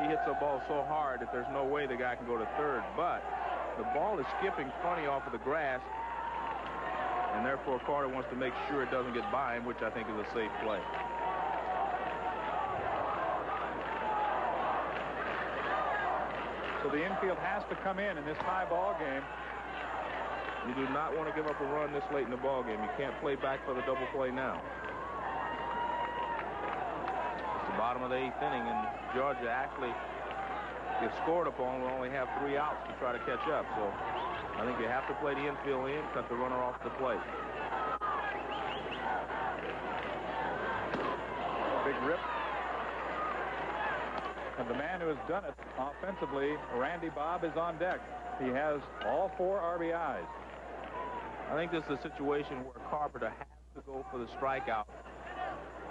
he hits a ball so hard that there's no way the guy can go to third, but the ball is skipping funny off of the grass, and therefore Carter wants to make sure it doesn't get by him, which I think is a safe play. So the infield has to come in this tie ball game. You do not want to give up a run this late in the ball game. You can't play back for the double play now. It's the bottom of the 8th inning, and Georgia actually gets scored upon. Will only have 3 outs to try to catch up. So I think you have to play the infield in, cut the runner off the plate. Big rip. And the man who has done it offensively, Randy Bob, is on deck. He has all 4 RBIs. I think this is a situation where Carpenter has to go for the strikeout,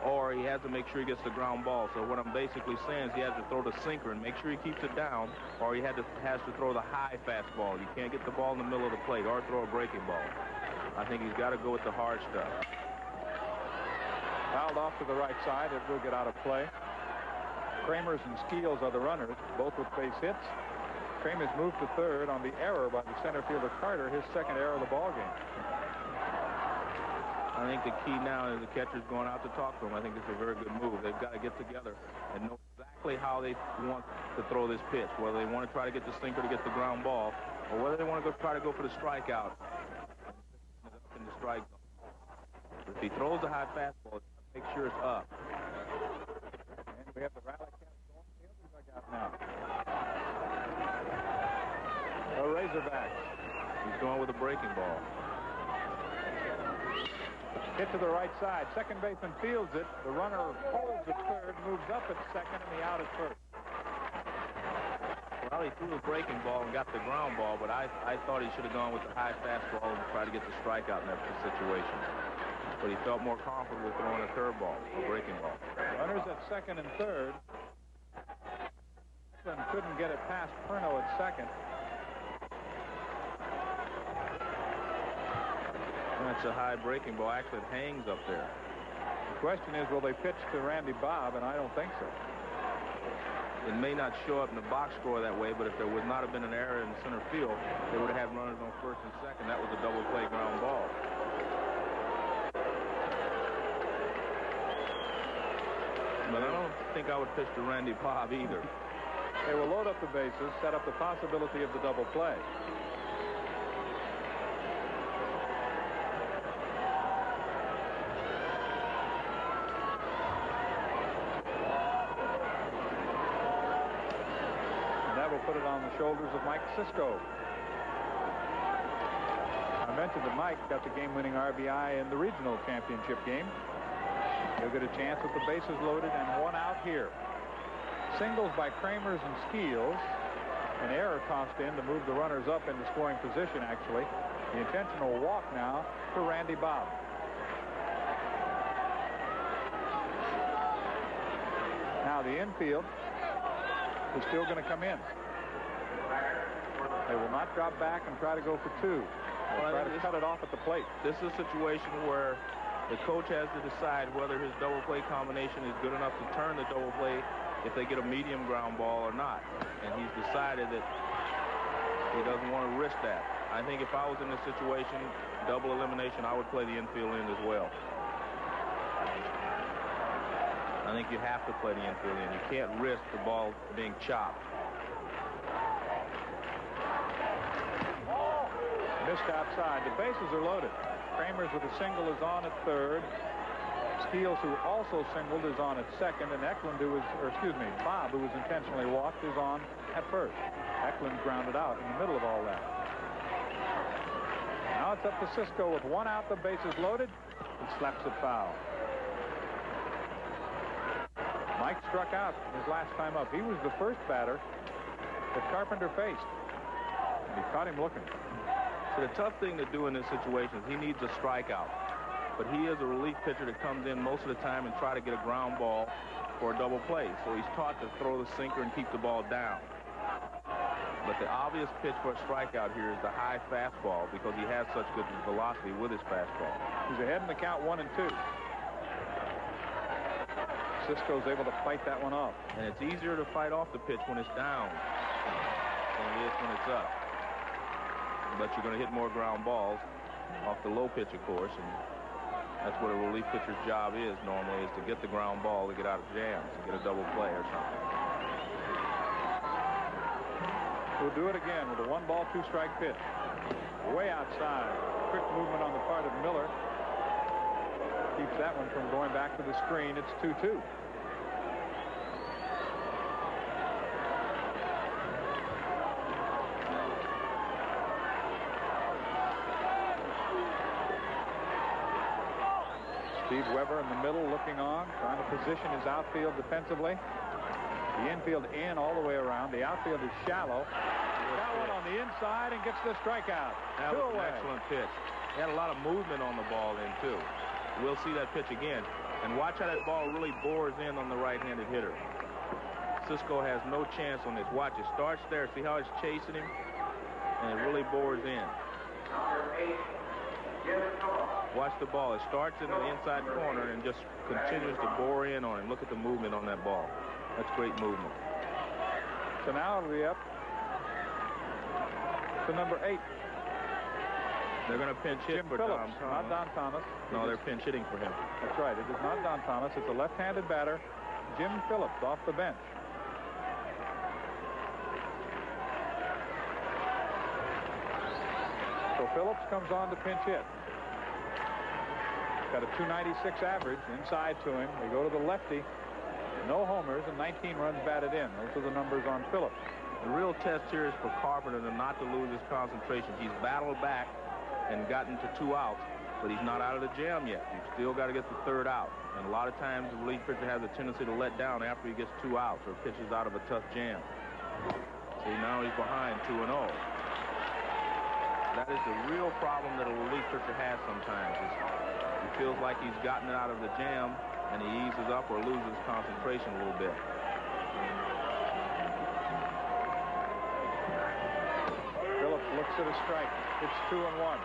or he has to make sure he gets the ground ball. So what I'm basically saying is he has to throw the sinker and make sure he keeps it down, or he has to throw the high fastball. You can't get the ball in the middle of the plate or throw a breaking ball. I think he's got to go with the hard stuff. Fouled off to the right side. It will get out of play. Kramers and Skeels are the runners, both with base hits. Kramers moved to third on the error by the center fielder Carter, his second error of the ball game. I think the key now is the catcher's going out to talk to him. I think it's a very good move. They've got to get together and know exactly how they want to throw this pitch, whether they want to try to get the sinker to get the ground ball, or whether they want to try to go for the strikeout in the strike zone. If he throws a high fastball, make sure it's up. And we have the rally cap going the other dugout now. The Razorbacks. He's going with a breaking ball. Hit to the right side. Second baseman fields it. The runner holds at third, moves up at second, and the out at first. Well, he threw the breaking ball and got the ground ball, but I thought he should have gone with the high fastball and tried to get the strikeout in that situation. But he felt more comfortable throwing a curveball, a breaking ball. Runners at second and third. Couldn't get it past Perno at second. That's a high breaking ball. Actually, it hangs up there. The question is, will they pitch to Randy Bob? And I don't think so. It may not show up in the box score that way, but if there would not have been an error in center field, they would have had runners on first and second. That was a double play ground ball. But I don't think I would pitch to Randy Bob either. They will load up the bases, set up the possibility of the double play. put it on the shoulders of Mike Cisco. I mentioned that Mike got the game-winning RBI in the regional championship game. He'll get a chance with the bases loaded and one out here. Singles by Kramers and Skeels. An error tossed in to move the runners up into scoring position, actually. The intentional walk now to Randy Bob. Now the infield is still going to come in. They will not drop back and try to go for two. They'll try to cut it off at the plate. This is a situation where the coach has to decide whether his double play combination is good enough to turn the double play if they get a medium ground ball or not. And he's decided that he doesn't want to risk that. I think if I was in this situation, double elimination, I would play the infield in as well. I think you have to play the infield in. You can't risk the ball being chopped. Missed outside. The bases are loaded. Kramers with a single is on at third. Skeels, who also singled, is on at second, and Eklund, Bob, who was intentionally walked, is on at first. Eklund grounded out in the middle of all that. Now it's up to Cisco with one out, the bases loaded. He slaps it foul. Mike struck out his last time up. He was the first batter that Carpenter faced. And he caught him looking. So the tough thing to do in this situation is he needs a strikeout. But he is a relief pitcher that comes in most of the time and try to get a ground ball for a double play. So he's taught to throw the sinker and keep the ball down. But the obvious pitch for a strikeout here is the high fastball because he has such good velocity with his fastball. He's ahead in the count 1-2. Cisco's able to fight that one off. And it's easier to fight off the pitch when it's down than it is when it's up. But you're going to hit more ground balls off the low pitch, of course, and that's what a relief pitcher's job is normally, is to get the ground ball to get out of jams, to get a double play or something. We'll do it again with a 1-ball, 2-strike pitch. Way outside. Quick movement on the part of Miller. Keeps that one from going back to the screen. It's 2-2. Steve Weber in the middle looking on, trying to position his outfield defensively. The infield in all the way around. The outfield is shallow. Got one on the inside and gets the strikeout. That was an excellent pitch. He had a lot of movement on the ball in, too. We'll see that pitch again. And watch how that ball really bores in on the right-handed hitter. Cisco has no chance on this. Watch, it starts there. See how it's chasing him? And it really bores in. Watch the ball. It starts in the inside corner and just continues to bore in on him. Look at the movement on that ball. That's great movement. So now it'll be up to number 8. They're going to pinch hit Jim for Phillips, Tom Thomas. not Don Thomas. No, they're pinch hitting for him. That's right. It is not Don Thomas. It's a left-handed batter, Jim Phillips, off the bench. So Phillips comes on to pinch hit. Got a 296 average inside to him. We go to the lefty. No homers and 19 runs batted in. Those are the numbers on Phillips. The real test here is for Carpenter to not to lose his concentration. He's battled back and gotten to 2 outs, but he's not out of the jam yet. You've still got to get the 3rd out. And a lot of times the relief pitcher has a tendency to let down after he gets 2 outs or pitches out of a tough jam. See, now he's behind 2-0. That is the real problem that a relief pitcher has sometimes. He feels like he's gotten it out of the jam, and he eases up or loses concentration a little bit. Phillips looks at a strike. It's 2-1.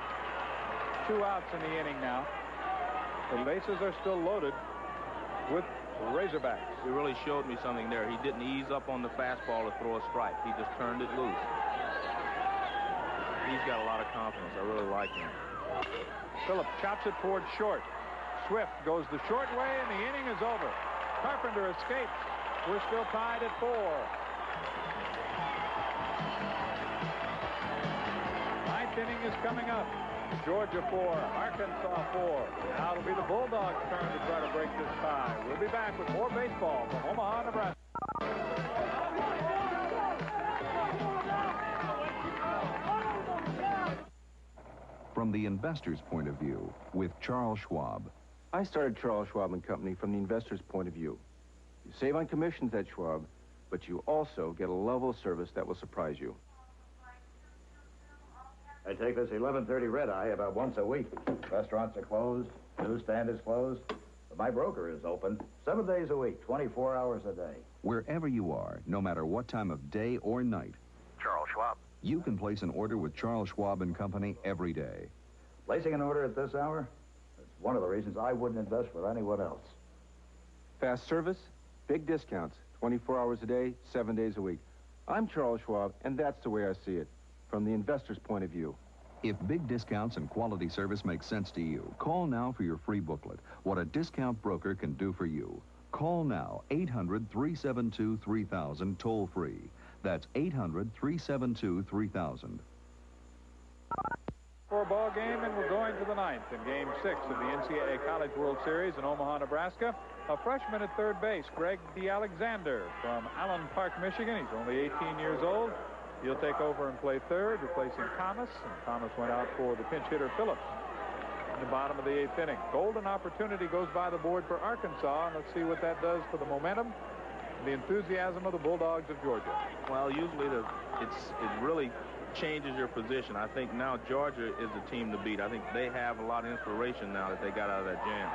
2 outs in the inning now. The bases are still loaded with Razorbacks. He really showed me something there. He didn't ease up on the fastball to throw a strike. He just turned it loose. He's got a lot of confidence. I really like him. Phillips chops it towards short. Swift goes the short way, and the inning is over. Carpenter escapes. We're still tied at 4. 9th inning is coming up. Georgia 4, Arkansas 4. Now it'll be the Bulldogs' turn to try to break this tie. We'll be back with more baseball from Omaha, Nebraska. from the investor's point of view with Charles Schwab. I started Charles Schwab & Company from the investor's point of view. You save on commissions at Schwab, but you also get a level of service that will surprise you. I take this 11:30 red-eye about once a week. Restaurants are closed, newsstand is closed, but my broker is open 7 days a week, 24 hours a day. Wherever you are, no matter what time of day or night, Charles Schwab. you can place an order with Charles Schwab & Company every day. Placing an order at this hour? That's one of the reasons I wouldn't invest with anyone else. Fast service, big discounts, 24 hours a day, 7 days a week. I'm Charles Schwab, and that's the way I see it, from the investor's point of view. If big discounts and quality service make sense to you, call now for your free booklet, What a Discount Broker Can Do for You. Call now, 800-372-3000, toll-free. That's 800-372-3000. For a ball game, and we're going to the ninth in Game 6 of the NCAA College World Series in Omaha, Nebraska. A freshman at third base, Greg DeAlexander from Allen Park, Michigan. He's only 18 years old. He'll take over and play third, replacing Thomas. And Thomas went out for the pinch hitter, Phillips, in the bottom of the 8th inning. Golden opportunity goes by the board for Arkansas, and let's see what that does for the momentum, the enthusiasm of the Bulldogs of Georgia. Well, usually it really changes your position. I think now Georgia is the team to beat. I think they have a lot of inspiration now that they got out of that jam.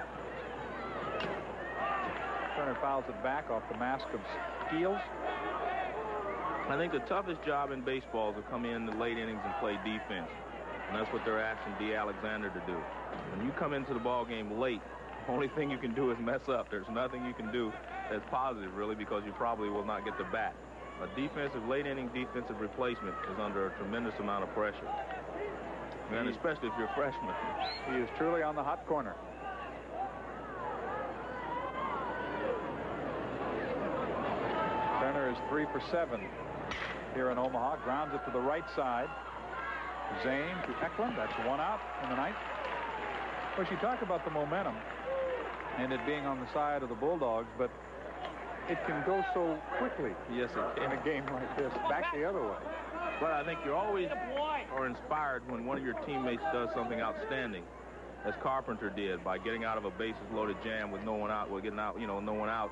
Turner fouls it back off the mask of Steels. I think the toughest job in baseball is to come in the late innings and play defense. And that's what they're asking DeAlexander to do. When you come into the ball game late, the only thing you can do is mess up. There's nothing you can do that's positive, really, because you probably will not get the bat. A late inning defensive replacement is under a tremendous amount of pressure. And especially if you're a freshman. He is truly on the hot corner. Turner is 3 for 7 here in Omaha. Grounds it to the right side. Zane to Eklund. That's one out in the ninth. Of course, you talk about the momentum and it being on the side of the Bulldogs, but it can go so quickly. Yes, it can. In a game like this, back the other way. But I think you always are inspired when one of your teammates does something outstanding, as Carpenter did by getting out of a bases-loaded jam with no one out, no one out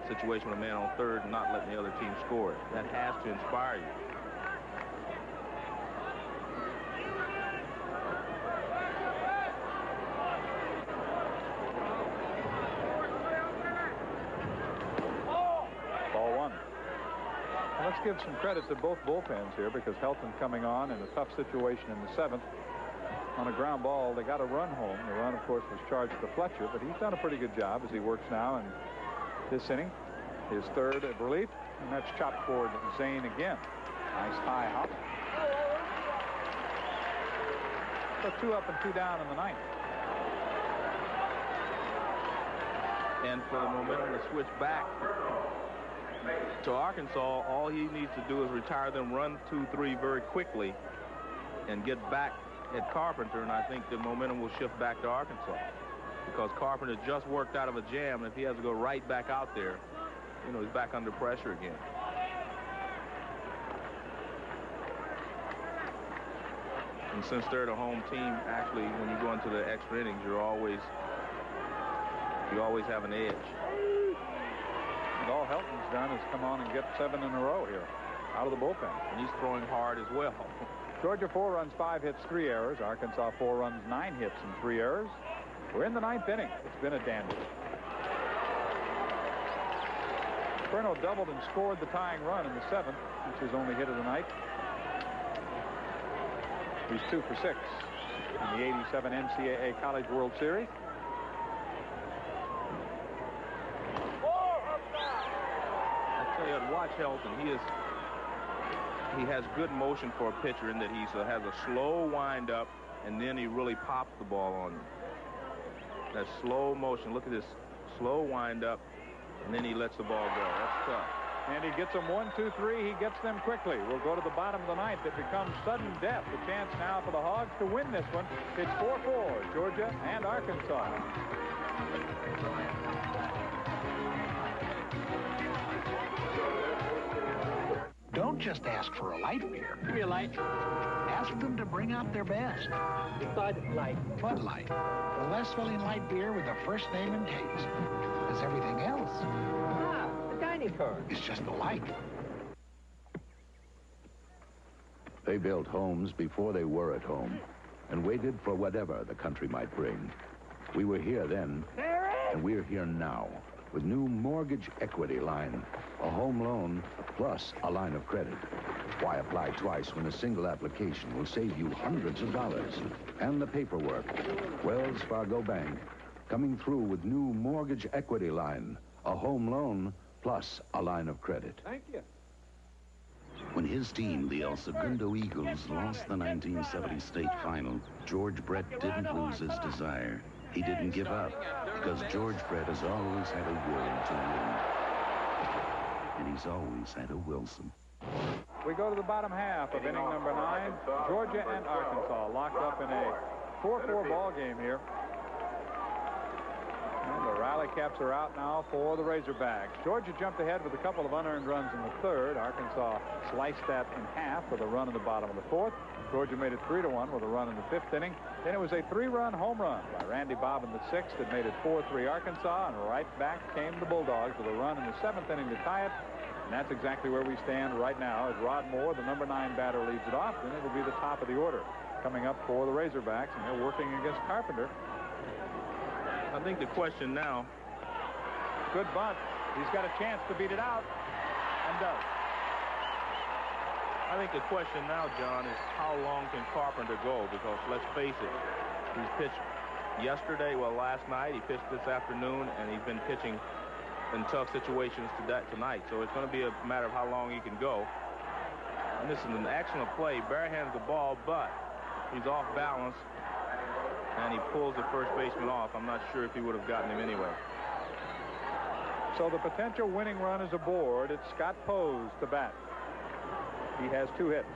situation with a man on third and not letting the other team score. That has to inspire you. Ball one. Well, let's give some credit to both bullpens here, because Helton coming on in a tough situation in the 7th. On a ground ball, they got a run home. The run, of course, was charged to Fletcher, but he's done a pretty good job as he works now in this inning. His third at relief, and that's chopped toward Zane again. Nice high hop. So 2 up and 2 down in the ninth. And for the momentum to switch back to Arkansas, all he needs to do is retire them, run 2-3 very quickly, and get back at Carpenter, and I think the momentum will shift back to Arkansas, because Carpenter just worked out of a jam, and if he has to go right back out there, he's back under pressure again. And since they're the home team, actually, when you go into the extra innings, you always have an edge. And all Helton's done is come on and get 7 in a row here out of the bullpen. And he's throwing hard as well. Georgia 4 runs, 5 hits, 3 errors. Arkansas 4 runs, 9 hits, and 3 errors. We're in the 9th inning. It's been a dandy. Perno doubled and scored the tying run in the 7th, which is his only hit of the night. He's 2 for 6 in the 87 NCAA College World Series. I tell you, watch Helton. He has good motion for a pitcher in that he has a slow wind-up, and then he really pops the ball on you. That slow motion. Look at this slow wind-up, and then he lets the ball go. That's tough. And he gets them 1, 2, 3. He gets them quickly. We'll go to the bottom of the ninth. It becomes sudden death. The chance now for the Hogs to win this one. It's 4-4, Georgia and Arkansas. Don't just ask for a light beer. Give me a light. Ask them to bring out their best. Bud Light. Bud Light. The less filling light beer with the first name and taste. Because everything else The dining car. is just a light. They built homes before they were at home and waited for whatever the country might bring. We were here then, and we're here now with new mortgage equity line, a home loan plus a line of credit. Why apply twice when a single application will save you hundreds of dollars? And the paperwork. Wells Fargo Bank coming through with new mortgage equity line, a home loan plus a line of credit. Thank you. When his team, the El Segundo Eagles, lost the 1970 state final, George Brett didn't lose his desire. He didn't give up, because George Brett has always had a will to win. And he's always had a Wilson. We go to the bottom half of inning number 9. Georgia and Arkansas locked up in a 4-4 ball game here. And the rally caps are out now for the Razorbacks. Georgia jumped ahead with a couple of unearned runs in the 3rd. Arkansas sliced that in half with a run in the bottom of the 4th. Georgia made it 3-1 with a run in the 5th inning. Then it was a 3-run home run by Randy Bob in the 6th that made it 4-3 Arkansas. And right back came the Bulldogs with a run in the 7th inning to tie it. And that's exactly where we stand right now as Rod Moore, the number 9 batter, leads it off. Then it'll be the top of the order coming up for the Razorbacks, and they're working against Carpenter. I think the question now. Good bunt. He's got a chance to beat it out, and does. I think the question now, John, is how long can Carpenter go? Because let's face it, he's pitched yesterday, well, last night. He pitched this afternoon, and he's been pitching in tough situations tonight. So it's going to be a matter of how long he can go. And this is an excellent play. Barehands the ball, but he's off balance, and he pulls the first baseman off. I'm not sure if he would have gotten him anyway. So the potential winning run is aboard. It's Scott Pose to bat. He has 2 hits.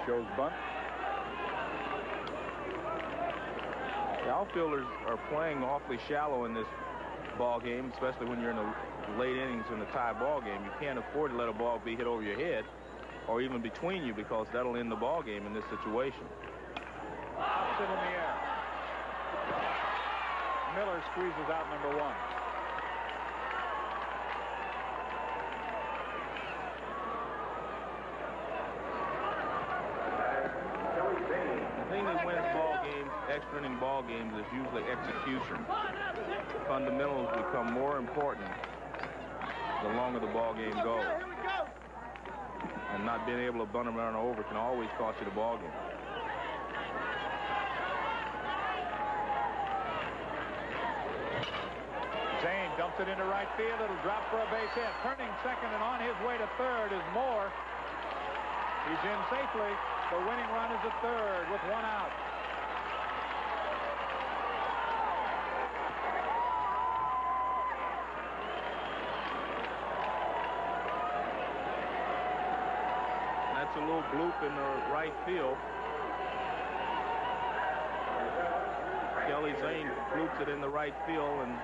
Shows bunt. The outfielders are playing awfully shallow in this ball game, especially when you're in the late innings in a tie ball game. You can't afford to let a ball be hit over your head or even between you, because that'll end the ball game in this situation. Opposite in the air. Miller squeezes out number 1. The thing that wins ball games, extra inning ball games, is usually execution. Fundamentals become more important the longer the ball game goes. And not being able to bunt them around over can always cost you the ball game. Zane dumps it into right field. It'll drop for a base hit. Turning second and on his way to third is Moore. He's in safely. The winning run is at third with 1 out. That's a little bloop in the right field. Kelly Zane bloops it in the right field, and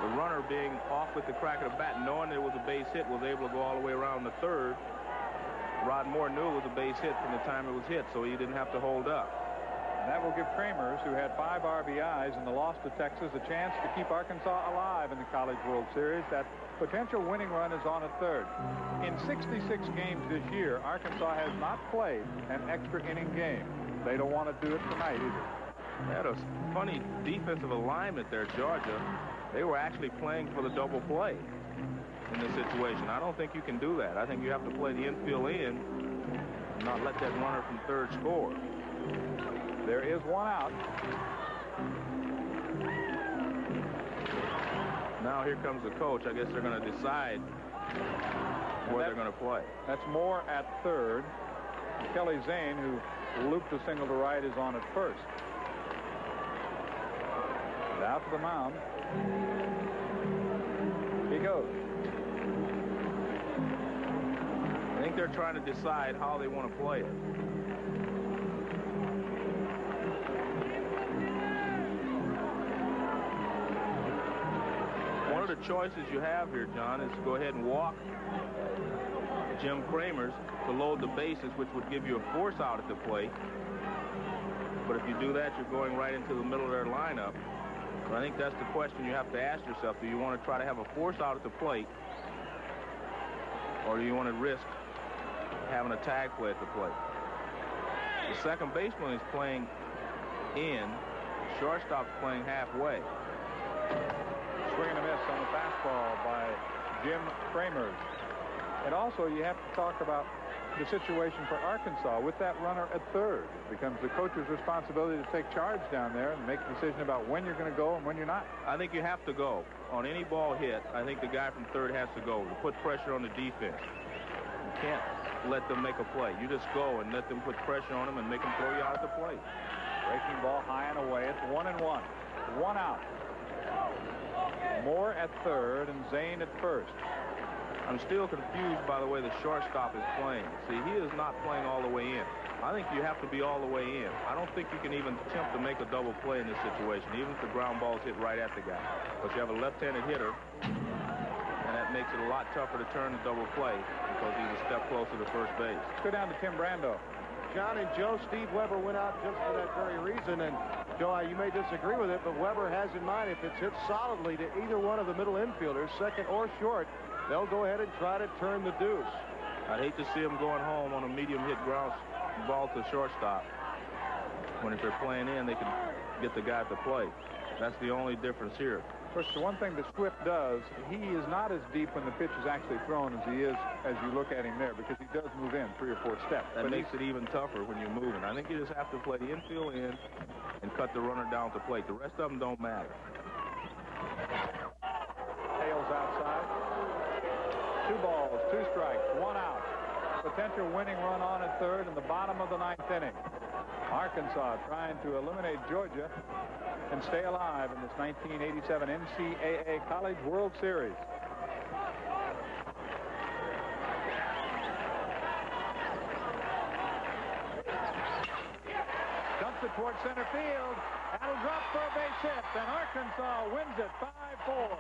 the runner, being off with the crack of the bat, knowing it was a base hit, was able to go all the way around the third. Rod Moore knew it was a base hit from the time it was hit, so he didn't have to hold up. And that will give Kramers, who had 5 RBIs in the loss to Texas, a chance to keep Arkansas alive in the College World Series. That potential winning run is on at third. In 66 games this year, Arkansas has not played an extra inning game. They don't want to do it tonight either. They had a funny defensive alignment there, Georgia. They were actually playing for the double play in this situation. I don't think you can do that. I think you have to play the infield in and not let that runner from third score. There is 1 out. Now here comes the coach. I guess they're going to decide where they're going to play. That's Moore at third. Kelly Zane, who looped a single to right, is on at first. And out to the mound. He goes. I think they're trying to decide how they want to play it. One of the of choices you have here, John, is to go ahead and walk Jim Kramers to load the bases, which would give you a force out at the plate. But if you do that, you're going right into the middle of their lineup. So I think that's the question you have to ask yourself. Do you want to try to have a force out at the plate, or do you want to risk having a tag play at the plate? The second baseman is playing in. The shortstop's playing halfway. Swing and a miss on the fastball by Jim Kramers. And also, you have to talk about the situation for Arkansas with that runner at third. It becomes the coach's responsibility to take charge down there and make a decision about when you're going to go and when you're not. I think you have to go. On any ball hit, I think the guy from third has to go to put pressure on the defense. You can't let them make a play. You just go and let them put pressure on them and make them throw you out at the plate. Breaking ball high and away. It's 1-1. 1 out. Moore at third and Zane at first. I'm still confused by the way the shortstop is playing. See, he is not playing all the way in. I think you have to be all the way in. I don't think you can even attempt to make a double play in this situation, even if the ground ball's hit right at the guy. But you have a left-handed hitter, and that makes it a lot tougher to turn the double play because he's a step closer to first base. Let's go down to Tim Brando. John and Joe, Steve Weber went out just for that very reason. And, Joe, you may disagree with it, but Weber has in mind if it's hit solidly to either one of the middle infielders, second or short, they'll go ahead and try to turn the deuce. I'd hate to see them going home on a medium hit ground ball to shortstop. When if they're playing in, they can get the guy at the plate. That's the only difference here. Of course, the one thing that Swift does, he is not as deep when the pitch is actually thrown as he is as you look at him there, because he does move in 3 or 4 steps. That makes it even tougher when you're moving. I think you just have to play the infield in and cut the runner down to plate. The rest of them don't matter. Tails outside. 2 balls, 2 strikes, 1 out. Potential winning run on at third in the bottom of the 9th inning. Arkansas trying to eliminate Georgia and stay alive in this 1987 NCAA College World Series. Dumps it towards center field. That'll drop for a base hit, and Arkansas wins it 5-4.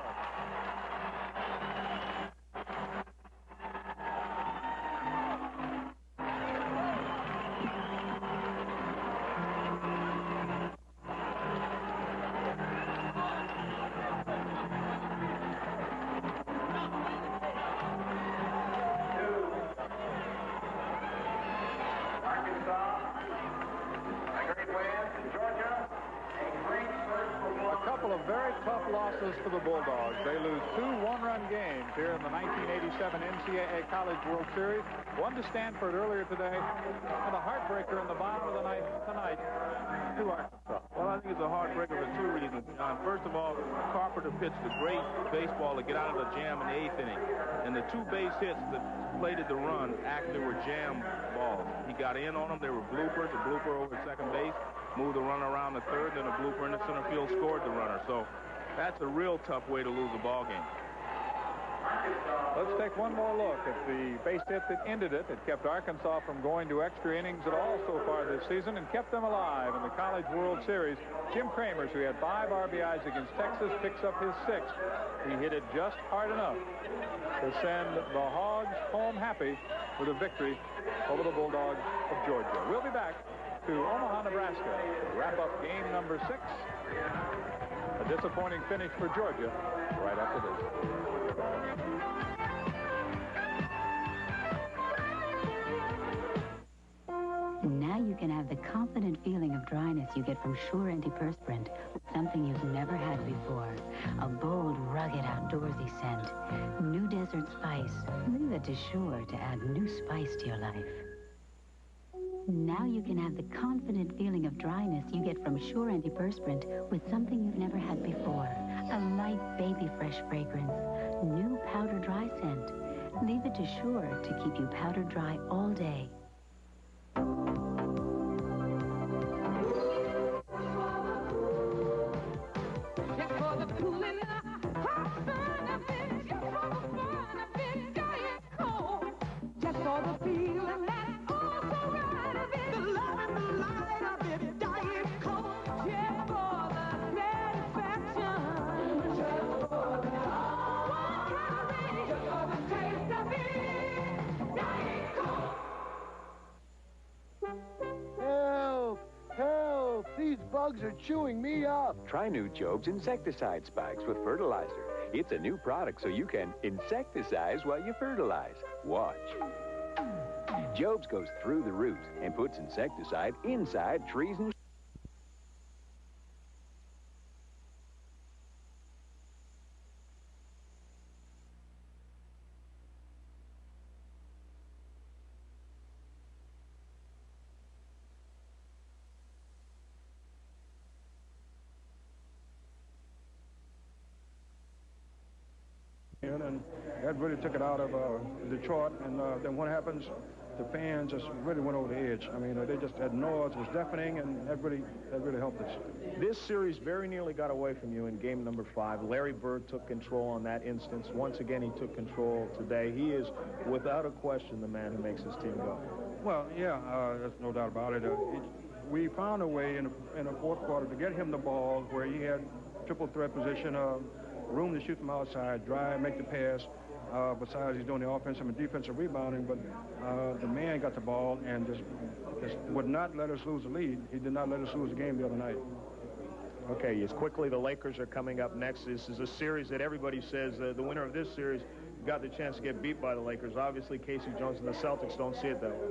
Losses for the Bulldogs. They lose 2 one-run games here in the 1987 NCAA College World Series. One to Stanford earlier today, and a heartbreaker in the bottom of the ninth tonight to Arkansas. Well, I think it's a heartbreaker for 2 reasons, John. First of all, Carpenter pitched a great baseball to get out of the jam in the 8th inning, and the 2 base hits that plated the run actually were jam balls. He got in on them. They were bloopers. A blooper over at second base, moved the runner around the third, then a blooper in the center field scored the runner. So that's a real tough way to lose a ball game. Let's take one more look at the base hit that ended it. It kept Arkansas from going to extra innings at all so far this season and kept them alive in the College World Series. Jim Kramers, who had 5 RBIs against Texas, picks up his 6th. He hit it just hard enough to send the Hogs home happy with a victory over the Bulldogs of Georgia. We'll be back to Omaha, Nebraska to wrap up game number 6. A disappointing finish for Georgia right after this. Now you can have the confident feeling of dryness you get from Sure Antiperspirant, something you've never had before. A bold, rugged, outdoorsy scent. New desert spice. Leave it to Sure to add new spice to your life. Now you can have the confident feeling of dryness you get from Sure Antiperspirant with something you've never had before. A light baby fresh fragrance. New powder dry scent. Leave it to Sure to keep you powder dry all day. bugs are chewing me up. Try new Job's insecticide spikes with fertilizer. It's a new product so you can insecticize while you fertilize. Watch. Job's goes through the roots and puts insecticide inside trees and... And that really took it out of Detroit. And then what happens, the fans just really went over the edge. I mean, they just had noise, it was deafening, and that really helped us. This series very nearly got away from you in game number 5. Larry Bird took control on that instance. Once again, he took control today. He is, without a question, the man who makes his team go. Well, yeah, there's no doubt about it. We found a way in the fourth quarter to get him the ball where he had triple threat position, room to shoot from outside, drive, make the pass. Besides, he's doing the offensive and defensive rebounding, but the man got the ball and just would not let us lose the lead. He did not let us lose the game the other night. Okay, as quickly the Lakers are coming up next. This is a series that everybody says the winner of this series got the chance to get beat by the Lakers. Obviously, Casey Jones and the Celtics don't see it that way.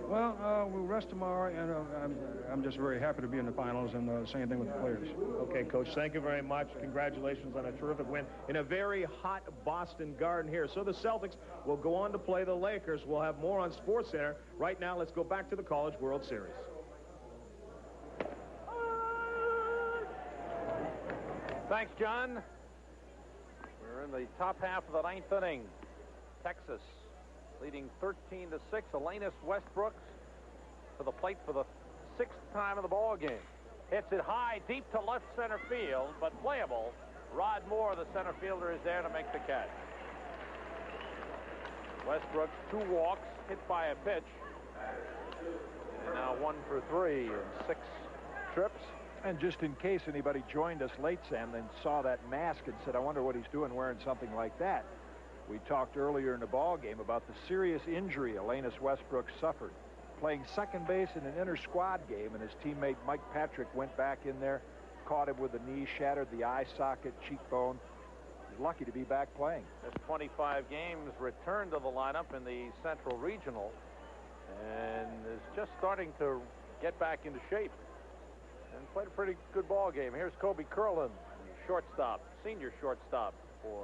Well, we'll rest tomorrow, and I'm just very happy to be in the finals, and same thing with the players. Okay, Coach, thank you very much. Congratulations on a terrific win in a very hot Boston Garden here. So the Celtics will go on to play the Lakers. We'll have more on SportsCenter. Right now, let's go back to the College World Series. Thanks, John. We're in the top half of the 9th inning. Texas leading 13-6. Alanis Westbrooks to the plate for the 6th time of the ball game. Hits it high, deep to left center field, but playable. Rod Moore, the center fielder, is there to make the catch. Westbrooks, 2 walks, hit by a pitch. And now 1 for 3 in 6 trips. And just in case anybody joined us late, Sam, and saw that mask and said, I wonder what he's doing wearing something like that. We talked earlier in the ball game about the serious injury Alanis Westbrook suffered playing second base in an inter-squad game, and his teammate Mike Patrick went back in there, caught him with a knee, shattered the eye socket, cheekbone. He's lucky to be back playing. This 25 games returned to the lineup in the Central Regional and is just starting to get back into shape and played a pretty good ball game. Here's Kobe Curlin, shortstop, senior shortstop for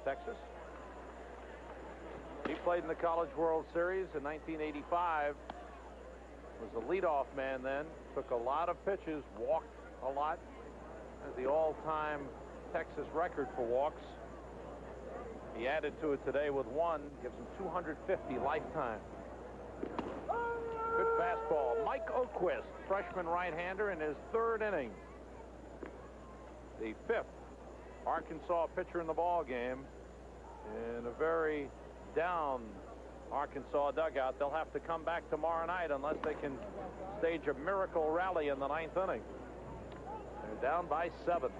Texas. He played in the College World Series in 1985. Was a leadoff man then. Took a lot of pitches, walked a lot. Has the all-time Texas record for walks. He added to it today with 1. Gives him 250 lifetime. Good fastball. Mike Oquist, freshman right-hander, in his 3rd inning. The 5th Arkansas pitcher in the ball game. In a very down Arkansas dugout. They'll have to come back tomorrow night unless they can stage a miracle rally in the 9th inning. They're down by 7.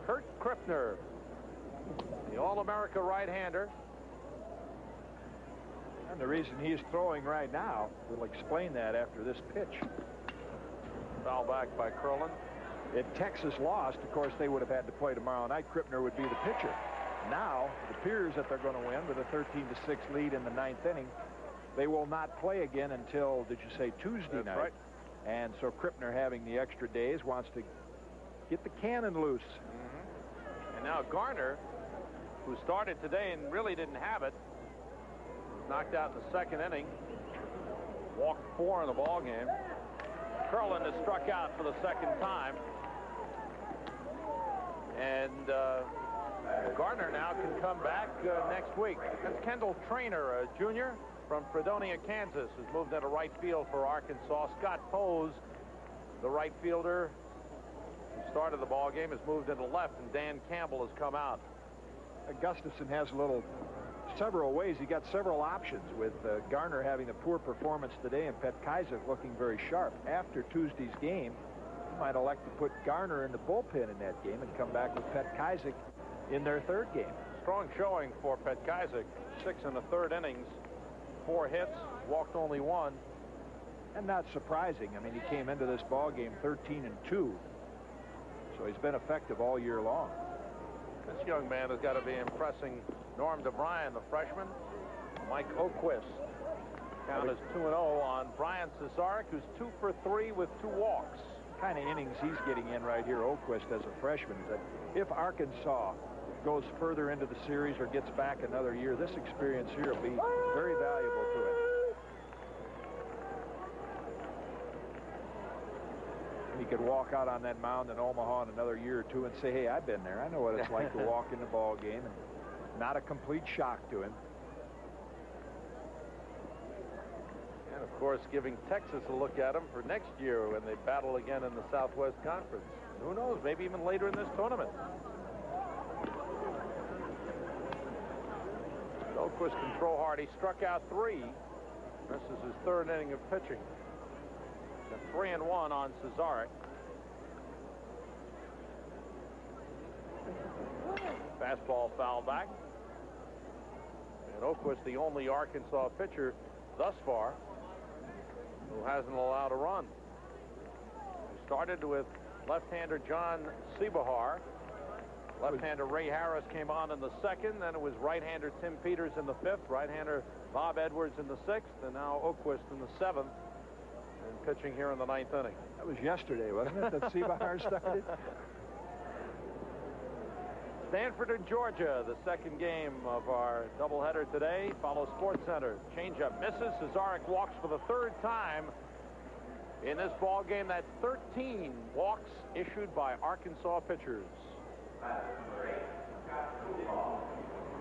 Kurt Krippner, the All-America right-hander. And the reason he's throwing right now, we'll explain that after this pitch. Foul back by Curlin. If Texas lost, of course, they would have had to play tomorrow night. Krippner would be the pitcher. Now, it appears that they're going to win with a 13-6 lead in the 9th inning. They will not play again until, did you say, Tuesday night? Right. And so Krippner, having the extra days, wants to get the cannon loose. And now Garner, who started today and really didn't have it, was knocked out in the 2nd inning. Walked 4 in the ball game. Curlin is struck out for the 2nd time. And Gardner now can come back next week. That's Kendall Traynor, a junior from Fredonia, Kansas, who's moved into right field for Arkansas. Scott Pose, the right fielder who started the ball game, has moved into left, and Dan Campbell has come out. Gustafson has several ways. He got several options, with Garner having a poor performance today and Pet Kaiser looking very sharp. After Tuesday's game, he might elect to put Garner in the bullpen in that game and come back with Pet Kaiser in their 3rd game. Strong showing for Petkazik. 6 in the 3rd innings, 4 hits, walked only 1. And not surprising. I mean, he came into this ball game 13-2. So he's been effective all year long. This young man has got to be impressing Norm DeBryan, the freshman. Mike Oquist. Count is 2-0 on Brian Cesarek, who's 2 for 3 with 2 walks. Kind of innings he's getting in right here, Oquist, as a freshman. That if Arkansas goes further into the series or gets back another year, this experience here will be very valuable to him. He could walk out on that mound in Omaha in another year or two and say, hey, I've been there. I know what it's like to walk in the ball game, and not a complete shock to him. And, of course, giving Texas a look at him for next year when they battle again in the Southwest Conference. Who knows, maybe even later in this tournament. Oquist can throw hard. He struck out 3. This is his 3rd inning of pitching. 3-1 on Cesarek. Fastball foul back. And Oquist, the only Arkansas pitcher thus far who hasn't allowed a run. We started with left-hander John Seebahar. Left-hander Ray Harris came on in the 2nd. Then it was right-hander Tim Peters in the 5th. Right-hander Bob Edwards in the 6th. And now Oquist in the 7th. And pitching here in the 9th inning. That was yesterday, wasn't it, that Seebahar started? Stanford and Georgia, the 2nd game of our doubleheader today. Follow Sports Center. Changeup misses. Cesarek walks for the 3rd time in this ball game. That's 13 walks issued by Arkansas pitchers.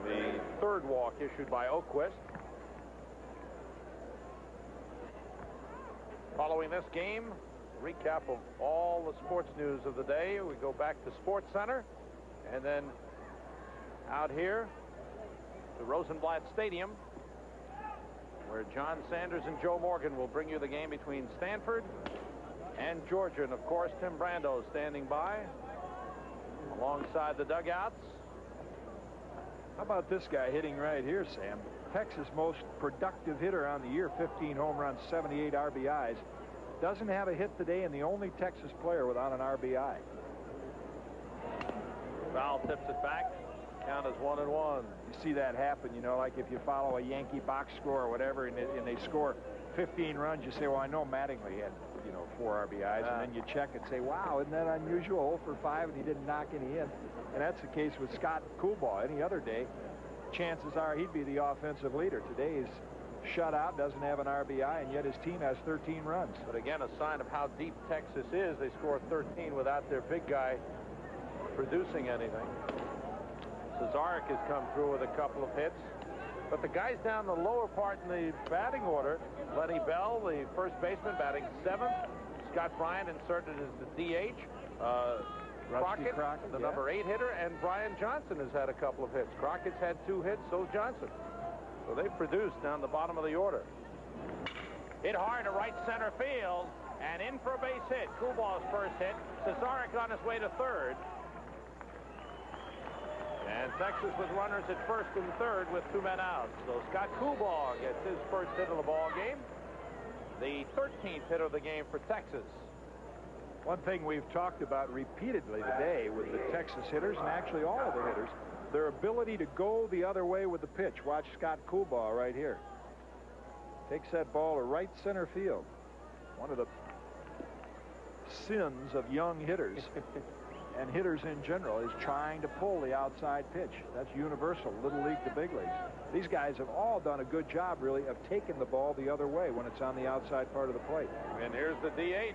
The 3rd walk issued by Oquist. Following this game, recap of all the sports news of the day. We go back to Sports Center, and then out here to Rosenblatt Stadium, where John Sanders and Joe Morgan will bring you the game between Stanford and Georgia. And, of course, Tim Brando standing by alongside the dugouts. How about this guy hitting right here, Sam? Texas' most productive hitter on the year, 15 home runs, 78 RBIs. Doesn't have a hit today, and the only Texas player without an RBI. Foul tips it back. Count is 1-1. You see that happen, you know, like if you follow a Yankee box score or whatever, and they score 15 runs, you say, well, I know Mattingly had, 4 RBIs, and then you check and say, wow, isn't that unusual? 0 for 5, and he didn't knock any in. And that's the case with Scott Coolbaugh. Any other day, chances are he'd be the offensive leader. Today he's shut out, doesn't have an RBI, and yet his team has 13 runs. But again, a sign of how deep Texas is. They score 13 without their big guy producing anything. Cesarek has come through with a couple of hits. But the guys down the lower part in the batting order, Lenny Bell, the first baseman, batting 7th. Scott Bryant inserted as the DH. Crockett, the number 8 hitter, and Brian Johnson has had a couple of hits. Crockett's had 2 hits, so's Johnson. So they've produced down the bottom of the order. Hit hard to right center field, and in for a base hit. Coolbaugh's first hit. Cesarek on his way to 3rd. And Texas with runners at 1st and 3rd with 2 men out. So Scott Coolbaugh gets his first hit of the ball game. The 13th hit of the game for Texas. One thing we've talked about repeatedly today with the Texas hitters, and actually all of the hitters, their ability to go the other way with the pitch. Watch Scott Coolbaugh right here. Takes that ball to right center field. One of the sins of young hitters and hitters in general is trying to pull the outside pitch. That's universal, little league to big leagues. These guys have all done a good job, really, of taking the ball the other way when it's on the outside part of the plate. And here's the DH.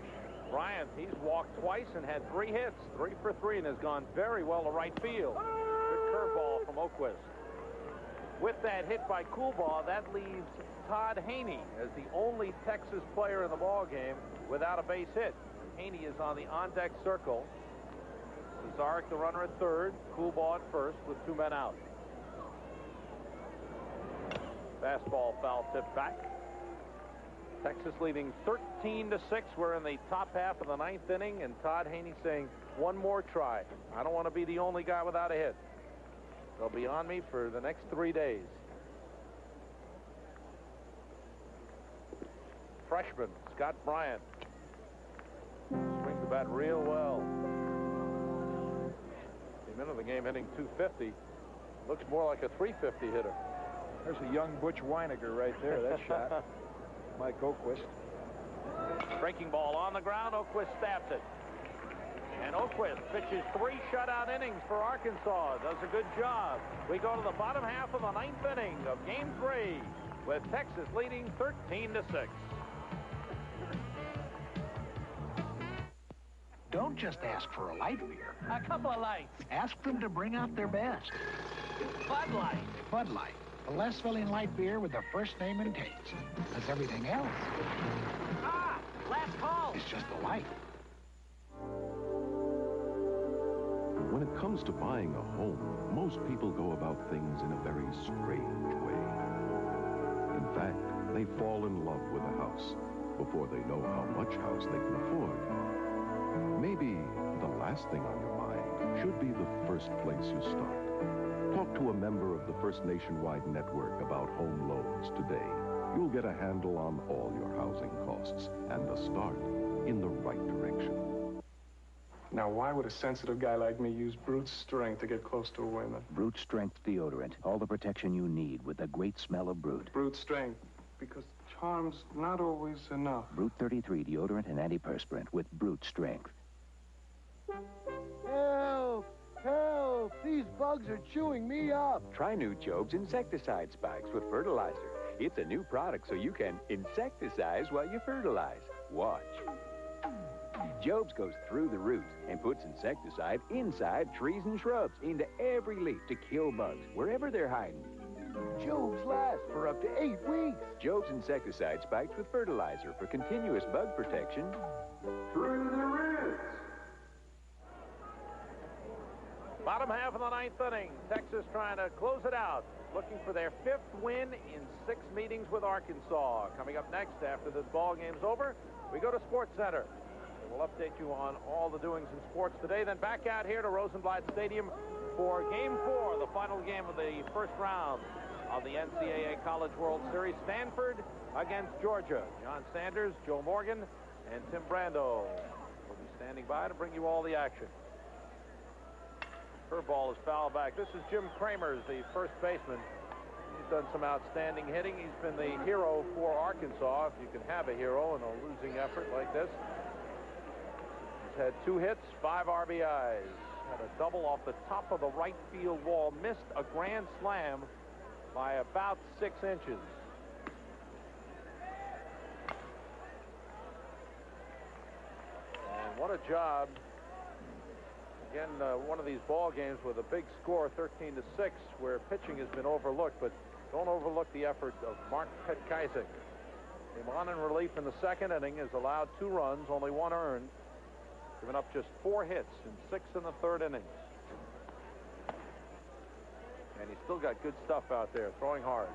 Bryant, he's walked twice and had 3 hits, 3 for 3, and has gone very well to right field. Good curveball from Oquist. With that hit by Coolbaugh, that leaves Todd Haney as the only Texas player in the ball game without a base hit. Haney is on the on-deck circle. Cesarek, the runner, at 3rd. Coolbaugh at 1st with 2 men out. Fastball foul tip back. Texas leading 13-6. We're in the top half of the 9th inning, and Todd Haney saying, one more try. I don't want to be the only guy without a hit. They'll be on me for the next 3 days. Freshman Scott Bryant. Swings the bat real well. Came into the game hitting .250. Looks more like a .350 hitter. There's a young Butch Weiniger right there. That shot. Mike Oquist. Breaking ball on the ground. Oquist stabs it. And Oquist pitches 3 shutout innings for Arkansas. Does a good job. We go to the bottom half of the 9th inning of Game 3 with Texas leading 13-6. Don't just ask for a light beer. A couple of lights. Ask them to bring out their best. Bud Light. Bud Light, the less filling light beer with the first name in taste. Because everything else Last call. is just a light. When it comes to buying a home, most people go about things in a very strange way. In fact, they fall in love with a house before they know how much house they can afford. Maybe the last thing on your mind should be the first place you start. Talk to a member of the First Nationwide Network about home loans today. You'll get a handle on all your housing costs and a start in the right direction. Now, why would a sensitive guy like me use brute strength to get close to a woman? Brute Strength deodorant. All the protection you need with the great smell of Brute. Brute strength, because charm's not always enough. Brute 33 deodorant and antiperspirant with Brute Strength. Help! Help! These bugs are chewing me up. Try new Job's insecticide spikes with fertilizer. It's a new product so you can insecticize while you fertilize. Watch. Job's goes through the roots and puts insecticide inside trees and shrubs into every leaf to kill bugs wherever they're hiding. Job's last for up to 8 weeks. Job's insecticide spikes with fertilizer for continuous bug protection through the roots. Bottom half of the 9th inning. Texas trying to close it out. Looking for their 5th win in 6 meetings with Arkansas. Coming up next after this ball game's over, we go to Sports Center. We'll update you on all the doings in sports today. Then back out here to Rosenblatt Stadium for Game 4, the final game of the first round of the NCAA College World Series. Stanford against Georgia. John Sanders, Joe Morgan, and Tim Brando will be standing by to bring you all the action. Curveball is foul back. This is Jim Kramers, the first baseman. He's done some outstanding hitting. He's been the hero for Arkansas, if you can have a hero in a losing effort like this. He's had 2 hits, 5 RBIs. Had a double off the top of the right field wall. Missed a grand slam by about 6 inches. And what a job. Again, one of these ball games with a big score, 13-6, where pitching has been overlooked, but don't overlook the effort of Mark Petkazik. Came on in relief in the 2nd inning, has allowed 2 runs, only 1 earned, given up just 4 hits and 6 in the 3rd inning. And he's still got good stuff out there, throwing hard.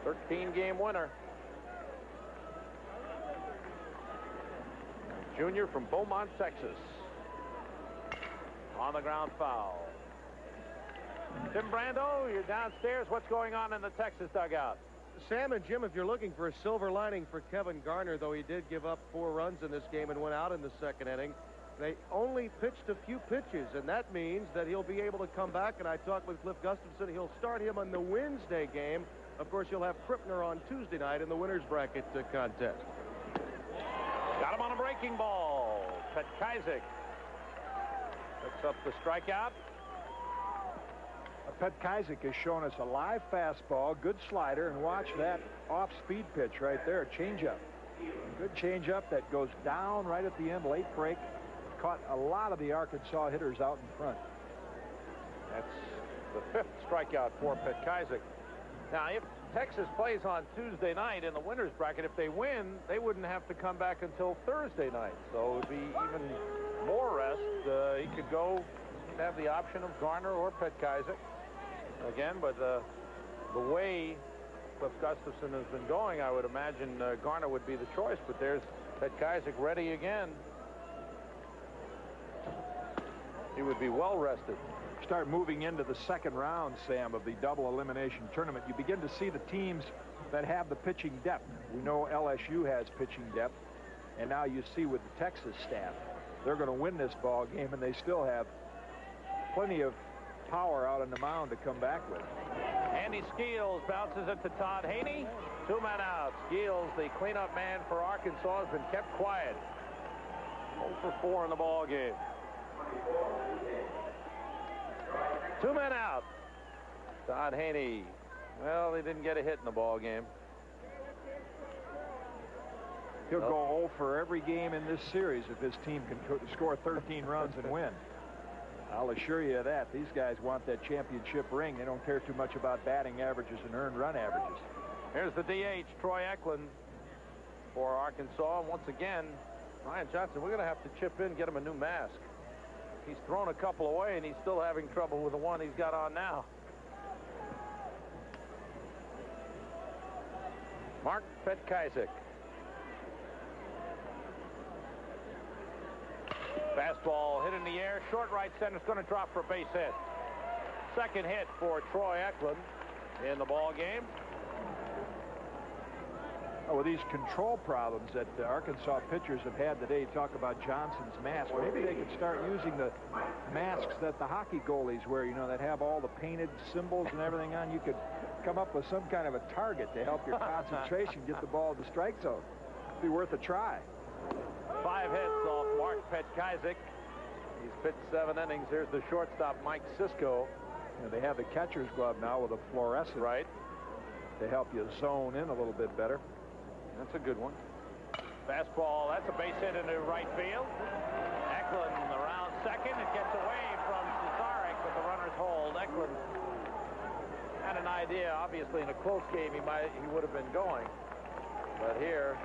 13-game winner. Junior from Beaumont, Texas. On the ground foul. Tim Brando, you're downstairs. What's going on in the Texas dugout? Sam and Jim, if you're looking for a silver lining for Kevin Garner, though he did give up 4 runs in this game and went out in the 2nd inning, they only pitched a few pitches, and that means that he'll be able to come back. And I talked with Cliff Gustafson. He'll start him on the Wednesday game. Of course, you'll have Krippner on Tuesday night in the winner's bracket contest. Got him on a breaking ball. Petkazik picks up the strikeout. Petkazik has shown us a live fastball, good slider, and watch that off-speed pitch right there, changeup. Good changeup that goes down right at the end, late break. Caught a lot of the Arkansas hitters out in front. That's the 5th strikeout for Petkazik. Now, if Texas plays on Tuesday night in the winner's bracket, if they win, they wouldn't have to come back until Thursday night. So it would be even more rest. He could go have the option of Garner or Petkazik again, but the way Cliff Gustafson has been going, I would imagine Garner would be the choice, but there's Petkazik ready again. He would be well rested. start moving into the second round, Sam, of the double elimination tournament, you begin to see the teams that have the pitching depth. We know LSU has pitching depth, and now you see with the Texas staff, they're going to win this ball game, and they still have plenty of power out on the mound to come back with. Andy Skeels bounces it to Todd Haney. 2 men out. Skeels, the cleanup man for Arkansas, has been kept quiet. 0 for 4 in the ball game. 2 men out. Todd Haney. Well, he didn't get a hit in the ball game. He'll go 0 for every game in this series if his team can score 13 runs and win. I'll assure you of that. These guys want that championship ring. They don't care too much about batting averages and earned run averages. Here's the DH, Troy Eklund, for Arkansas. Once again, Ryan Johnson, we're going to have to chip in, get him a new mask. He's thrown a couple away, and he's still having trouble with the one he's got on now. Mark Petkaizik. Fastball hit in the air. Short right center is going to drop for a base hit. Second hit for Troy Eklund in the ball game. Oh, with these control problems that Arkansas pitchers have had today, talk about Johnson's mask. Maybe they could start using the masks that the hockey goalies wear, you know, that have all the painted symbols and everything on. You could come up with some kind of a target to help your concentration get the ball to the strike zone. It'd be worth a try. 5 hits off Mark Petkaizik. He's pitched 7 innings. Here's the shortstop, Mike Sisko. And they have the catcher's glove now with a fluorescent. Right. To help you zone in a little bit better. That's a good one. Fastball, that's a base hit into right field. Eklund around second. It gets away from Cesarek, but the runners hold. Eklund had an idea. Obviously, in a close game, he would have been going. But here,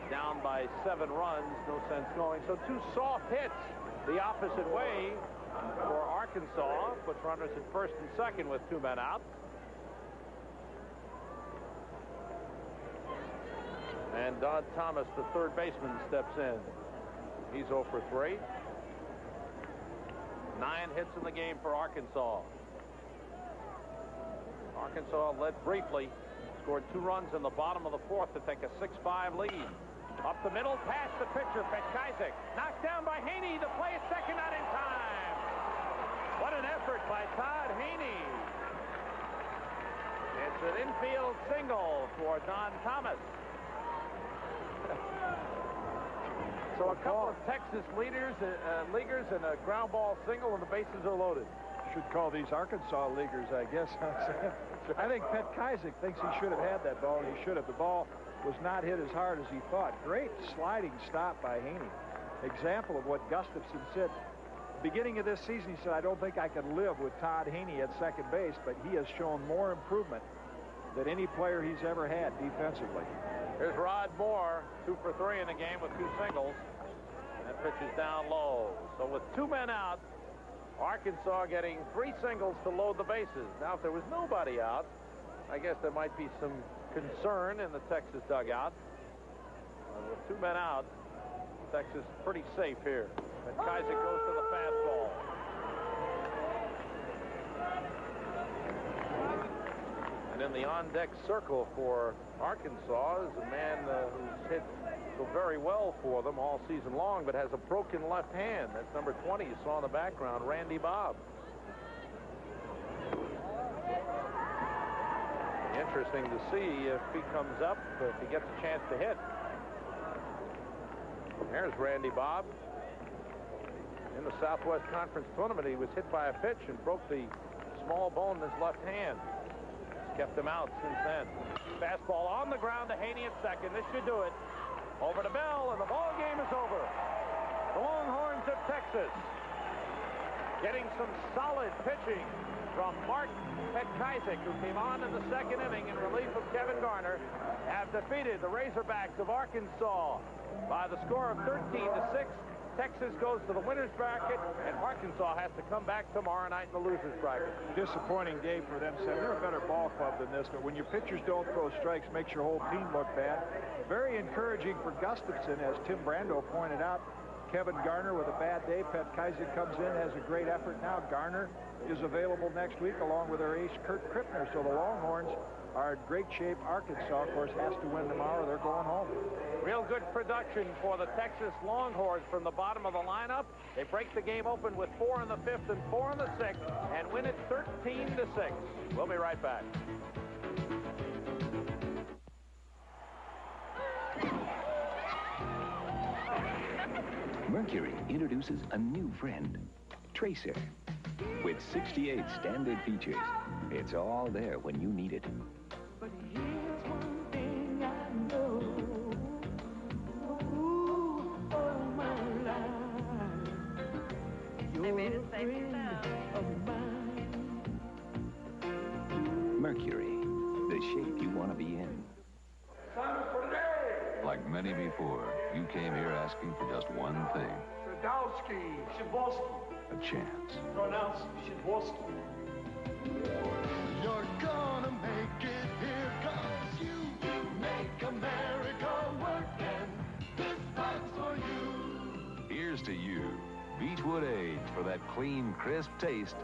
down by 7 runs, no sense going. So 2 soft hits the opposite way for Arkansas. Puts runners at first and second with 2 men out. And Don Thomas, the third baseman, steps in. He's 0 for 3. 9 hits in the game for Arkansas. Arkansas led briefly. Scored 2 runs in the bottom of the 4th to take a 6-5 lead. Up the middle, past the pitcher, Petkaizik. Knocked down by Haney. The play is second, not in time. What an effort by Todd Haney. It's an infield single for Don Thomas. So a couple of Texas leaguers and a ground ball single, and the bases are loaded. Should call these Arkansas leaguers, I guess. I think Petkaizik thinks he should have had that ball, and he should have. The ball was not hit as hard as he thought. Great sliding stop by Haney. Example of what Gustafson said. Beginning of this season, he said, I don't think I can live with Todd Haney at second base, but he has shown more improvement than any player he's ever had defensively. Here's Rod Moore, 2 for 3 in the game with 2 singles. That pitch is down low. So with 2 men out, Arkansas getting 3 singles to load the bases. Now, if there was nobody out, I guess there might be some concern in the Texas dugout. With 2 men out, Texas pretty safe here. But Kaiser goes to the fastball. And in the on-deck circle for Arkansas is a man who's hit so very well for them all season long, but has a broken left hand. That's number 20 you saw in the background, Randy Bob. Interesting to see if he comes up, if he gets a chance to hit. There's Randy Bob. In the Southwest Conference Tournament, he was hit by a pitch and broke the small bone in his left hand. Kept him out since then. Fastball on the ground to Haney at second. This should do it. Over to Bell, and the ball game is over. The Longhorns of Texas getting some solid pitching from Mark Petkaizik, who came on in the second inning in relief of Kevin Garner, have defeated the Razorbacks of Arkansas by the score of 13-6. Texas goes to the winner's bracket, and Arkansas has to come back tomorrow night in the loser's bracket. Disappointing day for them, Sam. They're a better ball club than this, but when your pitchers don't throw strikes, makes your whole team look bad. Very encouraging for Gustafson, as Tim Brando pointed out. Kevin Garner with a bad day. Pet Kaiser comes in, has a great effort now. Garner is available next week along with their ace, Kurt Krippner. So the Longhorns are in great shape. Arkansas, of course, has to win tomorrow. They're going home. Real good production for the Texas Longhorns from the bottom of the lineup. They break the game open with 4 in the 5th and 4 in the 6th and win it 13-6. We'll be right back. Mercury introduces a new friend, Tracer. With 68 standard features, it's all there when you need it. But here's one thing I know. Ooh, all my life. You're a friend of mine. Mercury, the shape you want to be in. Like many before, you came here asking for just one thing. Sadowski, Shiborski. A chance. Pronounced Shiborski. You're gonna make it here, 'cause you make America work, and this bug's for you. Here's to you. Beechwood Age for that clean, crisp taste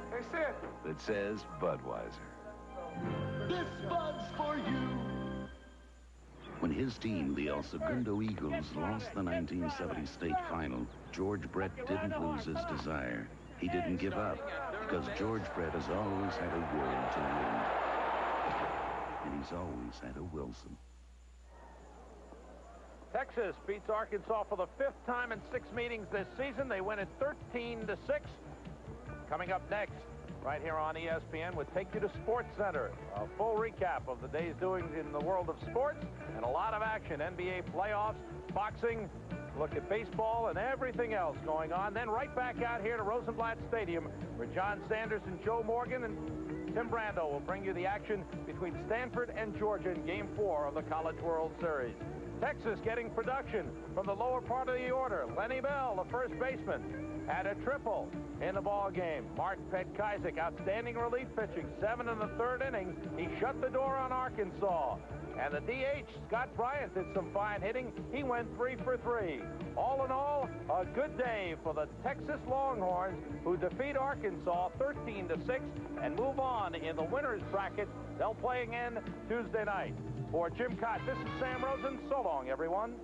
that says Budweiser. This bug's for you. When his team, the El Segundo Eagles, lost the 1970 state final, George Brett didn't lose his desire. He didn't give up, because George Brett has always had a will to win. And he's always had a Wilson. Texas beats Arkansas for the 5th time in 6 meetings this season. They win it 13-6. Coming up next, right here on ESPN, we'll take you to Sports Center. A full recap of the day's doings in the world of sports and a lot of action. NBA playoffs, boxing, look at baseball and everything else going on. Then right back out here to Rosenblatt Stadium, where John Sanders and Joe Morgan and Tim Brando will bring you the action between Stanford and Georgia in Game 4 of the College World Series. Texas getting production from the lower part of the order. Lenny Bell, the first baseman, had a triple in the ball game. Mark Petkazik, outstanding relief pitching, 7 in the 3rd inning. He shut the door on Arkansas. And the DH, Scott Bryant, did some fine hitting. He went 3 for 3. All in all, a good day for the Texas Longhorns, who defeat Arkansas 13-6 and move on in the winner's bracket. They'll play again Tuesday night. For Jim Cott, this is Sam Rosen. So long, everyone.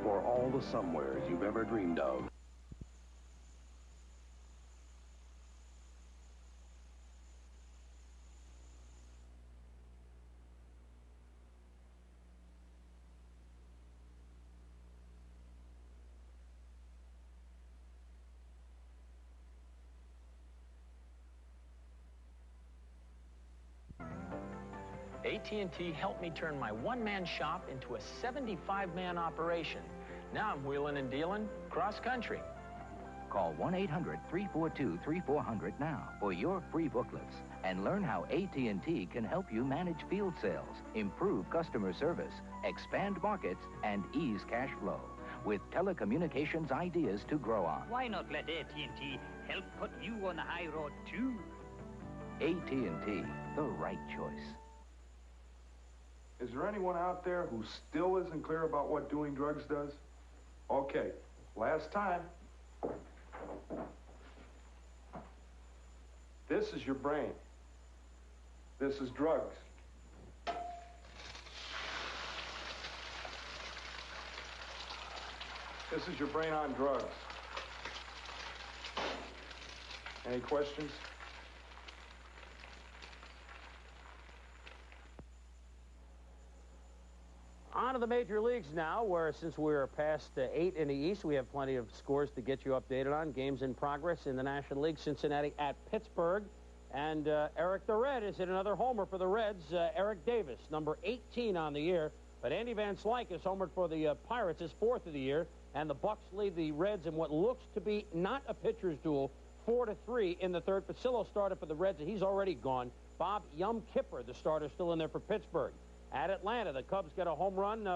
For all the somewheres you've ever dreamed of. AT&T helped me turn my one-man shop into a 75-man operation. Now I'm wheeling and dealing cross-country. Call 1-800-342-3400 now for your free booklets and learn how AT&T can help you manage field sales, improve customer service, expand markets, and ease cash flow with telecommunications ideas to grow on. Why not let AT&T help put you on the high road, too? AT&T, the right choice. Is there anyone out there who still isn't clear about what doing drugs does? Okay, last time. This is your brain. This is drugs. This is your brain on drugs. Any questions? On to the major leagues now, where since we're past 8 in the East, we have plenty of scores to get you updated on. Games in progress in the National League. Cincinnati at Pittsburgh. And Eric the Red is hit another homer for the Reds. Eric Davis, number 18 on the year. But Andy Van Slyke is homered for the Pirates, his 4th of the year. And the Bucks lead the Reds in what looks to be not a pitcher's duel, 4-3 in the 3rd. Facillo started for the Reds, and he's already gone. Bob Yum Kipper, the starter, still in there for Pittsburgh. At Atlanta, the Cubs get a home run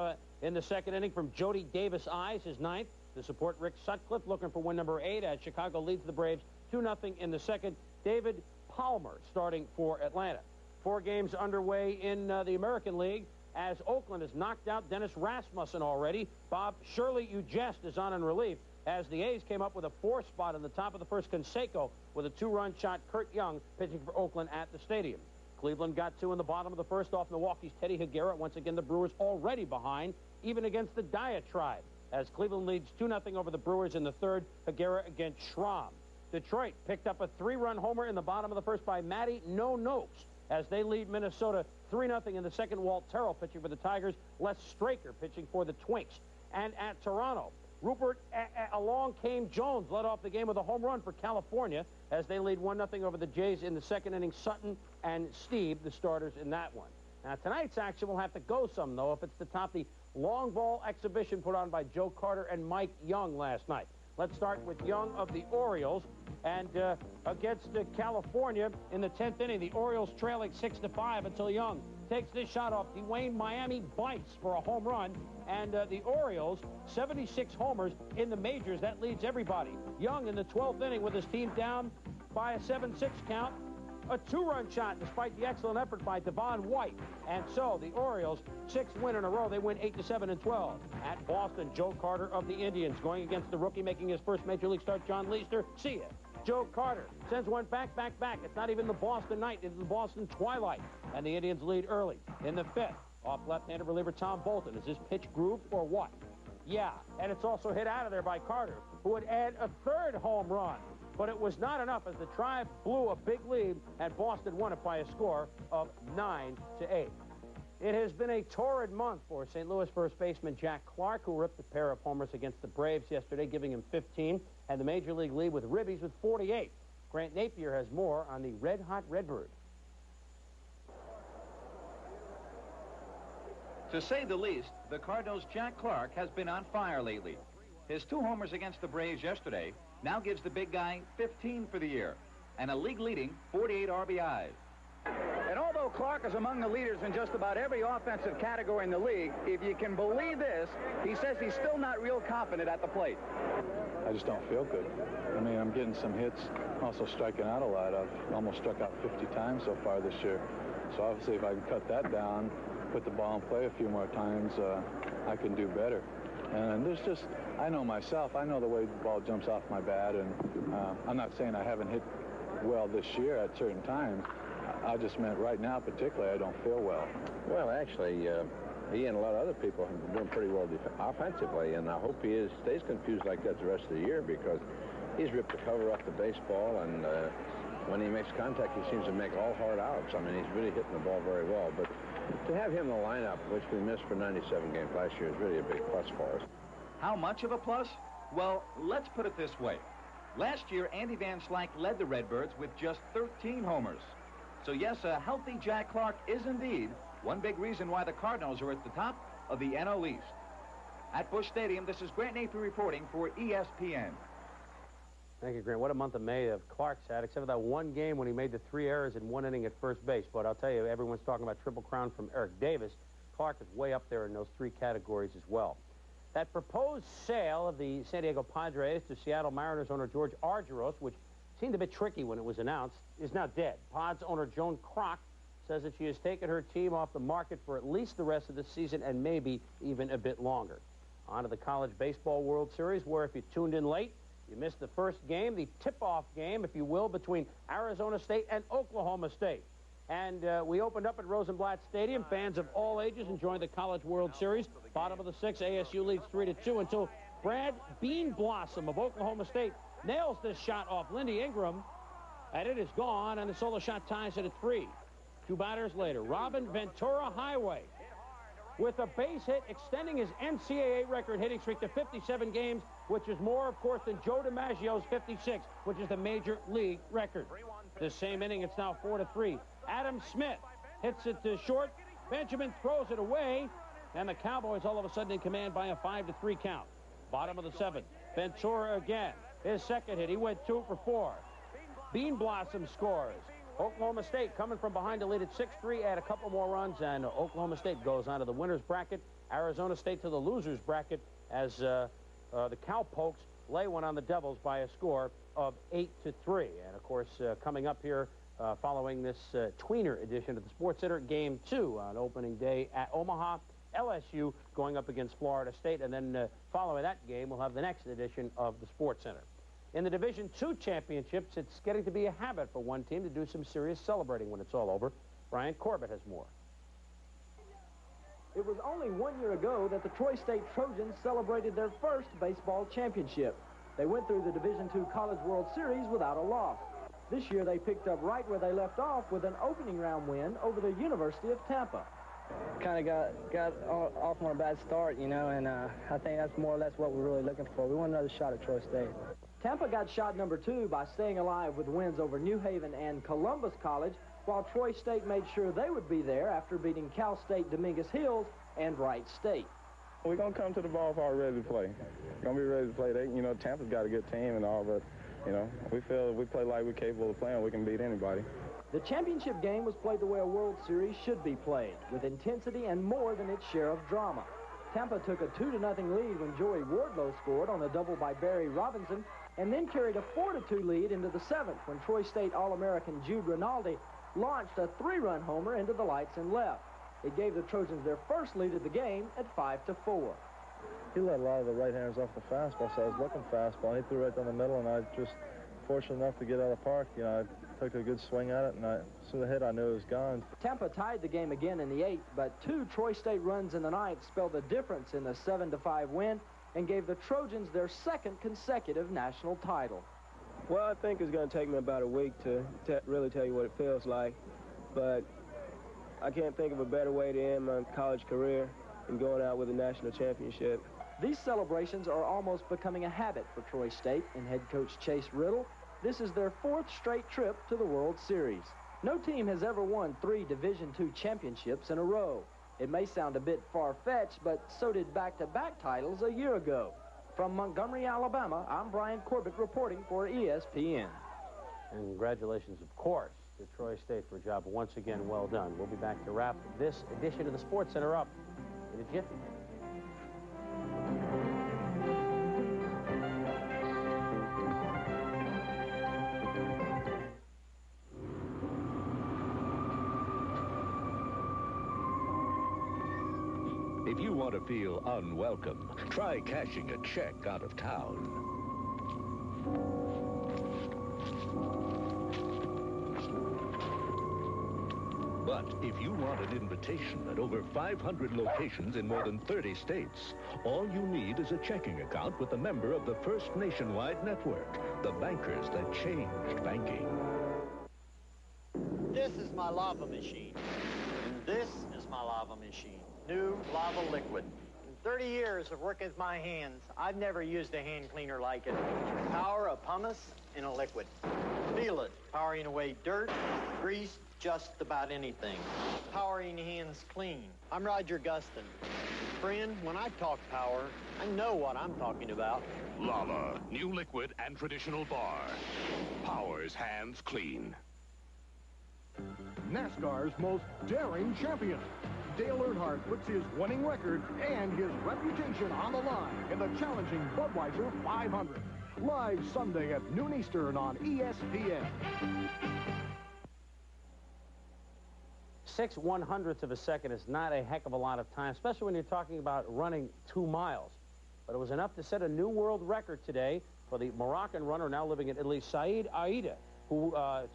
in the 2nd inning from Jody Davis-Eyes, his 9th, to support Rick Sutcliffe, looking for win number 8 as Chicago leads the Braves 2-0 in the 2nd. David Palmer starting for Atlanta. 4 games underway in the American League as Oakland has knocked out Dennis Rasmussen already. Bob Shirley Ujest is on in relief as the A's came up with a 4 spot in the top of the first. Canseco with a 2-run shot. Kurt Young pitching for Oakland at the stadium. Cleveland got 2 in the bottom of the first off Milwaukee's Teddy Higuera. Once again, the Brewers already behind, even against the Diatribe, as Cleveland leads 2-0 over the Brewers in the third. Higuera against Schramm. Detroit picked up a 3-run homer in the bottom of the first by Matty No Noakes as they lead Minnesota 3-0 in the second. Walt Terrell pitching for the Tigers. Les Straker pitching for the Twinks. And at Toronto, Rupert Along Came Jones led off the game with a home run for California as they lead 1-0 over the Jays in the second inning. Sutton and Steve, the starters in that one. Now, tonight's action will have to go some, though, if it's to top the long ball exhibition put on by Joe Carter and Mike Young last night. Let's start with Young of the Orioles. And against California in the 10th inning, the Orioles trailing 6-5 until Young takes this shot off Dwayne Miami bites for a home run. And the Orioles, 76 homers in the majors. That leads everybody. Young in the 12th inning with his team down by a 7-6 count. A 2-run shot despite the excellent effort by Devon White. And so the Orioles, 6th win in a row. They win 8-7 and 12. At Boston, Joe Carter of the Indians going against the rookie making his first Major League start, John Leaster. See ya. Joe Carter sends one back. It's not even the Boston night. It's the Boston twilight. And the Indians lead early in the 5th. Off left-handed reliever Tom Bolton. Is this pitch grooved or what? Yeah, and it's also hit out of there by Carter, who would add a 3rd home run. But it was not enough as the Tribe blew a big lead and Boston won it by a score of 9-8. It has been a torrid month for St. Louis first baseman Jack Clark, who ripped a pair of homers against the Braves yesterday, giving him 15, and the Major League lead with Ribbies with 48. Grant Napier has more on the red-hot Redbird. To say the least, the Cardinals' Jack Clark has been on fire lately. His 2 homers against the Braves yesterday now gives the big guy 15 for the year and a league-leading 48 RBIs. And although Clark is among the leaders in just about every offensive category in the league, if you can believe this, he says he's still not real confident at the plate. I just don't feel good. I mean, I'm getting some hits, also striking out a lot. I've almost struck out 50 times so far this year. So obviously if I can cut that down, put the ball in play a few more times, I can do better. And there's just, I know myself, I know the way the ball jumps off my bat, and I'm not saying I haven't hit well this year at certain times. I just meant right now particularly I don't feel well. Well, actually, he and a lot of other people have been doing pretty well offensively, and I hope he stays confused like that the rest of the year, because he's ripped the cover off the baseball, and when he makes contact, he seems to make all hard outs. I mean, he's really hitting the ball very well, but to have him in the lineup, which we missed for 97 games last year, is really a big plus for us. How much of a plus? Well, let's put it this way. Last year, Andy Van Slyke led the Redbirds with just 13 homers. So yes, a healthy Jack Clark is indeed one big reason why the Cardinals are at the top of the NL East. At Busch Stadium, this is Grant Napier reporting for ESPN. Thank you, Grant. What a month of May of Clark's had, except for that one game when he made the 3 errors in 1 inning at first base. But I'll tell you, everyone's talking about Triple Crown from Eric Davis. Clark is way up there in those 3 categories as well. That proposed sale of the San Diego Padres to Seattle Mariners owner George Argyros, which seemed a bit tricky when it was announced, is now dead. Pods owner Joan Kroc says that she has taken her team off the market for at least the rest of the season and maybe even a bit longer. On to the College Baseball World Series, where if you tuned in late, you missed the first game, the tip-off game, if you will, between Arizona State and Oklahoma State. And we opened up at Rosenblatt Stadium. Fans of all ages enjoying the College World Series. Bottom of the 6th, ASU leads 3-2 until Brad Beanblossom of Oklahoma State nails this shot off Lindy Ingram. And it is gone, and the solo shot ties it at 3. 2 batters later, Robin Ventura Highway with a base hit, extending his NCAA record hitting streak to 57 games, which is more, of course, than Joe DiMaggio's 56, which is the major league record. The same inning, it's now 4-3. Adam Smith hits it to short. Benjamin throws it away, and the Cowboys all of a sudden in command by a 5-3 count. Bottom of the 7th, Ventura again. His second hit, he went 2 for 4. Beanblossom scores. Oklahoma State coming from behind to lead at 6-3, add a couple more runs, and Oklahoma State goes on to the winner's bracket. Arizona State to the loser's bracket as the Cowpokes lay one on the Devils by a score of 8-3. And, of course, coming up here following this tweener edition of the Sports Center. Game 2 on opening day at Omaha. LSU going up against Florida State, and then following that game, we'll have the next edition of the Sports Center. In the Division II championships, it's getting to be a habit for one team to do some serious celebrating when it's all over. Brian Corbett has more. It was only 1 year ago that the Troy State Trojans celebrated their first baseball championship. They went through the Division II College World Series without a loss. This year, they picked up right where they left off with an opening round win over the University of Tampa. Kind of got off on a bad start, you know, and I think that's more or less what we're really looking for. We want another shot at Troy State. Tampa got shot number 2 by staying alive with wins over New Haven and Columbus College, while Troy State made sure they would be there after beating Cal State Dominguez Hills and Wright State. We're going to come to the ballpark ready to play. Going to be ready to play. Tampa's got a good team and all, but, we feel if we play like we're capable of playing, we can beat anybody. The championship game was played the way a World Series should be played, with intensity and more than its share of drama. Tampa took a 2-0 lead when Joey Wardlow scored on a double by Barry Robinson, and then carried a 4-2 lead into the 7th when Troy State All-American Jude Rinaldi launched a 3-run homer into the lights and left. It gave the Trojans their first lead of the game at 5-4. He let a lot of the right-handers off the fastball, so I was looking fastball. He threw right down the middle, and I just fortunate enough to get out of the park. I took a good swing at it, and as soon as it hit, I knew it was gone. Tampa tied the game again in the 8th, but 2 Troy State runs in the 9th spelled the difference in the 7-5 win and gave the Trojans their 2nd consecutive national title. Well, I think it's going to take me about a week to really tell you what it feels like, but I can't think of a better way to end my college career than going out with a national championship. These celebrations are almost becoming a habit for Troy State and head coach Chase Riddle. This is their 4th straight trip to the World Series. No team has ever won 3 Division II championships in a row. It may sound a bit far-fetched, but so did back-to-back titles a year ago. From Montgomery, Alabama, I'm Brian Corbett reporting for ESPN. And congratulations, of course, to Troy State for a job once again well done. We'll be back to wrap this edition of the Sports Center up in a jiffy. If you want to feel unwelcome, try cashing a check out of town. But if you want an invitation at over 500 locations in more than 30 states, all you need is a checking account with a member of the First Nationwide Network, the bankers that changed banking. This is my lava machine, and this is my lava machine. New lava liquid. In 30 years of working with my hands, I've never used a hand cleaner like it. Power of pumice in a liquid. Feel it, powering away dirt, grease, just about anything. Powering hands clean. I'm Roger Gustin. Friend, when I talk power, I know what I'm talking about. Lava, new liquid and traditional bar. Powers hands clean. NASCAR's most daring champion. Dale Earnhardt puts his winning record and his reputation on the line in the challenging Budweiser 500. Live Sunday at noon Eastern on ESPN. 6/100ths of a second is not a heck of a lot of time, especially when you're talking about running 2 miles. But it was enough to set a new world record today for the Moroccan runner now living in Italy, Saeed Aida, who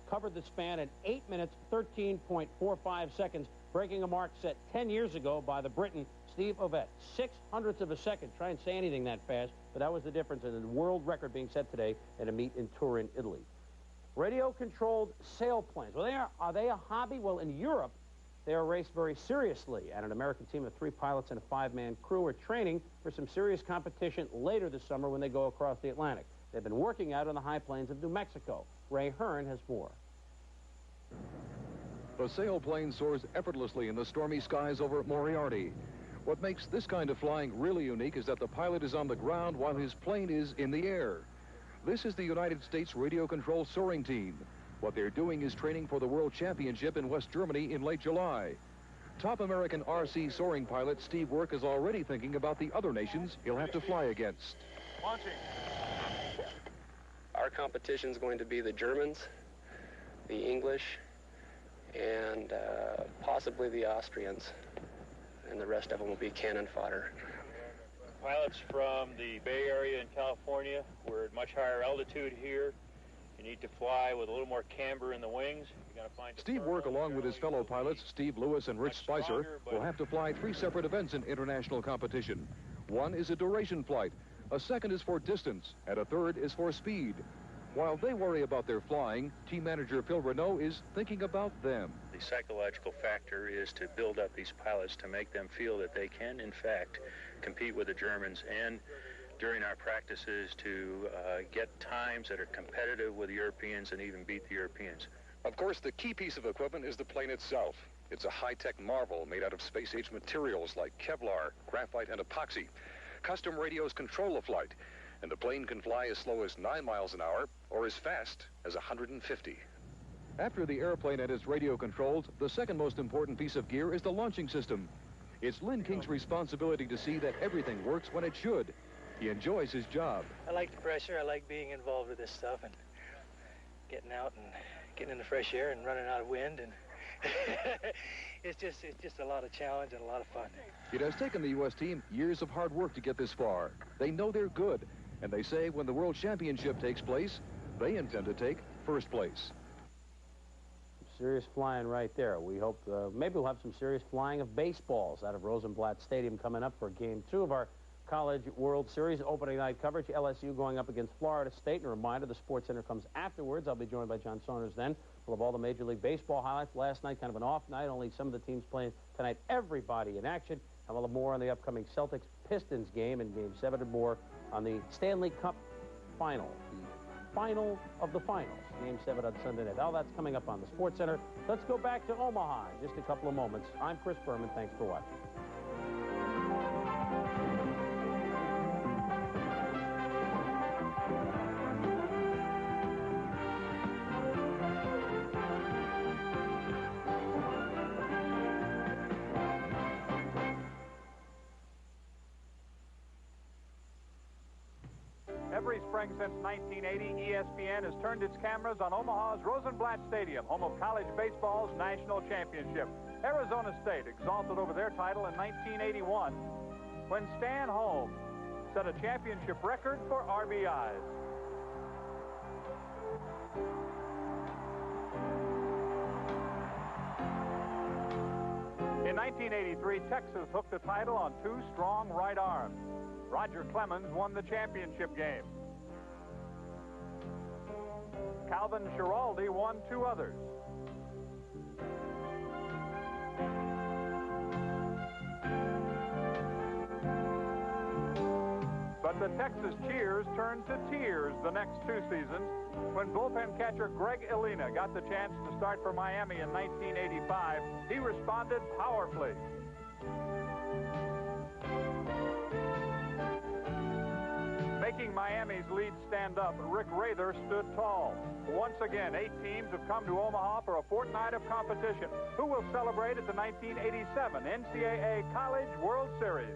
covered the span in 8 minutes, 13.45 seconds, breaking a mark set 10 years ago by the Briton Steve Ovett. 6/100ths of a second. Try and say anything that fast, but that was the difference in the world record being set today at a meet in Turin, Italy. Radio-controlled sailplanes. Well, are they a hobby? Well, in Europe, they are raced very seriously, and an American team of 3 pilots and a 5-man crew are training for some serious competition later this summer when they go across the Atlantic. They've been working out on the high plains of New Mexico. Ray Hearn has more. The sailplane soars effortlessly in the stormy skies over Moriarty. What makes this kind of flying really unique is that the pilot is on the ground while his plane is in the air. This is the United States Radio Control Soaring Team. What they're doing is training for the World Championship in West Germany in late July. Top American RC soaring pilot Steve Work is already thinking about the other nations he'll have to fly against. Launching. Our competition is going to be the Germans, the English, and possibly the Austrians. And the rest of them will be cannon fodder. Pilots from the Bay Area in California, we're at much higher altitude here. You need to fly with a little more camber in the wings. You got to find Steve Work, along with his fellow pilots, Steve Lewis and Rich Spicer, will have to fly 3 separate events in international competition. One is a duration flight, a second is for distance, and a third is for speed. While they worry about their flying, team manager Phil Renault is thinking about them. The psychological factor is to build up these pilots to make them feel that they can, in fact, compete with the Germans, and during our practices to get times that are competitive with the Europeans and even beat the Europeans. Of course, the key piece of equipment is the plane itself. It's a high-tech marvel made out of space-age materials like Kevlar, graphite, and epoxy. Custom radios control the flight, and the plane can fly as slow as 9 miles an hour or as fast as 150. After the airplane and its radio controls, the second most important piece of gear is the launching system. It's Lynn King's responsibility to see that everything works when it should. He enjoys his job. I like the pressure. I like being involved with this stuff and getting out and getting in the fresh air and running out of wind, and it's just a lot of challenge and a lot of fun. It has taken the U.S. team years of hard work to get this far. They know they're good, and they say when the World Championship takes place, they intend to take first place. Serious flying right there. We hope maybe we'll have some serious flying of baseballs out of Rosenblatt Stadium coming up for Game 2 of our College World Series opening night coverage. LSU going up against Florida State. And a reminder, the Sports Center comes afterwards. I'll be joined by John Saunders then. We'll have all the Major League Baseball highlights. Last night, kind of an off night. Only some of the teams playing tonight. Everybody in action. And we'll have more on the upcoming Celtics-Pistons game in Game 7 and more on the Stanley Cup final. The final of the finals. Game 7 on Sunday night. All that's coming up on the Sports Center. Let's go back to Omaha in just a couple of moments. I'm Chris Berman. Thanks for watching. Every spring since 1980, ESPN has turned its cameras on Omaha's Rosenblatt Stadium, home of college baseball's national championship. Arizona State exalted over their title in 1981 when Stan Holmes set a championship record for RBIs. In 1983, Texas hooked the title on 2 strong right arms. Roger Clemens won the championship game. Calvin Schiraldi won 2 others. But the Texas cheers turned to tears the next 2 seasons when bullpen catcher Greg Elena got the chance to start for Miami in 1985. He responded powerfully. Making Miami's lead stand up, Rick Rather stood tall. Once again, 8 teams have come to Omaha for a fortnight of competition. Who will celebrate at the 1987 NCAA College World Series?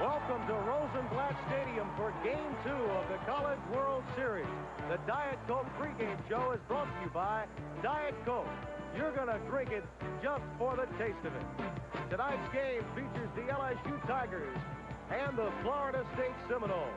Welcome to Rosenblatt Stadium for Game 2 of the College World Series. The Diet Coke pregame show is brought to you by Diet Coke. You're going to drink it just for the taste of it. Tonight's game features the LSU Tigers and the Florida State Seminoles.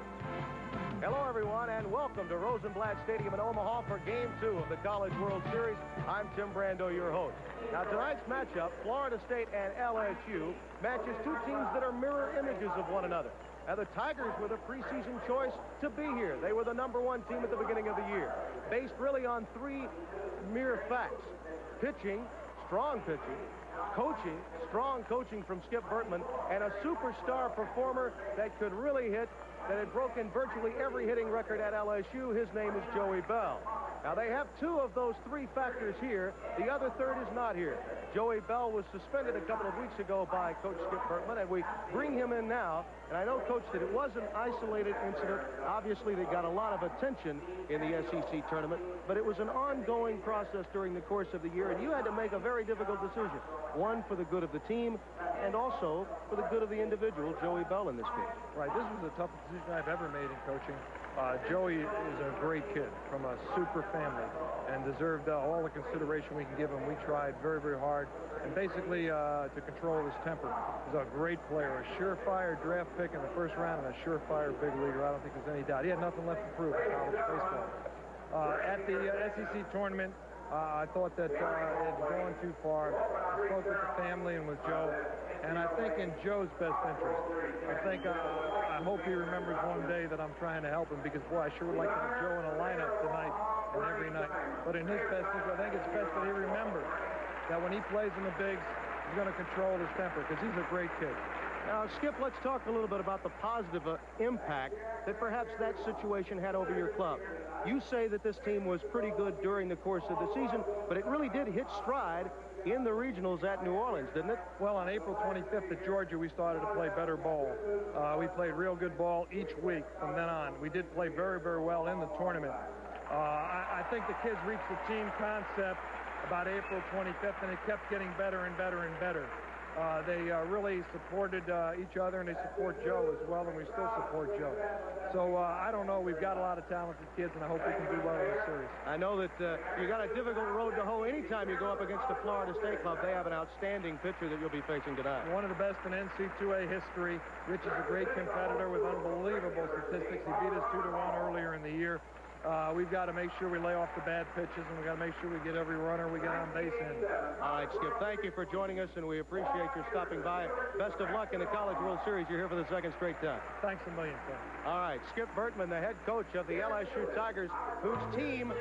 Hello, everyone, and welcome to Rosenblatt Stadium in Omaha for Game 2 of the College World Series. I'm Tim Brando, your host. Now, tonight's matchup, Florida State and LSU, matches 2 teams that are mirror images of one another. Now, the Tigers were the preseason choice to be here. They were the #1 team at the beginning of the year, based really on 3 mere facts. Pitching, strong pitching. Coaching, strong coaching from Skip Bertman, and a superstar performer that could really hit, that had broken virtually every hitting record at LSU. His name is Joey Bell. Now, they have 2 of those 3 factors here. The other third is not here. Joey Bell was suspended a couple of weeks ago by Coach Skip Bertman, and we bring him in now. And I know, Coach, that it was an isolated incident. Obviously, they got a lot of attention in the SEC tournament, but it was an ongoing process during the course of the year, and you had to make a very difficult decision. One, for the good of the team, and also for the good of the individual, Joey Bell, in this case. Right, this was the toughest decision I've ever made in coaching. Joey is a great kid from a super family and deserved all the consideration we can give him. We tried very, very hard, and basically to control his temper. He's a great player, a surefire draft pick in the first round, and a surefire big leaguer. I don't think there's any doubt. He had nothing left to prove in college baseball. At the SEC tournament, I thought that it had gone too far. I spoke with the family and with Joe, and I think in Joe's best interest. I hope he remembers one day that I'm trying to help him, because, boy, I sure would like to have Joe in a lineup tonight and every night. But in his best interest, I think it's best that he remembers that when he plays in the bigs, he's going to control his temper, because he's a great kid. Now, Skip, let's talk a little bit about the positive impact that perhaps that situation had over your club. You say that this team was pretty good during the course of the season, but it really did hit stride in the regionals at New Orleans, didn't it? Well, on April 25th at Georgia, we started to play better ball. We played real good ball each week from then on. We did play very, very well in the tournament. I think the kids reached the team concept about April 25th, and it kept getting better and better and better. They really supported each other, and they support Joe as well, and we still support Joe. So I don't know. We've got a lot of talented kids, and I hope we can do well in the series. I know that you got a difficult road to hoe anytime you go up against the Florida State club. They have an outstanding pitcher that you'll be facing tonight. One of the best in NC2A history. Rich is a great competitor with unbelievable statistics. He beat us 2-1 earlier in the year. We've got to make sure we lay off the bad pitches, and we've got to make sure we get every runner we get on base in. All right, Skip, thank you for joining us, and we appreciate your stopping by. Best of luck in the College World Series. You're here for the second straight time. Thanks a million, sir. All right, Skip Bertman, the head coach of the LSU Tigers, whose team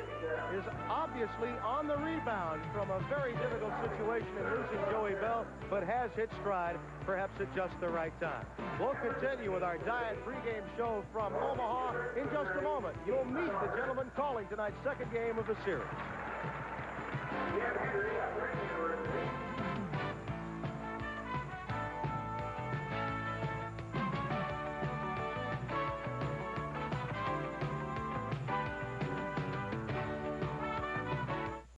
is obviously on the rebound from a very difficult situation in losing Joey Bell, but has hit stride, perhaps at just the right time. We'll continue with our Giant pregame show from Omaha in just a moment. You'll meet the gentleman calling tonight's second game of the series.